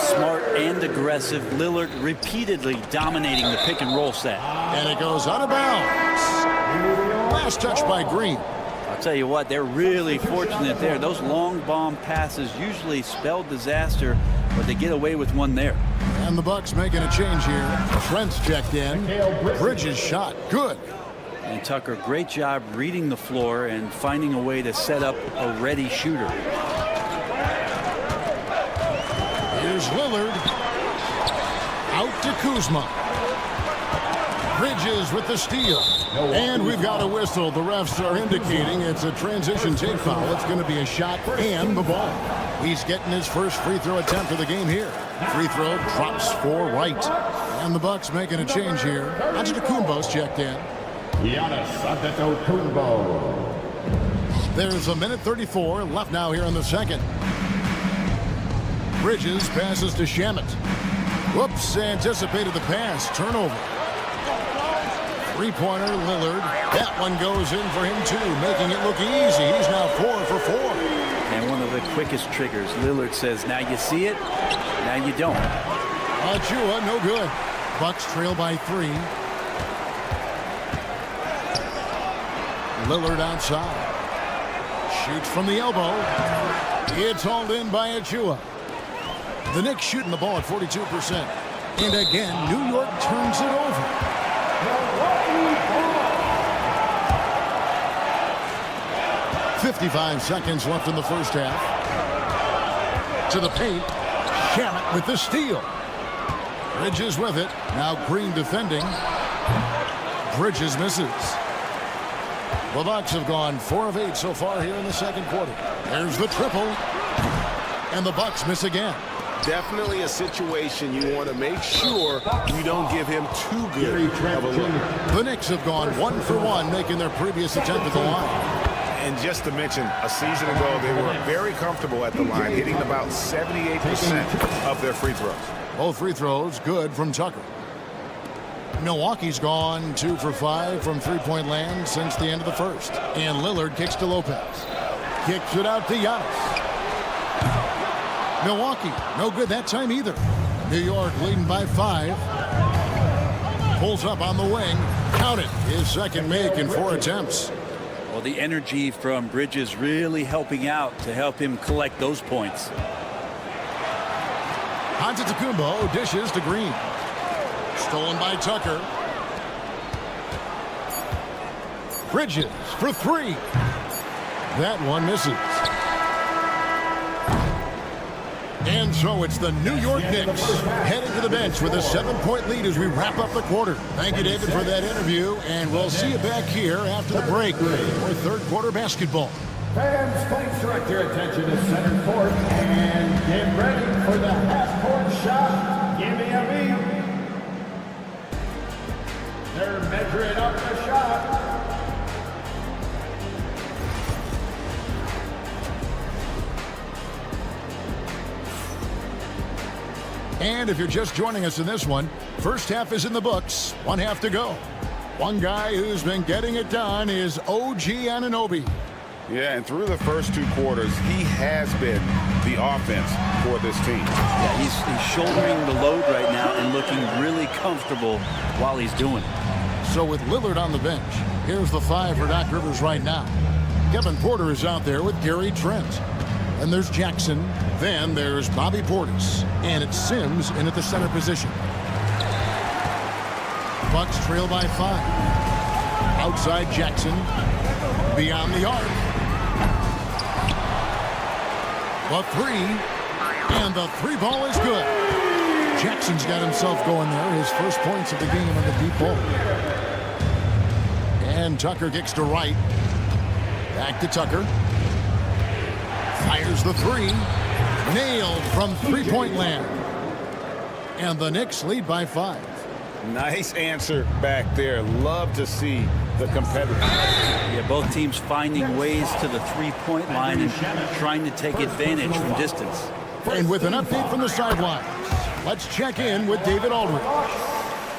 D: Smart and aggressive. Lillard repeatedly dominating the pick and roll set.
A: And it goes out of bounds. Last touch by Green.
D: I'll tell you what, they're really fortunate there. Those long bomb passes usually spell disaster, but they get away with one there.
A: And the Bucks making a change here. Trent's checked in. Bridges shot. Good.
D: And Tucker, great job reading the floor and finding a way to set up a ready shooter.
A: Here's Lillard. Out to Kuzma. Bridges with the steal. And we've got a whistle. The refs are indicating it's a transition take foul. It's going to be a shot and the ball. He's getting his first free throw attempt of the game here. Free throw drops for Wright. And the Bucks making a change here. Antetokounmpo's checked in.
F: Giannis Antetokounmpo.
A: There's a minute 34 left now here in the second. Bridges passes to Shamet. Whoops, anticipated the pass. Turnover. Three-pointer, Lillard. That one goes in for him, too, making it look easy. He's now 4 for 4.
D: And one of the quickest triggers. Lillard says, now you see it, now you don't.
A: Achua, no good. Bucks trail by 3. Lillard outside. Shoots from the elbow. It's hauled in by Achua. The Knicks shooting the ball at 42%. And again, New York turns it over. 55 seconds left in the first half. To the paint. Shamet with the steal. Bridges with it. Now Green defending. Bridges misses. The Bucks have gone 4 of 8 so far here in the second quarter. There's the triple. And the Bucks miss again.
N: Definitely a situation you want to make sure you don't give him too good of a look.
A: The Knicks have gone 1 for 1, making their previous attempt at the line.
L: And just to mention, a season ago, they were very comfortable at the line, hitting about 78% of their free throws.
A: Both free throws good from Tucker. Milwaukee's gone 2 for 5 from three-point land since the end of the first. And Lillard kicks to Lopez. Kicks it out to Giannis. Milwaukee, no good that time either. New York leading by 5. Pulls up on the wing. Count it. His second make in 4 attempts.
D: Well, the energy from Bridges really helping out to help him collect those points.
A: Antetokounmpo dishes to Green. Stolen by Tucker. Bridges for 3. That one misses. And so it's the New York Knicks heading to the bench with a 7-point lead as we wrap up the quarter. Thank you, David, for that interview, and we'll see you back here after the break for third quarter basketball.
F: Fans, please direct your attention to center court and get ready for the half-court shot. Give me a beat. They're measuring up the shot.
A: And if you're just joining us in this one, first half is in the books. 1 half to go. One guy who's been getting it done is OG Anunoby.
L: Yeah, and through the first 2 quarters, he has been the offense for this team.
D: Yeah, he's shouldering the load right now and looking really comfortable while he's doing it.
A: So with Lillard on the bench, here's the 5 for Doc Rivers right now. Kevin Porter is out there with Gary Trent. And there's Jackson. Then there's Bobby Portis. And it's Sims in at the center position. Bucks trail by 5. Outside Jackson. Beyond the arc. The 3. And the 3 ball is good. Jackson's got himself going there. His first points of the game on the deep ball. And Tucker kicks to Wright. Back to Tucker. Fires the 3. Nailed from three-point land. And the Knicks lead by 5.
L: Nice answer back there. Love to see the competitive.
D: Yeah, both teams finding ways to the three-point line and trying to take advantage from distance.
A: And with an update from the sidelines, let's check in with David Aldridge.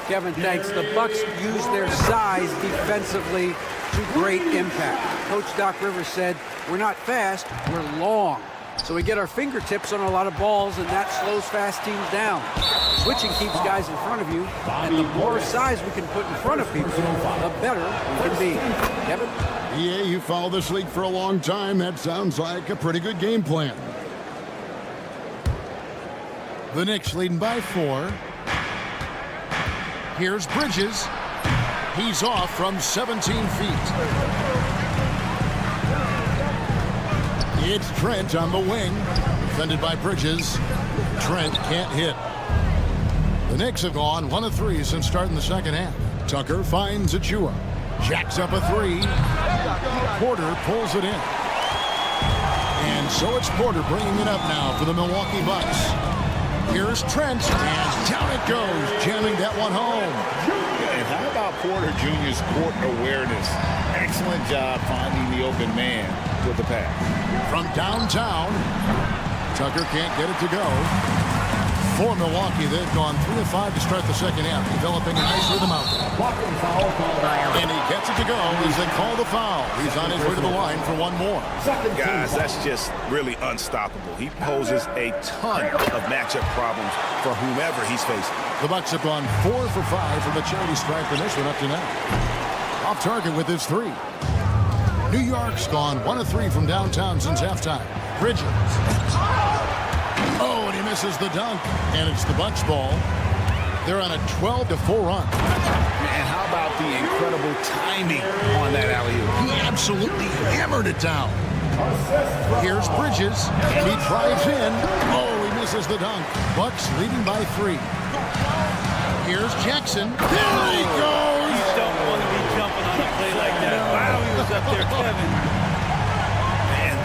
E: Kevin, thanks. The Bucks use their size defensively to great impact. Coach Doc Rivers said, we're not fast, we're long. So we get our fingertips on a lot of balls, and that slows fast teams down. Switching keeps guys in front of you, and the more size we can put in front of people, the better we can be. Kevin?
A: Yeah, you follow this league for a long time. That sounds like a pretty good game plan. The Knicks leading by 4. Here's Bridges. He's off from 17 feet. It's Trent on the wing. Defended by Bridges. Trent can't hit. The Knicks have gone 1 of 3 since starting the second half. Tucker finds Achua. Jacks up a three. Porter pulls it in. And so it's Porter bringing it up now for the Milwaukee Bucks. Here's Trent, and down it goes, jamming that one home.
C: And how about Porter Jr.'s court awareness? Excellent job finding the open man with the pass.
A: From downtown, Tucker can't get it to go. For Milwaukee, they've gone 3 of 5 to start the second half, developing a nice rhythm out there. And he gets it to go as they call the foul. He's on his way to the line for one more.
L: Guys, that's just really unstoppable. He poses a ton of matchup problems for whomever he's facing.
A: The Bucks have gone 4 for 5 from the charity stripe in this one up to now. Off target with his 3. New York's gone 1 of 3 from downtown since halftime. Bridges. Oh, and he misses the dunk. And it's the Bucks ball. They're on a 12-4 run.
C: And how about the incredible timing on that alley-oop?
A: He absolutely hammered it down. Here's Bridges, and he drives in. Oh, he misses the dunk. Bucks leading by 3. Here's Jackson. There he goes.
D: You don't want to be jumping on a play like that. Wow, he was up there, Kevin.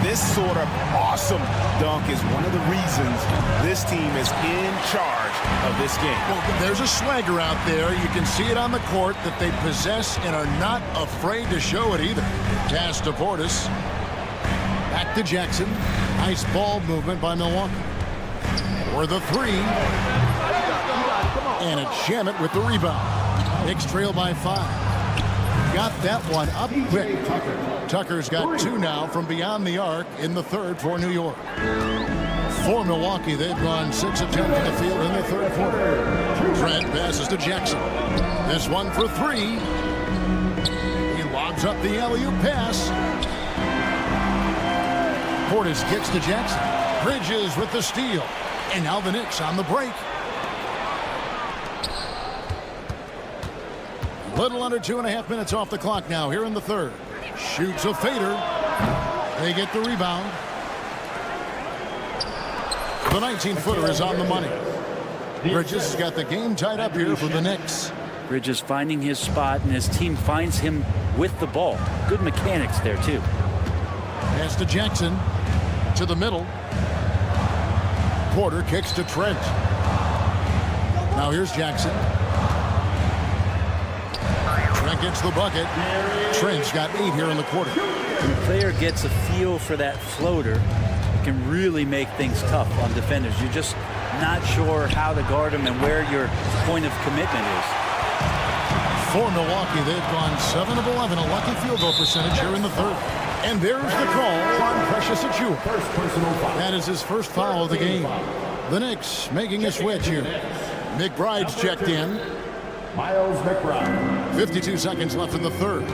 L: This sort of awesome dunk is one of the reasons this team is in charge of this game.
A: Well, there's a swagger out there. You can see it on the court that they possess and are not afraid to show it either. Pass to Portis. Back to Jackson. Nice ball movement by Milwaukee. For the 3. And a Shamet with the rebound. Knicks trail by 5. Got that one up quick. Tucker's got 2 now from beyond the arc in the third for New York. For Milwaukee, they've gone 6 of 10 from the field in the third quarter. Trent passes to Jackson. This one for 3. He lobs up the alley-oop pass. Portis kicks to Jackson. Bridges with the steal. And now the Knicks on the break. Little under 2.5 minutes off the clock now here in the third. Shoots a fader. They get the rebound. The 19-footer is on the money. Bridges has got the game tied up here for the Knicks.
D: Bridges finding his spot, and his team finds him with the ball. Good mechanics there, too.
A: Pass to Jackson. To the middle. Porter kicks to Trent. Now here's Jackson. Trent gets the bucket. Trent's got 8 here in the quarter.
D: When a player gets a feel for that floater, it can really make things tough on defenders. You're just not sure how to guard them and where your point of commitment is.
A: For Milwaukee, they've gone 7 of 11, a lucky field goal percentage here in the third. And there's the call on Precious Achua. That is his first foul of the game. The Knicks making a switch here. McBride's checked in.
F: Miles McBride.
A: 52 seconds left in the third.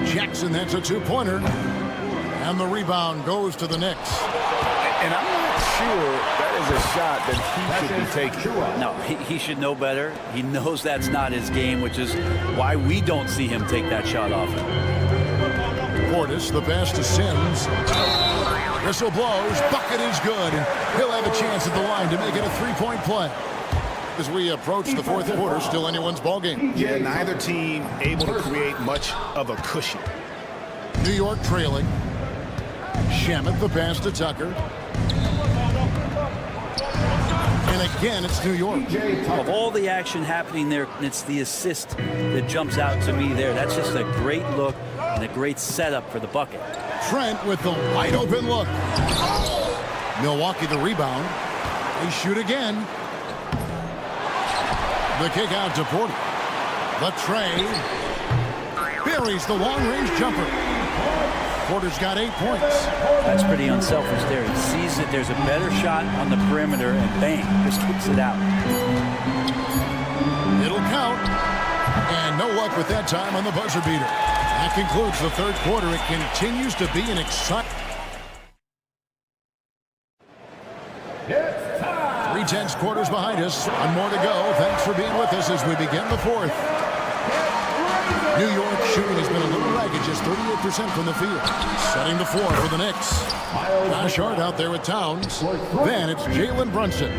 A: Jackson, that's a 2-pointer. And the rebound goes to the Knicks.
L: And I'm not sure that is a shot that he should be taking.
D: No, he should know better. He knows that's not his game, which is why we don't see him take that shot often.
A: Portis, the pass to Sims. Whistle blows. Bucket is good. And he'll have a chance at the line to make it a 3-point play. As we approach the fourth quarter, still anyone's ballgame.
L: Yeah, neither team able to create much of a cushion.
A: New York trailing. Shamet, the pass to Tucker. And again, it's New York.
D: Of all the action happening there, it's the assist that jumps out to me there. That's just a great look and a great setup for the bucket.
A: Trent with the wide open look. Milwaukee the rebound. They shoot again. The kick out to Porter. The tray. Buries the long-range jumper. Porter's got 8 points.
D: That's pretty unselfish there. He sees that there's a better shot on the perimeter and bang, just kicks it out.
A: It'll count. And no luck with that time on the buzzer beater. That concludes the third quarter. It continues to be an exciting. 3/10 quarters behind us. One more to go. Thanks for being with us as we begin the fourth. New York shooting has been a little ragged, just 38% from the field. Setting the floor for the Knicks. Josh Hart out there with Towns. Then it's Jalen Brunson.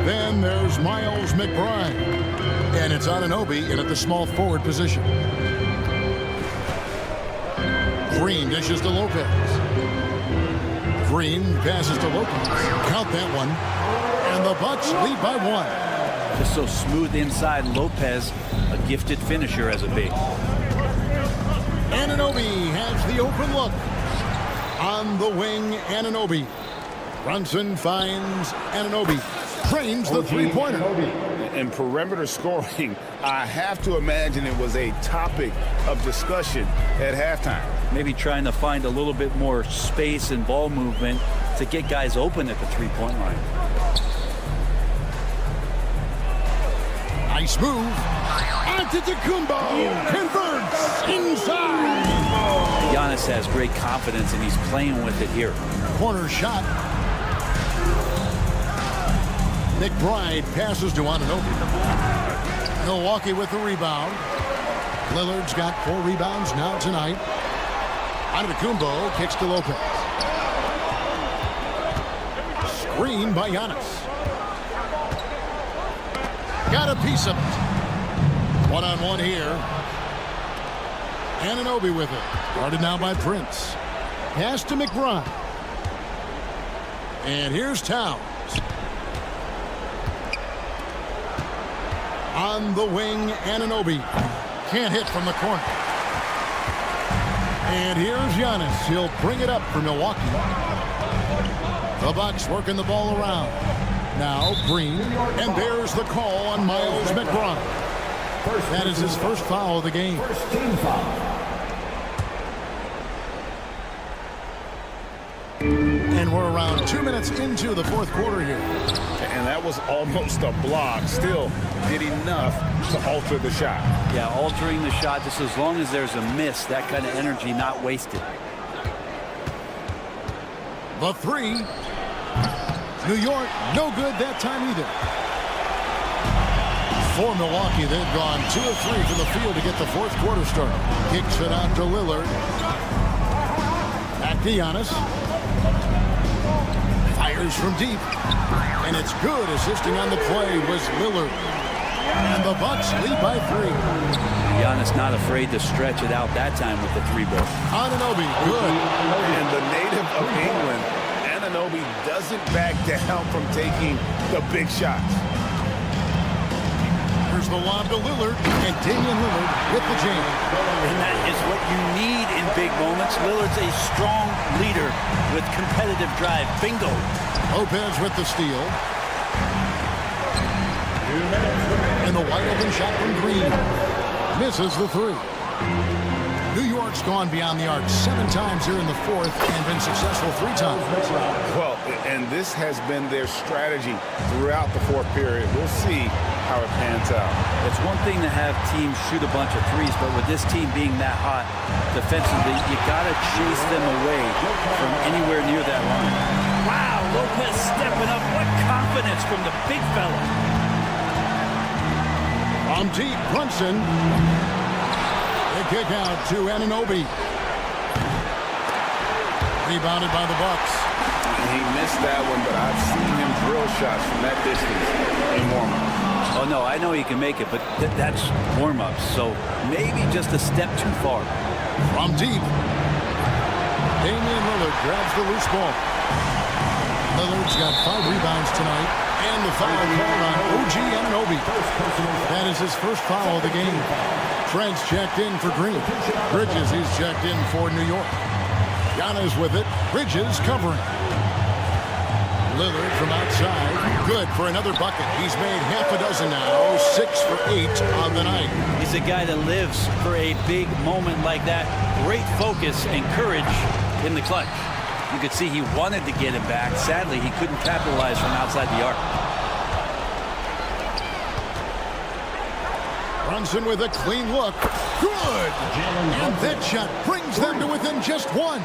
A: Then there's Miles McBride. And it's Anunoby in at the small forward position. Green dishes to Lopez. Green passes to Lopez. Count that one. And the Bucks lead by 1.
D: Just so smooth inside. Lopez, a gifted finisher as a big.
A: Anunoby has the open look. On the wing, Anunoby. Brunson finds Anunoby. Trains the three-pointer.
C: In perimeter scoring, I have to imagine it was a topic of discussion at halftime.
D: Maybe trying to find a little bit more space and ball movement to get guys open at the three-point line.
A: Nice move. Antetokounmpo converts inside.
D: Giannis has great confidence, and he's playing with it here.
A: Corner shot. McBride passes to Anunoby. Milwaukee with the rebound. Lillard's got 4 rebounds now tonight. Antetokounmpo kicks to Lopez. Screen by Giannis. Got a piece of it. One-on-one here. Anunoby with it. Guarded now by Prince. Pass to McBride. And here's Towns. On the wing, Anunoby. Can't hit from the corner. And here's Giannis. He'll bring it up for Milwaukee. The Bucks working the ball around. Now Green. And there's the call on Miles McBride. That is his first foul of the game.
F: First team foul.
A: And we're around 2 minutes into the fourth quarter here.
C: And that was almost a block. Still did enough to alter the shot.
D: Yeah, altering the shot just as long as there's a miss. That kind of energy not wasted.
A: The three. New York, no good that time either. For Milwaukee, they've gone 2 of 3 from the field to get the fourth quarter started. Kicks it out to Lillard. Back to Giannis. Fires from deep. And it's good. Assisting on the play was Lillard. And the Bucks lead by 3.
D: Giannis not afraid to stretch it out that time with the 3-ball.
A: Anunoby, good.
C: And the native of England, Anunoby doesn't back down from taking the big shots.
A: Here's the lob to Lillard, and Damian Lillard with the jam.
D: And that is what you need in big moments. Lillard's a strong leader with competitive drive. Bingo.
A: Lopez with the steal. And the wide open shot from Green. Misses the 3. New York's gone beyond the arc 7 times here in the fourth and been successful 3 times.
C: Well, and this has been their strategy throughout the fourth period. We'll see how it pans out.
D: It's one thing to have teams shoot a bunch of threes, but with this team being that hot defensively, you got to chase them away from anywhere near that line. Wow, Lopez stepping up. What confidence from the big fella.
A: From deep, Brunson. The kick out to Anunoby. Rebounded by the Bucks.
C: He missed that one, but I've seen him drill shots from that distance in warm-up.
D: Oh, no, I know he can make it, but that's warm-ups, so maybe just a step too far.
A: From deep. Damian Lillard grabs the loose ball. Lillard's got 5 rebounds tonight, and the foul called on OG Anunoby. That is his first foul of the game. Trent's checked in for Green. Bridges, he's checked in for New York. Giannis with it. Bridges covering. Lillard from outside. Good for another bucket. He's made half a dozen now. 6 for 8 on the night.
D: He's a guy that lives for a big moment like that. Great focus and courage in the clutch. You could see he wanted to get it back. Sadly, he couldn't capitalize from outside the arc.
A: Brunson with a clean look. Good! And that shot brings them to within just 1.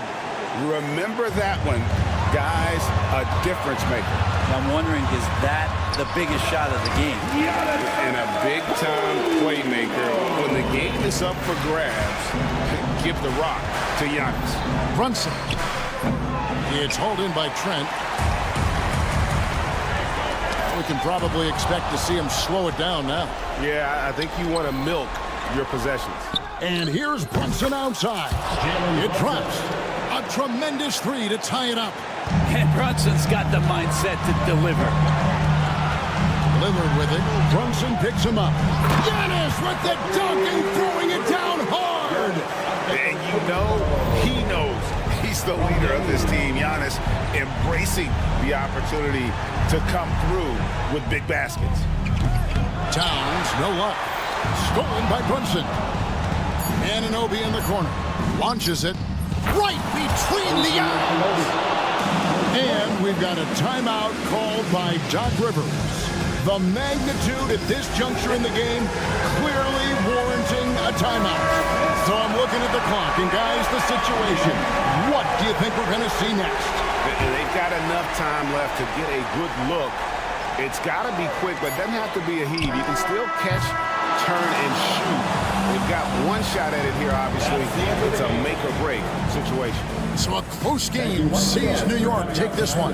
C: Remember that one. Guys, a difference maker.
D: I'm wondering, is that the biggest shot of the game?
C: And a big-time playmaker. When the game is up for grabs, give the rock to Giannis.
A: Brunson. It's hauled in by Trent. Well, we can probably expect to see him slow it down now.
N: Yeah, I think you want to milk your possessions.
A: And here's Brunson outside. It drops. A tremendous three to tie it up.
D: And Brunson's got the mindset to deliver.
A: Lillard with it. Brunson picks him up. Giannis with the dunk and throwing it down hard.
C: And you know, he knows he's the leader of this team. Giannis embracing the opportunity to come through with big baskets.
A: Towns, no luck. Stolen by Brunson. Anunoby in the corner. Launches it right between the eyes. And we've got a timeout called by Doc Rivers. The magnitude at this juncture in the game clearly warranting a timeout. So I'm looking at the clock, and guys, the situation. What do you think we're going to see next?
N: They've got enough time left to get a good look. It's got to be quick, but it doesn't have to be a heave. You can still catch, turn, and shoot. They've got one shot at it here, obviously. It's a make-or-break situation.
A: So a close game sees New York take this one.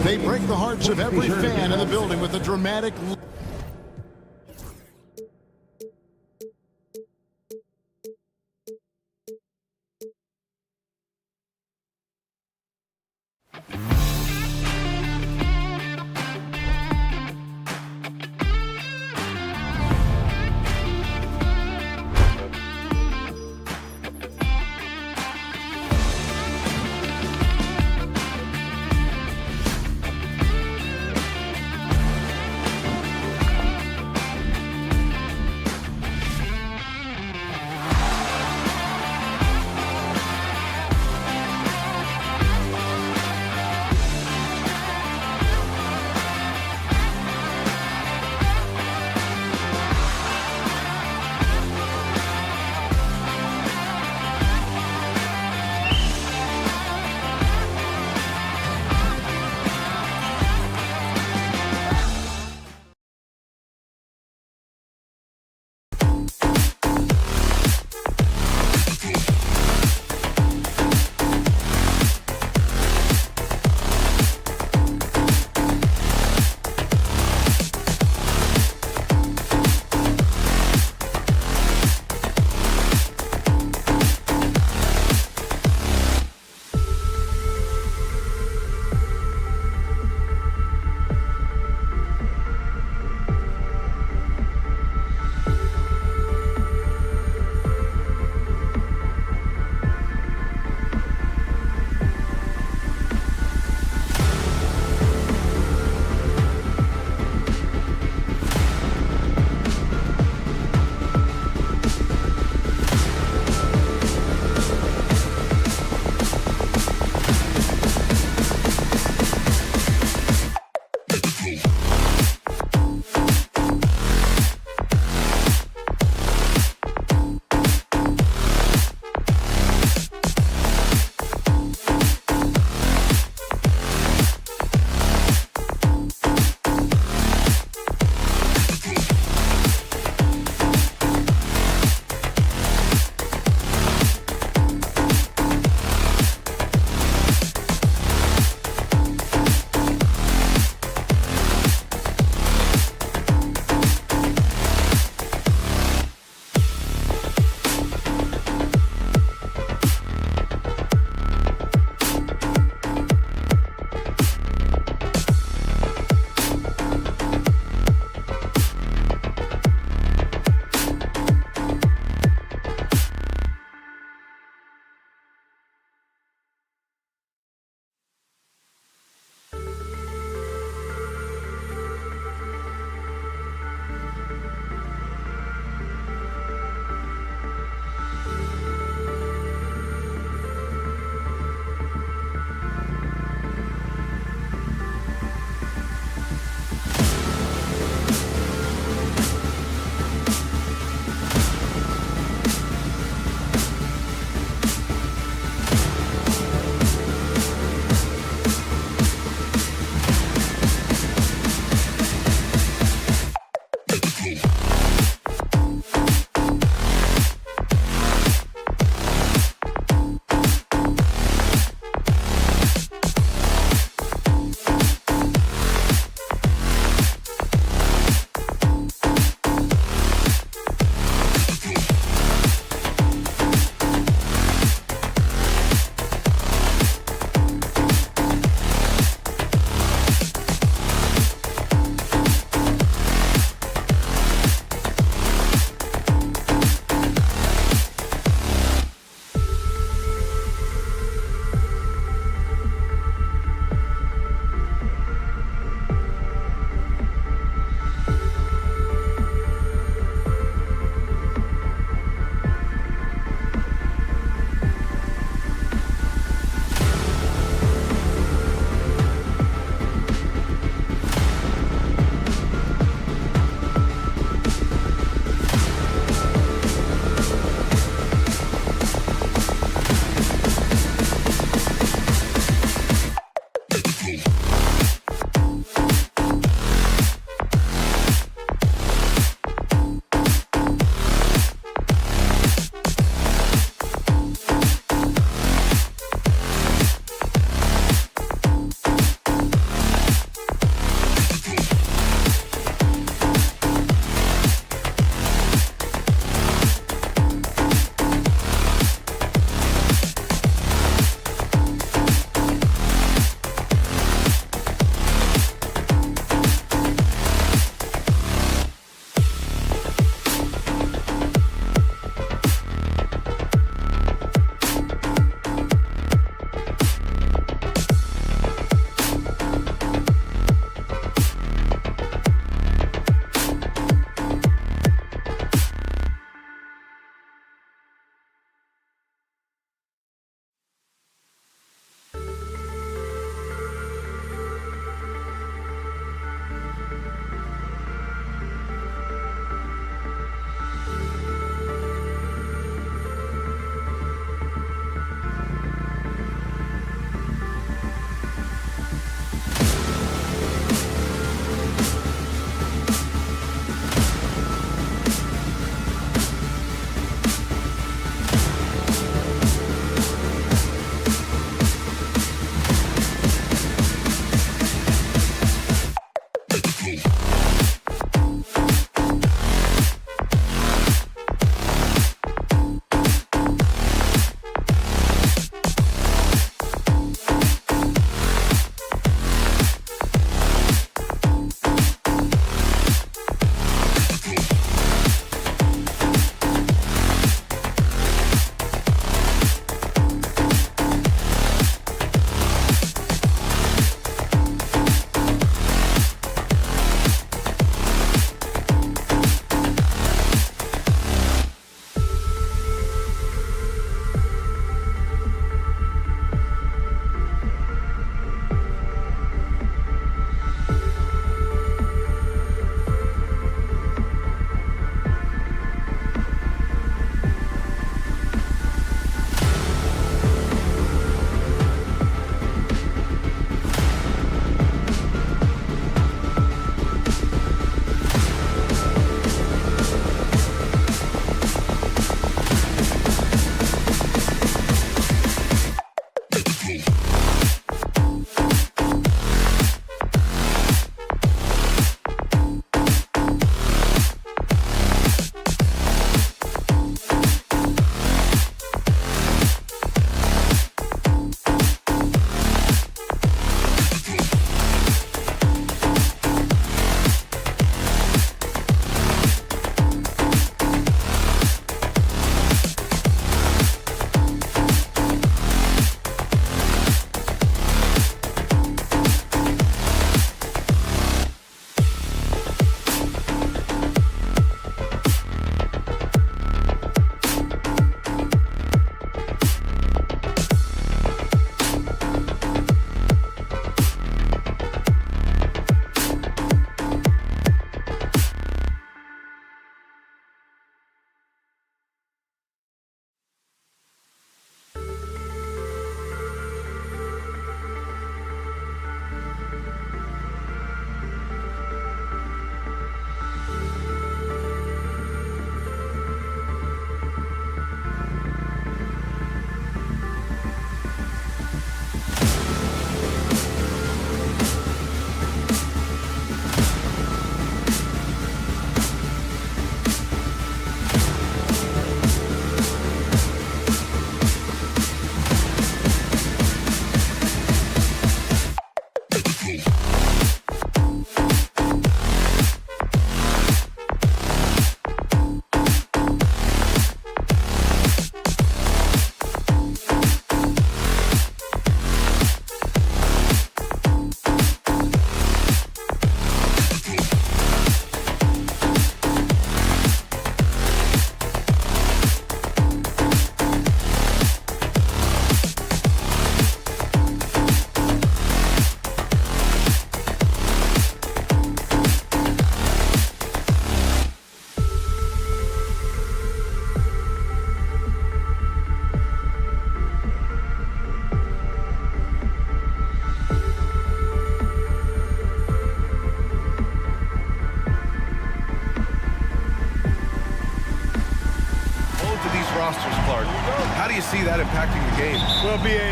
A: They break the hearts of every fan in the building with a dramatic...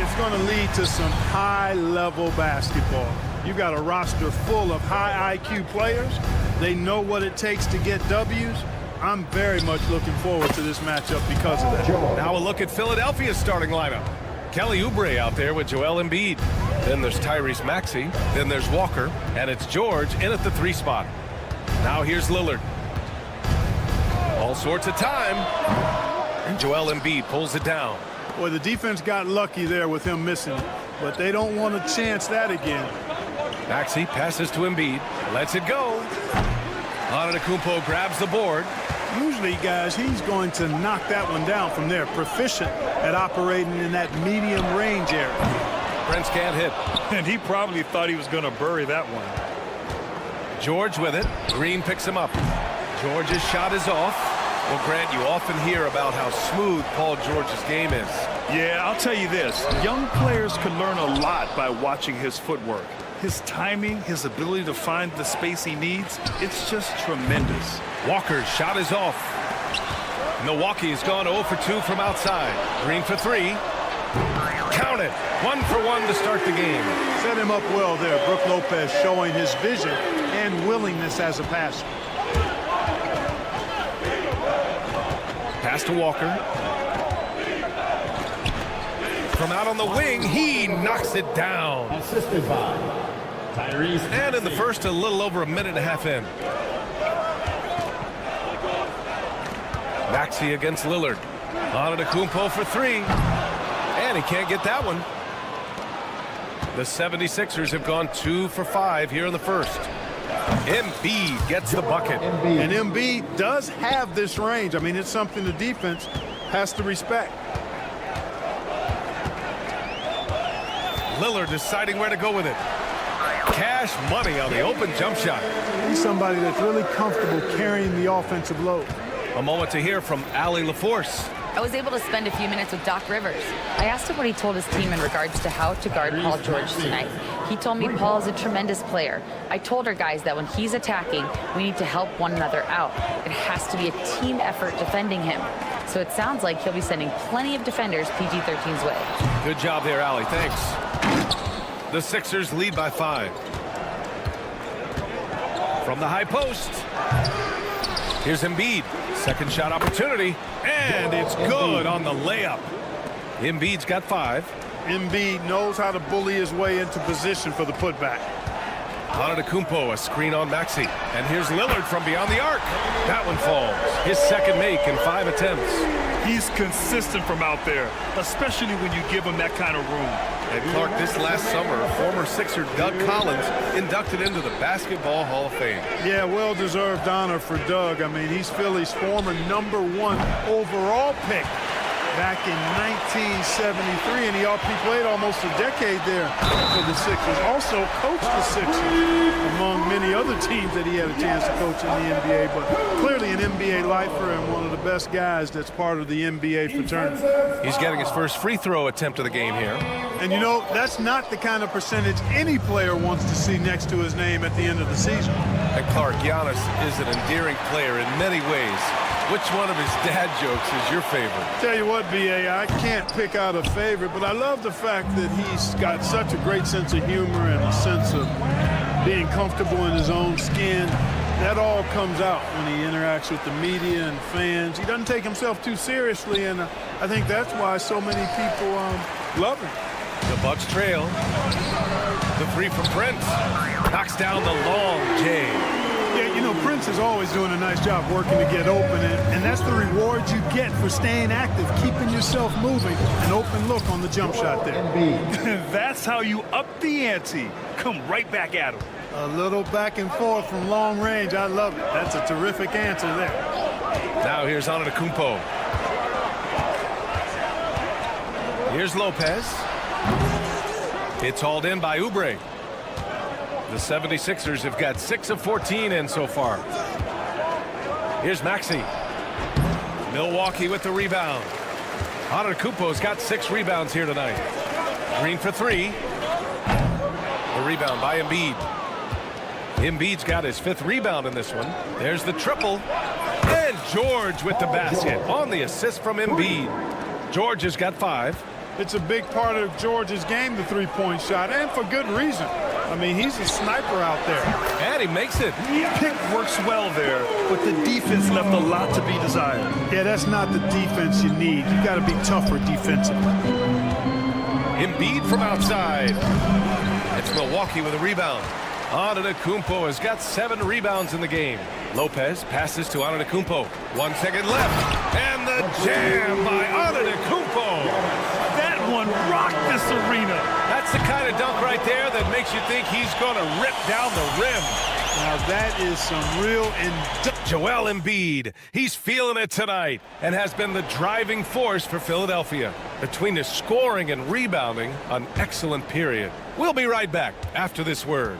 I: it's going to lead to some high-level basketball. You've got a roster full of high IQ players. They know what it takes to get W's. I'm very much looking forward to this matchup because of that.
H: Now a look at Philadelphia's starting lineup. Kelly Oubre out there with Joel Embiid. Then there's Tyrese Maxey. Then there's Walker. And it's George in at the 3 spot. Now here's Lillard. All sorts of time. And Joel Embiid pulls it down.
I: Boy, the defense got lucky there with him missing it, but they don't want to chance that again.
H: Maxey passes to Embiid. Lets it go. Antetokounmpo grabs the board.
I: Usually, guys, he's going to knock that one down from there. Proficient at operating in that medium range area.
H: Prince can't hit.
G: And he probably thought he was going to bury that one.
H: George with it. Green picks him up. George's shot is off. Well, Grant, you often hear about how smooth Paul George's game is.
G: Yeah, I'll tell you this. Young players can learn a lot by watching his footwork. His timing, his ability to find the space he needs, it's just tremendous.
H: Walker's shot is off. Milwaukee has gone 0 for 2 from outside. Green for 3. Count it. 1 for 1 to start the game.
I: Set him up well there. Brook Lopez showing his vision and willingness as a passer.
H: Pass to Walker. From out on the wing, he knocks it down.
F: Assisted by Tyrese.
H: And in the first, a little over a minute and a half in. Maxey against Lillard. Antetokounmpo for 3. And he can't get that one. The 76ers have gone 2 for 5 here in the first. Embiid gets the bucket.
I: And Embiid does have this range. I mean, it's something the defense has to respect.
H: Lillard deciding where to go with it. Cash money on the open jump shot.
I: He's somebody that's really comfortable carrying the offensive load.
H: A moment to hear from Allie LaForce.
J: I was able to spend a few minutes with Doc Rivers. I asked him what he told his team in regards to how to guard Paul George tonight. He told me Paul is a tremendous player. I told our guys that when he's attacking, we need to help one another out. It has to be a team effort defending him. So it sounds like he'll be sending plenty of defenders PG-13's way.
H: Good job there, Allie. Thanks. The Sixers lead by 5. From the high post. Here's Embiid. Second shot opportunity. And it's good on the layup. Embiid's got 5.
I: Embiid knows how to bully his way into position for the putback.
H: Antetokounmpo, a screen on Maxey. And here's Lillard from beyond the arc. That one falls. His second make in 5 attempts.
G: He's consistent from out there, especially when you give him that kind of room.
H: And Clark, this last summer, former Sixer Doug Collins inducted into the Basketball Hall of Fame.
I: Yeah, well-deserved honor for Doug. I mean, he's Philly's former #1 overall pick back in 1973, and he played almost a decade there for the Sixers. Also coached the Sixers, among many other teams that he had a chance to coach in the NBA, but clearly an NBA lifer and one of the best guys that's part of the NBA fraternity.
H: He's getting his first free throw attempt of the game here.
I: And you know, that's not the kind of percentage any player wants to see next to his name at the end of the season.
H: And Clark, Giannis is an endearing player in many ways. Which one of his dad jokes is your favorite?
I: Tell you what, B.A., I can't pick out a favorite, but I love the fact that he's got such a great sense of humor and a sense of being comfortable in his own skin. That all comes out when he interacts with the media and fans. He doesn't take himself too seriously, and I think that's why so many people love him.
H: The Bucks trail. The 3 from Prince. Knocks down the long J.
I: Yeah, you know, Prince is always doing a nice job working to get open, and that's the reward you get for staying active, keeping yourself moving. An open look on the jump shot there.
G: That's how you up the ante. Come right back at him.
I: A little back and forth from long range. I love it. That's a terrific answer there.
H: Now here's Antetokounmpo. Here's Lopez. It's hauled in by Oubre. The 76ers have got 6 of 14 in so far. Here's Maxey. Milwaukee with the rebound. Antetokounmpo's got 6 rebounds here tonight. Green for 3. The rebound by Embiid. Embiid's got his 5th rebound in this one. There's the triple. And George with the basket on the assist from Embiid. George has got 5.
I: It's a big part of Georgia's game, the three-point shot, and for good reason. I mean, he's a sniper out there.
H: And he makes it.
G: Pick works well there, but the defense left a lot to be desired.
I: Yeah, that's not the defense you need. You got to be tougher defensively.
H: Embiid from outside. It's Milwaukee with a rebound. Antetokounmpo has got 7 rebounds in the game. Lopez passes to Antetokounmpo. 1 second left. And the jam by Antetokounmpo.
G: That one rocked this arena.
H: That's the kind of dunk right there that makes you think he's going to rip down the rim.
I: Now that is some real
H: Joel Embiid, he's feeling it tonight and has been the driving force for Philadelphia. Between the scoring and rebounding, an excellent period. We'll be right back after this word.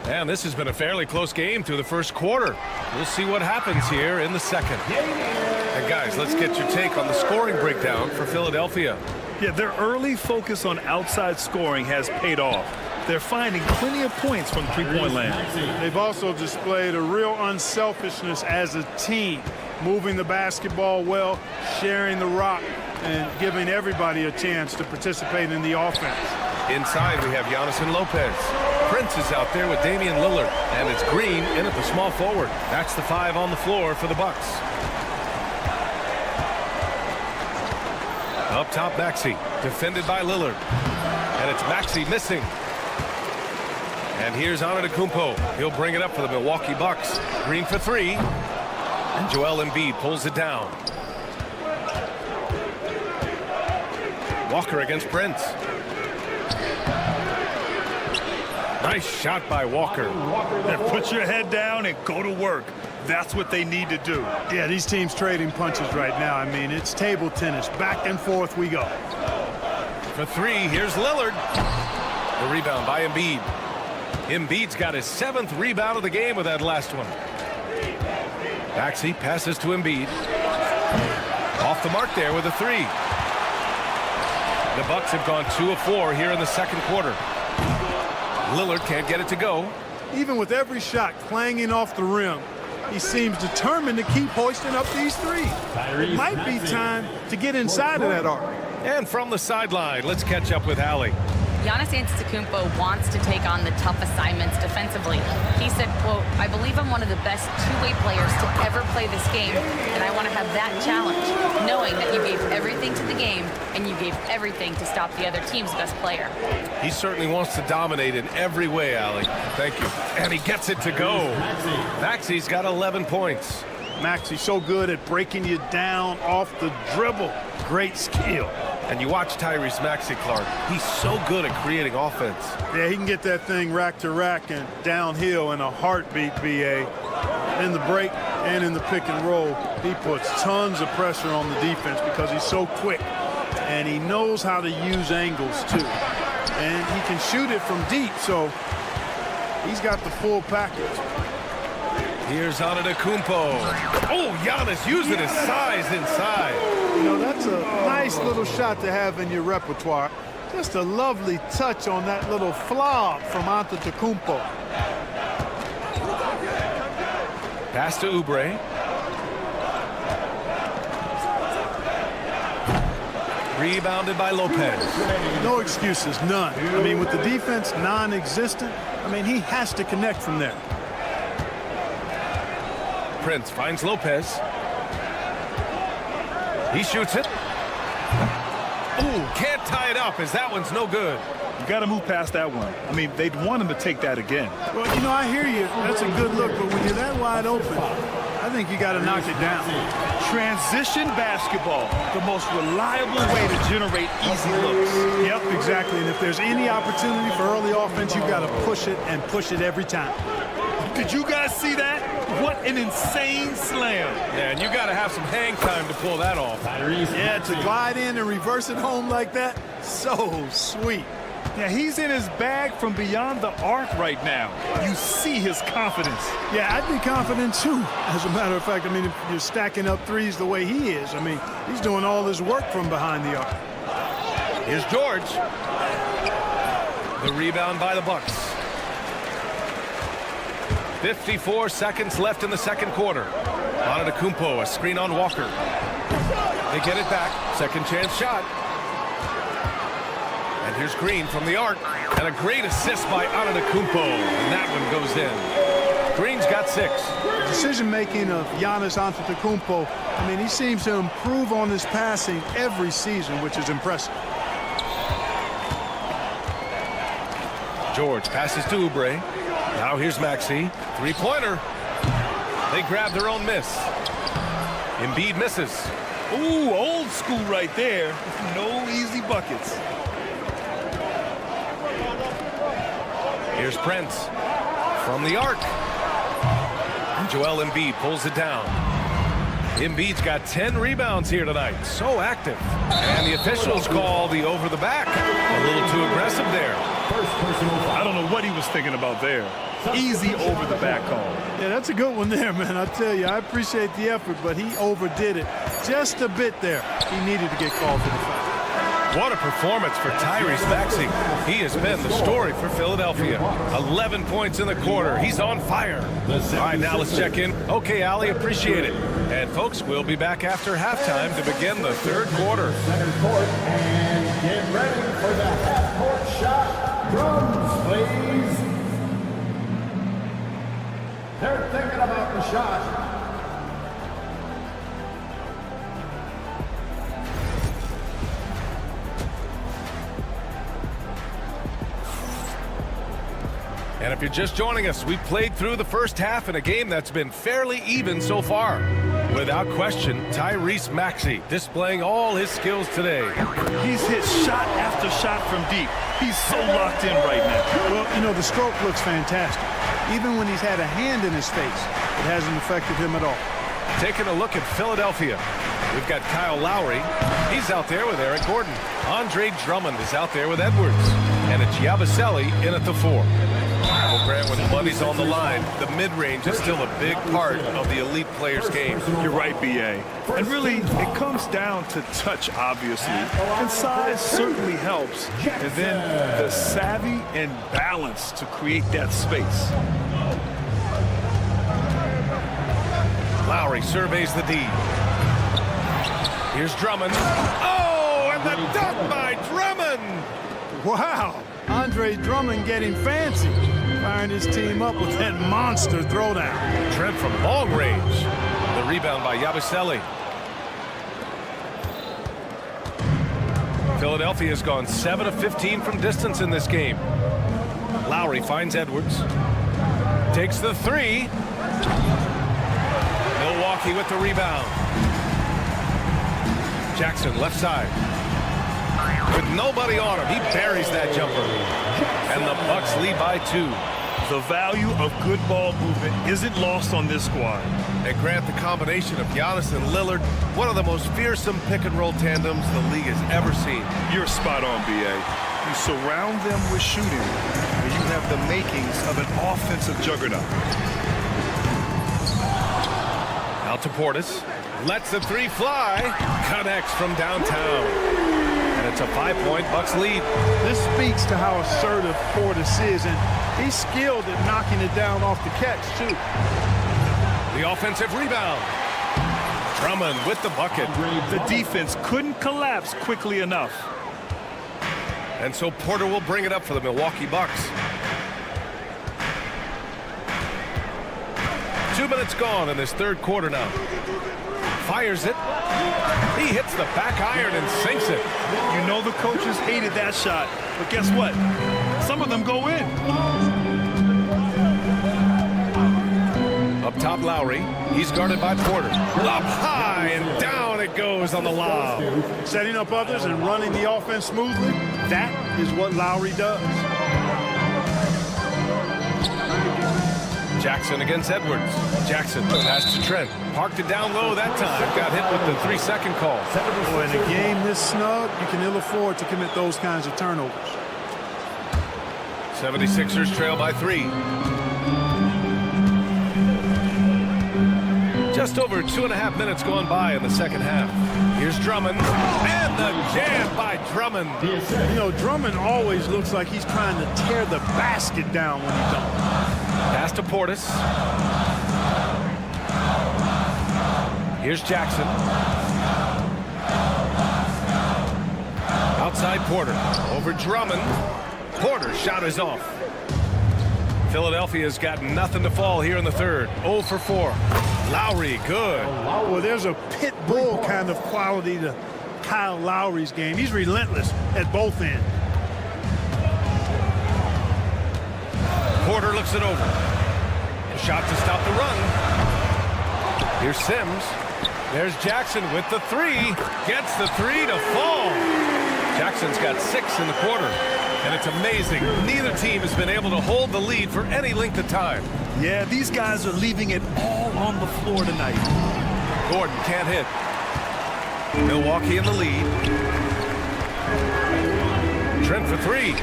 H: And this has been a fairly close game through the first quarter. We'll see what happens here in the second. And guys, let's get your take on the scoring breakdown for Philadelphia.
G: Yeah, their early focus on outside scoring has paid off. They're finding plenty of points from three-point land.
I: They've also displayed a real unselfishness as a team, moving the basketball well, sharing the rock, and giving everybody a chance to participate in the offense.
H: Inside, we have Giannis and Lopez. Prince is out there with Damian Lillard, and it's Green in at the small forward. That's the 5 on the floor for the Bucks. Up top, Maxey, defended by Lillard. And it's Maxey missing. And here's Antetokounmpo. He'll bring it up for the Milwaukee Bucks. Green for 3. And Joel Embiid pulls it down. Walker against Prince. Nice shot by Walker.
G: Now put your head down and go to work. That's what they need to do.
I: Yeah, these teams trading punches right now. I mean, it's table tennis. Back and forth we go.
H: For 3, here's Lillard. The rebound by Embiid. Embiid's got his 7th rebound of the game with that last one. Maxey passes to Embiid. Off the mark there with a 3. The Bucks have gone 2 of 4 here in the second quarter. Lillard can't get it to go.
I: Even with every shot clanging off the rim, he seems determined to keep hoisting up these threes. It might be time to get inside of that arc.
H: And from the sideline, let's catch up with Allie.
J: Giannis Antetokounmpo wants to take on the tough assignments defensively. He said, quote, "I believe I'm one of the best two-way players to ever play this game, and I want to have that challenge, knowing that you gave everything to the game and you gave everything to stop the other team's best player."
H: He certainly wants to dominate in every way, Allie. Thank you. And he gets it to go. Maxey's got 11 points.
I: Maxey's so good at breaking you down off the dribble. Great skill.
H: And you watch Tyrese Maxey, Clark. He's so good at creating offense.
I: Yeah, he can get that thing rack to rack and downhill in a heartbeat, BA. In the break and in the pick and roll, he puts tons of pressure on the defense because he's so quick. And he knows how to use angles, too. And he can shoot it from deep, so he's got the full package.
H: Here's Antetokounmpo. Oh, Giannis using his size inside.
I: You know, that's a nice little shot to have in your repertoire. Just a lovely touch on that little flob from Antetokounmpo.
H: Pass to Oubre. Rebounded by Lopez.
I: No excuses, none. I mean, with the defense non-existent, I mean, he has to connect from there.
H: Prince finds Lopez. He shoots it. Ooh, can't tie it up as that one's no good.
G: You got to move past that one. I mean, they'd want him to take that again.
I: Well, you know, I hear you. That's a good look, but when you're that wide open, I think you got to knock it down.
G: Transition basketball, the most reliable way to generate easy looks.
I: Yep, exactly. And if there's any opportunity for early offense, you've got to push it and push it every time.
G: Did you guys see that? What an insane slam.
H: Yeah, and you got to have some hang time to pull that off.
I: Yeah, to glide in and reverse it home like that, so sweet.
G: Yeah, he's in his bag from beyond the arc right now. You see his confidence.
I: Yeah, I'd be confident too. As a matter of fact, I mean, if you're stacking up threes the way he is, I mean, he's doing all this work from behind the arc.
H: Here's George. The rebound by the Bucks. 54 seconds left in the second quarter. Antetokounmpo, a screen on Walker. They get it back. Second chance shot. And here's Green from the arc. And a great assist by Antetokounmpo. And that one goes in. Green's got 6.
I: The decision-making of Giannis Antetokounmpo, I mean, he seems to improve on his passing every season, which is impressive.
H: George passes to Oubre. Now here's Maxey. Three-pointer. They grab their own miss. Embiid misses.
G: Ooh, old school right there. No easy buckets.
H: Here's Prince from the arc. Joel Embiid pulls it down. Embiid's got 10 rebounds here tonight. So active. And the officials call the over the back. A little too aggressive there.
G: I don't know what he was thinking about there. Easy over the back call.
I: Yeah, that's a good one there, man. I tell you, I appreciate the effort, but he overdid it just a bit there. He needed to get called for the foul.
H: What a performance for Tyrese Maxey. He has been the story for Philadelphia. 11 points in the quarter. He's on fire. All right, now let's check in. Okay, Ali, appreciate it. And folks, we'll be back after halftime to begin the third quarter.
F: Center court, and get ready for the half-court shot. Drums, please. They're thinking about the shot.
H: And if you're just joining us, we've played through the first half in a game that's been fairly even so far. Without question, Tyrese Maxey displaying all his skills today.
G: He's hit shot after shot from deep. He's so locked in right now.
I: Well, you know, the stroke looks fantastic. Even when he's had a hand in his face, it hasn't affected him at all.
H: Taking a look at Philadelphia. We've got Kyle Lowry. He's out there with Eric Gordon. Andre Drummond is out there with Edwards. And it's Yabusele in at the 4. Well, Grant, when the money's on the line, the mid-range is still a big part of the elite player's game.
G: You're right, B.A. And really, it comes down to touch, obviously. And size certainly helps. And then the savvy and balance to create that space.
H: Lowry surveys the D. Here's Drummond. Oh, and the dunk by Drummond!
I: Wow, Andre Drummond getting fancy, firing his team up with that monster throwdown.
H: Trent from long range. The rebound by Yabusele. Philadelphia's gone 7 of 15 from distance in this game. Lowry finds Edwards. Takes the 3. Milwaukee with the rebound. Jackson left side. With nobody on him, he buries that jumper. And the Bucks lead by 2.
G: The value of good ball movement isn't lost on this squad.
H: And Grant, the combination of Giannis and Lillard, one of the most fearsome pick-and-roll tandems the league has ever seen.
G: You're spot on, B.A. You surround them with shooting, and you have the makings of an offensive juggernaut.
H: Out to Portis. Lets the 3 fly. Connects from downtown. And it's a 5-point Bucks lead.
I: This speaks to how assertive Portis is, and he's skilled at knocking it down off the catch, too.
H: The offensive rebound. Drummond with the bucket.
G: The defense couldn't collapse quickly enough.
H: And so Porter will bring it up for the Milwaukee Bucks. 2 minutes gone in this third quarter now. Fires it. He hits the back iron and sinks it.
G: You know the coaches hated that shot, but guess what? Some of them go in.
H: Up top, Lowry. He's guarded by Porter. Up high and down it goes on the lob.
I: Setting up others and running the offense smoothly, that is what Lowry does.
H: Jackson against Edwards. Jackson pass to Trent. Parked it down low that time. Got hit with the 3-second call.
I: Boy, in a game this snug, you can ill afford to commit those kinds of turnovers.
H: 76ers trail by 3. Just over 2.5 minutes gone by in the second half. Here's Drummond. And the jam by Drummond.
I: You know, Drummond always looks like he's trying to tear the basket down when he dunks.
H: Pass to Portis. Here's Jackson. Outside Porter. Over Drummond. Porter's shot is off. Philadelphia's got nothing to fall here in the third. 0 for 4. Lowry, good.
I: Well, there's a pit bull kind of quality to Kyle Lowry's game. He's relentless at both ends.
H: Porter looks it over. A shot to stop the run. Here's Sims. There's Jackson with the 3. Gets the 3 to fall. Jackson's got 6 in the quarter. And it's amazing. Neither team has been able to hold the lead for any length of time.
I: Yeah, these guys are leaving it all on the floor tonight.
H: Gordon can't hit. Milwaukee in the lead. Trent for 3.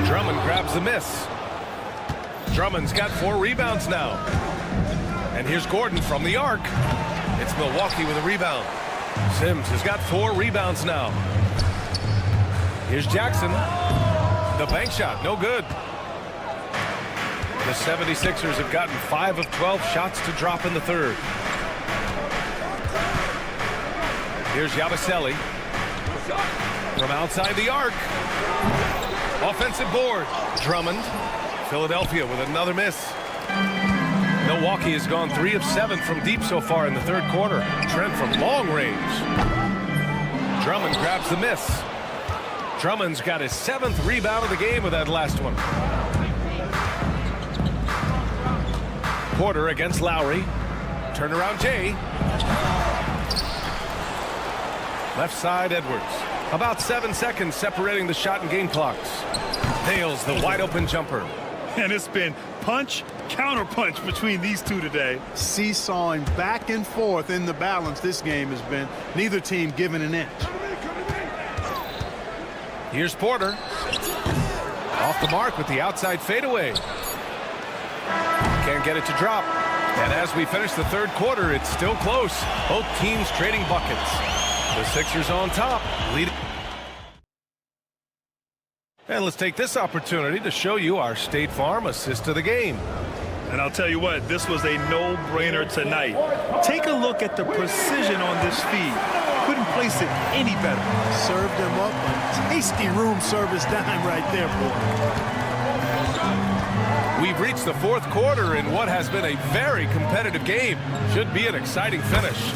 H: Drummond grabs the miss. Drummond's got 4 rebounds now. And here's Gordon from the arc. It's Milwaukee with a rebound. Sims has got 4 rebounds now. Here's Jackson. The bank shot, no good. The 76ers have gotten 5 of 12 shots to drop in the third. Here's Yabusele. From outside the arc. Offensive board. Drummond. Philadelphia with another miss. Milwaukee has gone 3 of 7 from deep so far in the third quarter. Trent from long range. Drummond grabs the miss. Drummond's got his 7th rebound of the game with that last one. Porter against Lowry. Turnaround Jay. Left side Edwards. About 7 seconds separating the shot and game clocks. Nails the wide open jumper.
I: And it's been punch, counter punch between these two today. Seesawing back and forth in the balance this game has been. Neither team giving an inch.
H: Here's Porter. Off the mark with the outside fadeaway. Can't get it to drop. And as we finish the third quarter, it's still close. Both teams trading buckets. The Sixers on top, leading. And let's take this opportunity to show you our State Farm assist of the game.
G: And I'll tell you what, this was a no-brainer tonight. Take a look at the precision on this feed. Couldn't place it any better.
I: Served him up a tasty room service dime right there, boy.
H: We've reached the fourth quarter in what has been a very competitive game. Should be an exciting finish.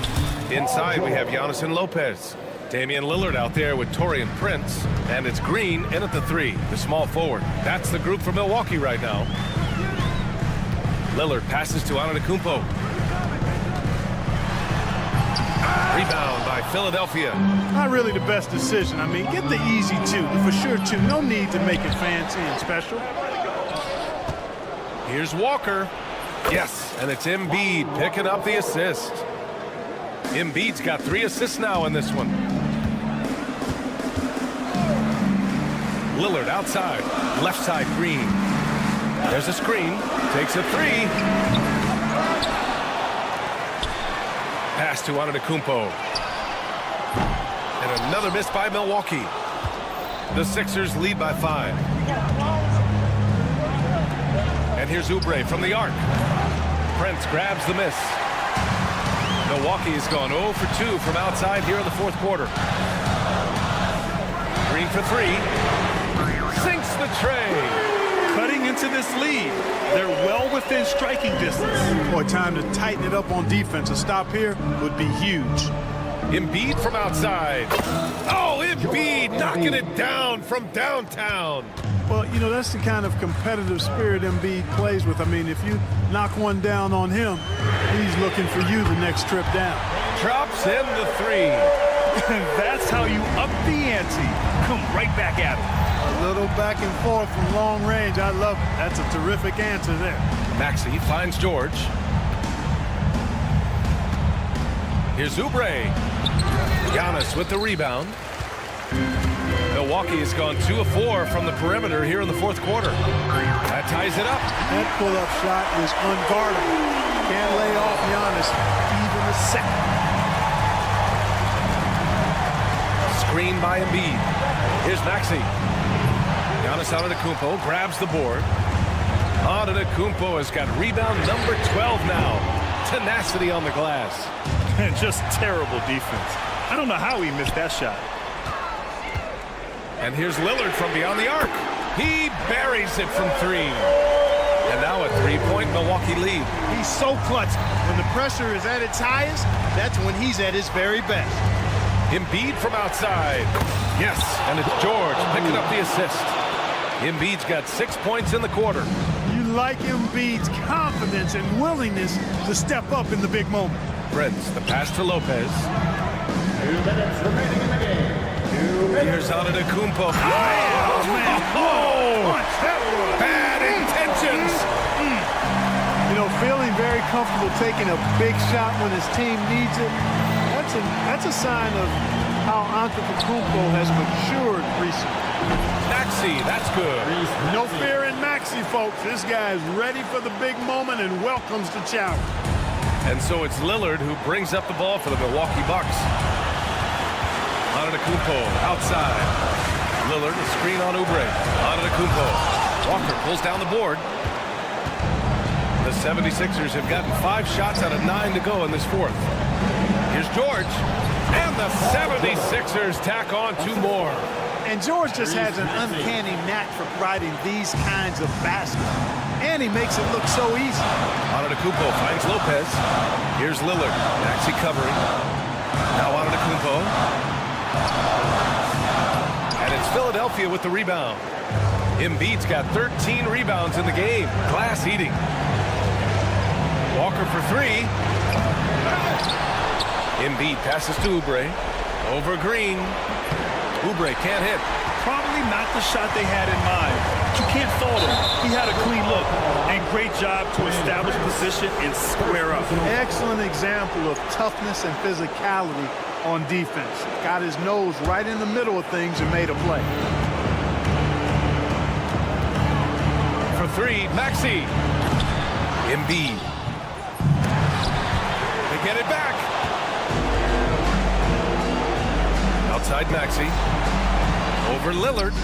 H: Inside, we have Giannis and Lopez. Damian Lillard out there with Taurean Prince. And it's Green in at the 3, the small forward. That's the group for Milwaukee right now. Lillard passes to Antetokounmpo. Rebound by Philadelphia.
I: Not really the best decision. I mean, get the easy 2, the for sure 2. No need to make it fancy and special.
H: Here's Walker. Yes, and it's Embiid picking up the assist. Embiid's got 3 assists now in this one. Lillard outside. Left side Green. There's a screen. Takes a 3. Pass to Antetokounmpo. And another miss by Milwaukee. The Sixers lead by 5. And here's Oubre from the arc. Prince grabs the miss. Milwaukee has gone 0 for 2 from outside here in the fourth quarter. Green for 3. Sinks the tray.
I: Cutting into this lead. They're well within striking distance. Boy, time to tighten it up on defense. A stop here would be huge.
H: Embiid from outside. Oh, Embiid knocking it down from downtown.
I: Well, you know, that's the kind of competitive spirit Embiid plays with. I mean, if you knock one down on him, he's looking for you the next trip down.
H: Drops in the 3.
G: That's how you up the ante. Come right back at him.
I: A little back and forth from long range. I love it. That's a terrific answer there.
H: Maxey finds George. Here's Oubre. Giannis with the rebound. Milwaukee has gone 2 of 4 from the perimeter here in the fourth quarter. That ties it up.
I: That pull-up shot is unguardable. Can't lay off Giannis even a second.
H: Screen by Embiid. Here's Maxey. Giannis Antetokounmpo grabs the board. Antetokounmpo has got rebound number 12 now. Tenacity on the glass.
G: And just terrible defense. I don't know how he missed that shot.
H: And here's Lillard from beyond the arc. He buries it from 3. And now a 3-point Milwaukee lead.
I: He's so clutch. When the pressure is at its highest, that's when he's at his very best.
H: Embiid from outside. Yes, and it's George picking up the assist. Embiid's got 6 points in the quarter.
I: You like Embiid's confidence and willingness to step up in the big moment.
H: Prince, the pass to Lopez.
F: 2 minutes remaining in the game.
H: Here's Antetokounmpo.
I: Oh, man.
H: Oh!
I: That was
H: Bad intentions.
I: You know, feeling very comfortable taking a big shot when his team needs it. That's a sign of how Antetokounmpo has matured recently.
H: Maxey, that's good.
I: No fear in Maxey, folks. This guy is ready for the big moment and welcomes the challenge.
H: And so it's Lillard who brings up the ball for the Milwaukee Bucks. Antetokounmpo outside. Lillard, a screen on Oubre. Antetokounmpo. Walker pulls down the board. The 76ers have gotten 5 shots out of 9 to go in this fourth. Here's George. And the 76ers tack on 2 more.
I: And George just has an uncanny knack for providing these kinds of baskets. And he makes it look so easy.
H: Antetokounmpo finds Lopez. Here's Lillard. Maxey covering. Now Antetokounmpo. And it's Philadelphia with the rebound. Embiid's got 13 rebounds in the game. Glass eating. Walker for 3. Embiid passes to Oubre. Over Green. Oubre can't hit.
G: Probably not the shot they had in mind. But you can't fault him. He had a clean look. And great job to establish position and square up.
I: Excellent example of toughness and physicality on defense. Got his nose right in the middle of things and made a play.
H: For 3, Maxey. Embiid. They get it back. Outside Maxey. Over Lillard.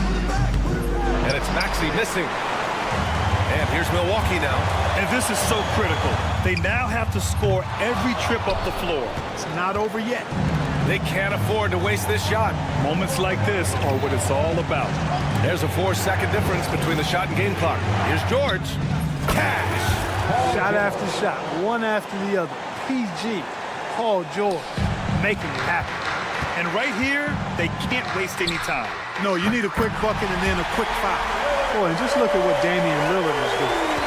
H: And it's Maxey missing. And here's Milwaukee now.
G: And this is so critical. They now have to score every trip up the floor.
I: It's not over yet.
H: They can't afford to waste this shot.
G: Moments like this are what it's all about.
H: There's a 4-second difference between the shot and game clock. Here's George. Cash.
I: Shot after shot, one after the other. PG, Paul George, making it happen.
G: And right here, they can't waste any time.
I: No, you need a quick bucket and then a quick foul. Boy, and just look at what Damian Lillard is doing.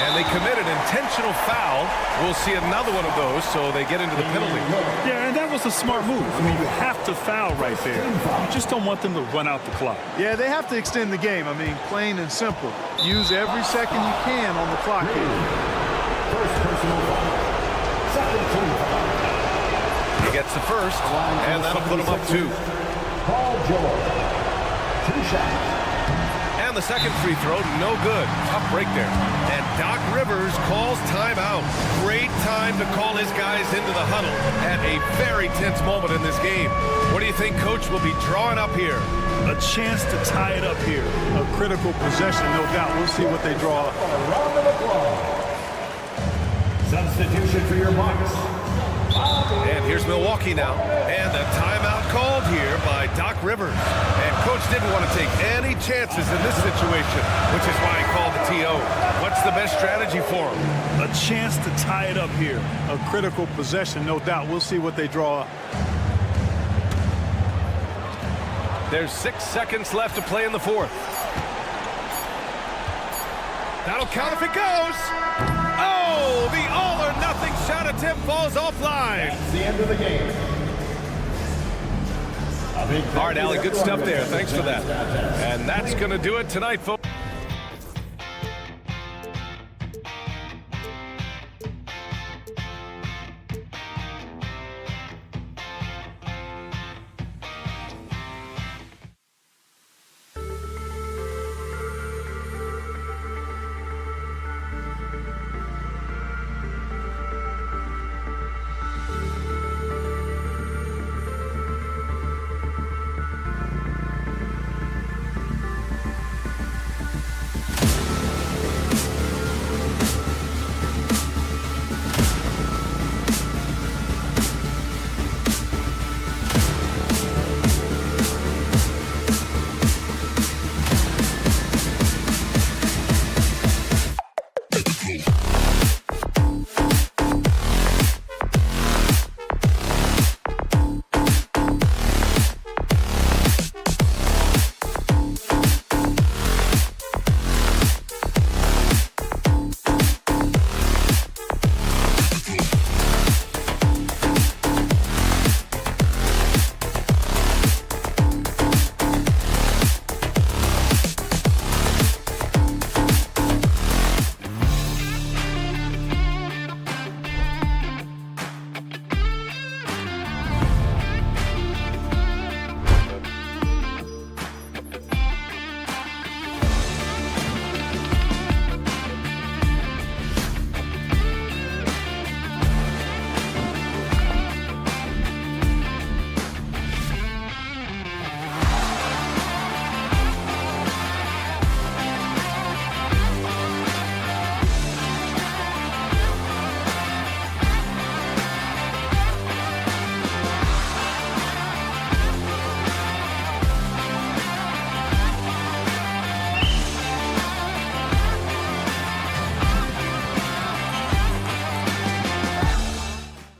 H: And they commit an intentional foul. We'll see another one of those, so they get into the penalty.
G: Yeah, and that was a smart move. I mean, you have to foul right there. You just don't want them to run out the clock.
I: Yeah, they have to extend the game. I mean, plain and simple. Use every second you can on the clock here.
F: First personal foul. Second team foul.
H: He gets the first, and that'll put him up 2.
F: Paul George. 2 shots.
H: And the second free throw, no good. Tough break there. And Doc Rivers calls timeout. Great time to call his guys into the huddle at a very tense moment in this game. What do you think Coach will be drawing up here?
G: A chance to tie it up here.
I: A critical possession, no doubt. We'll see what they draw up.
F: A round of applause. Substitution for your Bucks.
H: And here's Milwaukee now. And a timeout called here by Doc Rivers. And Coach didn't want to take any chances in this situation, which is why he called the TO. What's the best strategy for him?
G: A chance to tie it up here.
I: A critical possession, no doubt. We'll see what they draw up.
H: There's 6 seconds left to play in the fourth. That'll count if it goes. Oh, the all-or-nothing shot attempt falls offline.
F: That's the end of the game.
H: All right, Allie, good stuff there. Thanks for that. And that's going to do it tonight, folks.